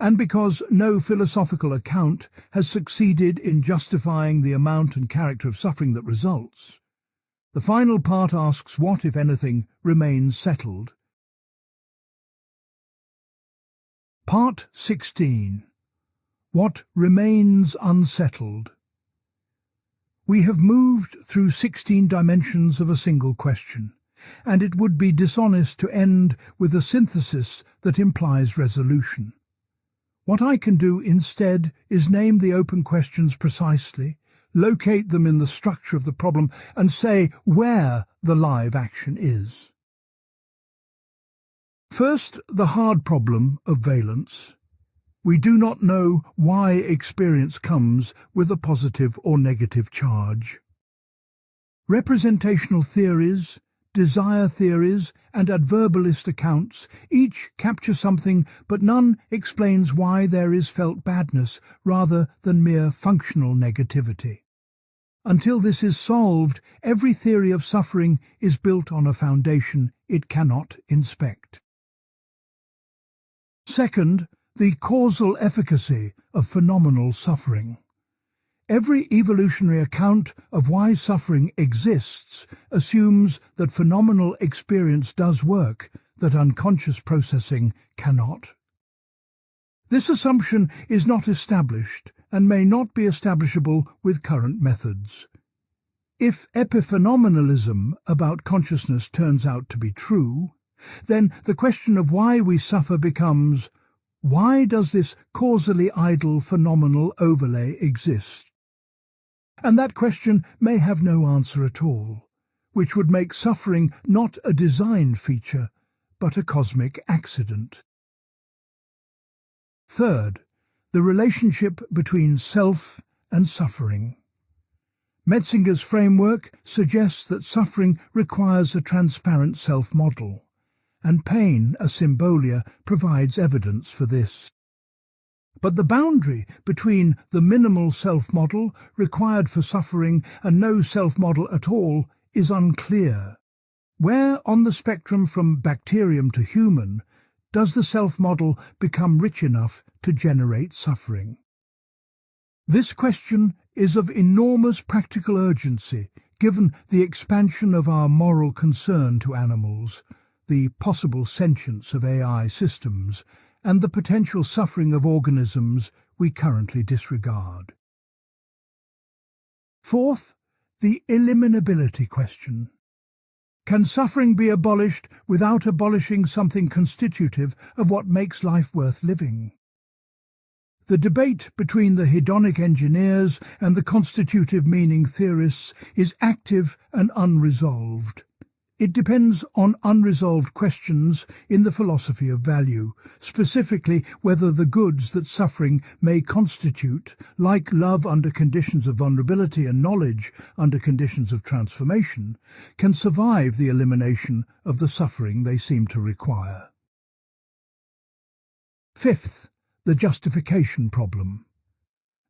and because no philosophical account has succeeded in justifying the amount and character of suffering that results. The final part asks what, if anything, remains settled. Part 16. What remains unsettled? We have moved through 16 dimensions of a single question, and it would be dishonest to end with a synthesis that implies resolution. What I can do instead is name the open questions precisely, locate them in the structure of the problem, and say where the live action is. First, the hard problem of valence. We do not know why experience comes with a positive or negative charge. Representational theories, desire theories, and adverbalist accounts each capture something, but none explains why there is felt badness rather than mere functional negativity. Until this is solved, every theory of suffering is built on a foundation it cannot inspect. Second, the causal efficacy of phenomenal suffering. Every evolutionary account of why suffering exists assumes that phenomenal experience does work that unconscious processing cannot. This assumption is not established and may not be establishable with current methods. If epiphenomenalism about consciousness turns out to be true, then the question of why we suffer becomes, why does this causally idle phenomenal overlay exist? And that question may have no answer at all, which would make suffering not a design feature, but a cosmic accident. Third, the relationship between self and suffering. Metzinger's framework suggests that suffering requires a transparent self-model, and pain, a symbolia, provides evidence for this. But the boundary between the minimal self-model required for suffering and no self-model at all is unclear. Where on the spectrum from bacterium to human does the self-model become rich enough to generate suffering? This question is of enormous practical urgency, given the expansion of our moral concern to animals, the possible sentience of AI systems, and the potential suffering of organisms we currently disregard. Fourth, the eliminability question. Can suffering be abolished without abolishing something constitutive of what makes life worth living? The debate between the hedonic engineers and the constitutive meaning theorists is active and unresolved. It depends on unresolved questions in the philosophy of value, specifically whether the goods that suffering may constitute, like love under conditions of vulnerability and knowledge under conditions of transformation, can survive the elimination of the suffering they seem to require. Fifth, the justification problem.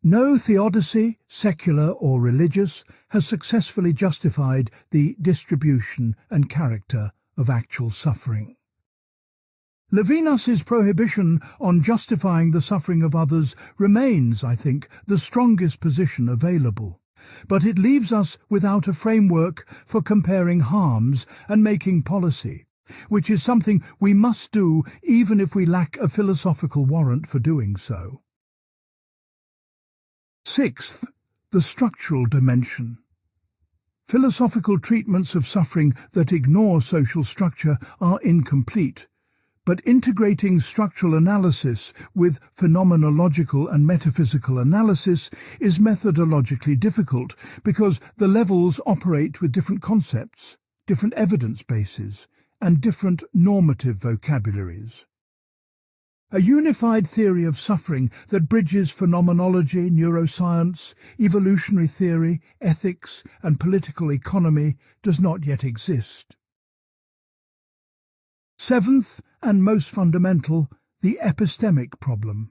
No theodicy, secular or religious, has successfully justified the distribution and character of actual suffering. Levinas's prohibition on justifying the suffering of others remains, I think, the strongest position available, but it leaves us without a framework for comparing harms and making policy, which is something we must do even if we lack a philosophical warrant for doing so. Sixth, the structural dimension. Philosophical treatments of suffering that ignore social structure are incomplete, but integrating structural analysis with phenomenological and metaphysical analysis is methodologically difficult because the levels operate with different concepts, different evidence bases, and different normative vocabularies. A unified theory of suffering that bridges phenomenology, neuroscience, evolutionary theory, ethics, and political economy does not yet exist. Seventh, and most fundamental, the epistemic problem.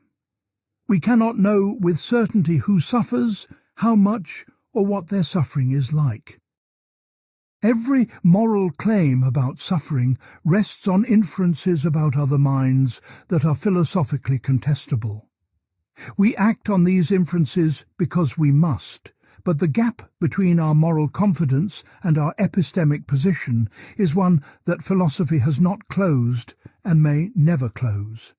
We cannot know with certainty who suffers, how much, or what their suffering is like. Every moral claim about suffering rests on inferences about other minds that are philosophically contestable. We act on these inferences because we must, but the gap between our moral confidence and our epistemic position is one that philosophy has not closed and may never close.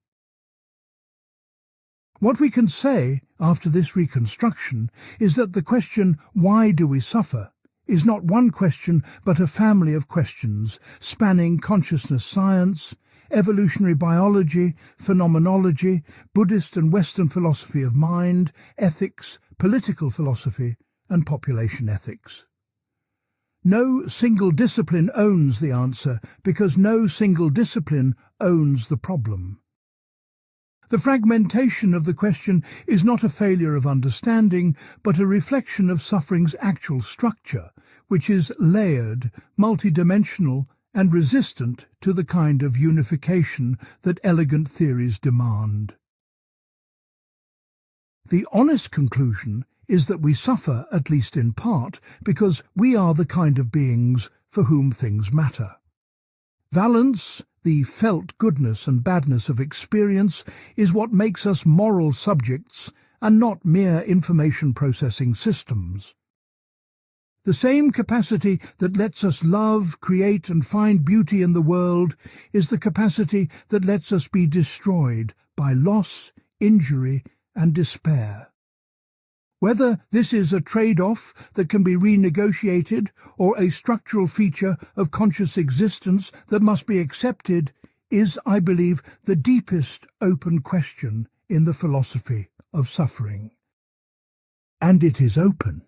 What we can say after this reconstruction is that the question, why do we suffer, is not one question but a family of questions spanning consciousness science, evolutionary biology, phenomenology, Buddhist and Western philosophy of mind, ethics, political philosophy, and population ethics. No single discipline owns the answer because no single discipline owns the problem. The fragmentation of the question is not a failure of understanding, but a reflection of suffering's actual structure, which is layered, multidimensional, and resistant to the kind of unification that elegant theories demand. The honest conclusion is that we suffer, at least in part, because we are the kind of beings for whom things matter. Valence, the felt goodness and badness of experience, is what makes us moral subjects and not mere information-processing systems. The same capacity that lets us love, create and find beauty in the world is the capacity that lets us be destroyed by loss, injury and despair. Whether this is a trade-off that can be renegotiated or a structural feature of conscious existence that must be accepted is, I believe, the deepest open question in the philosophy of suffering. And it is open.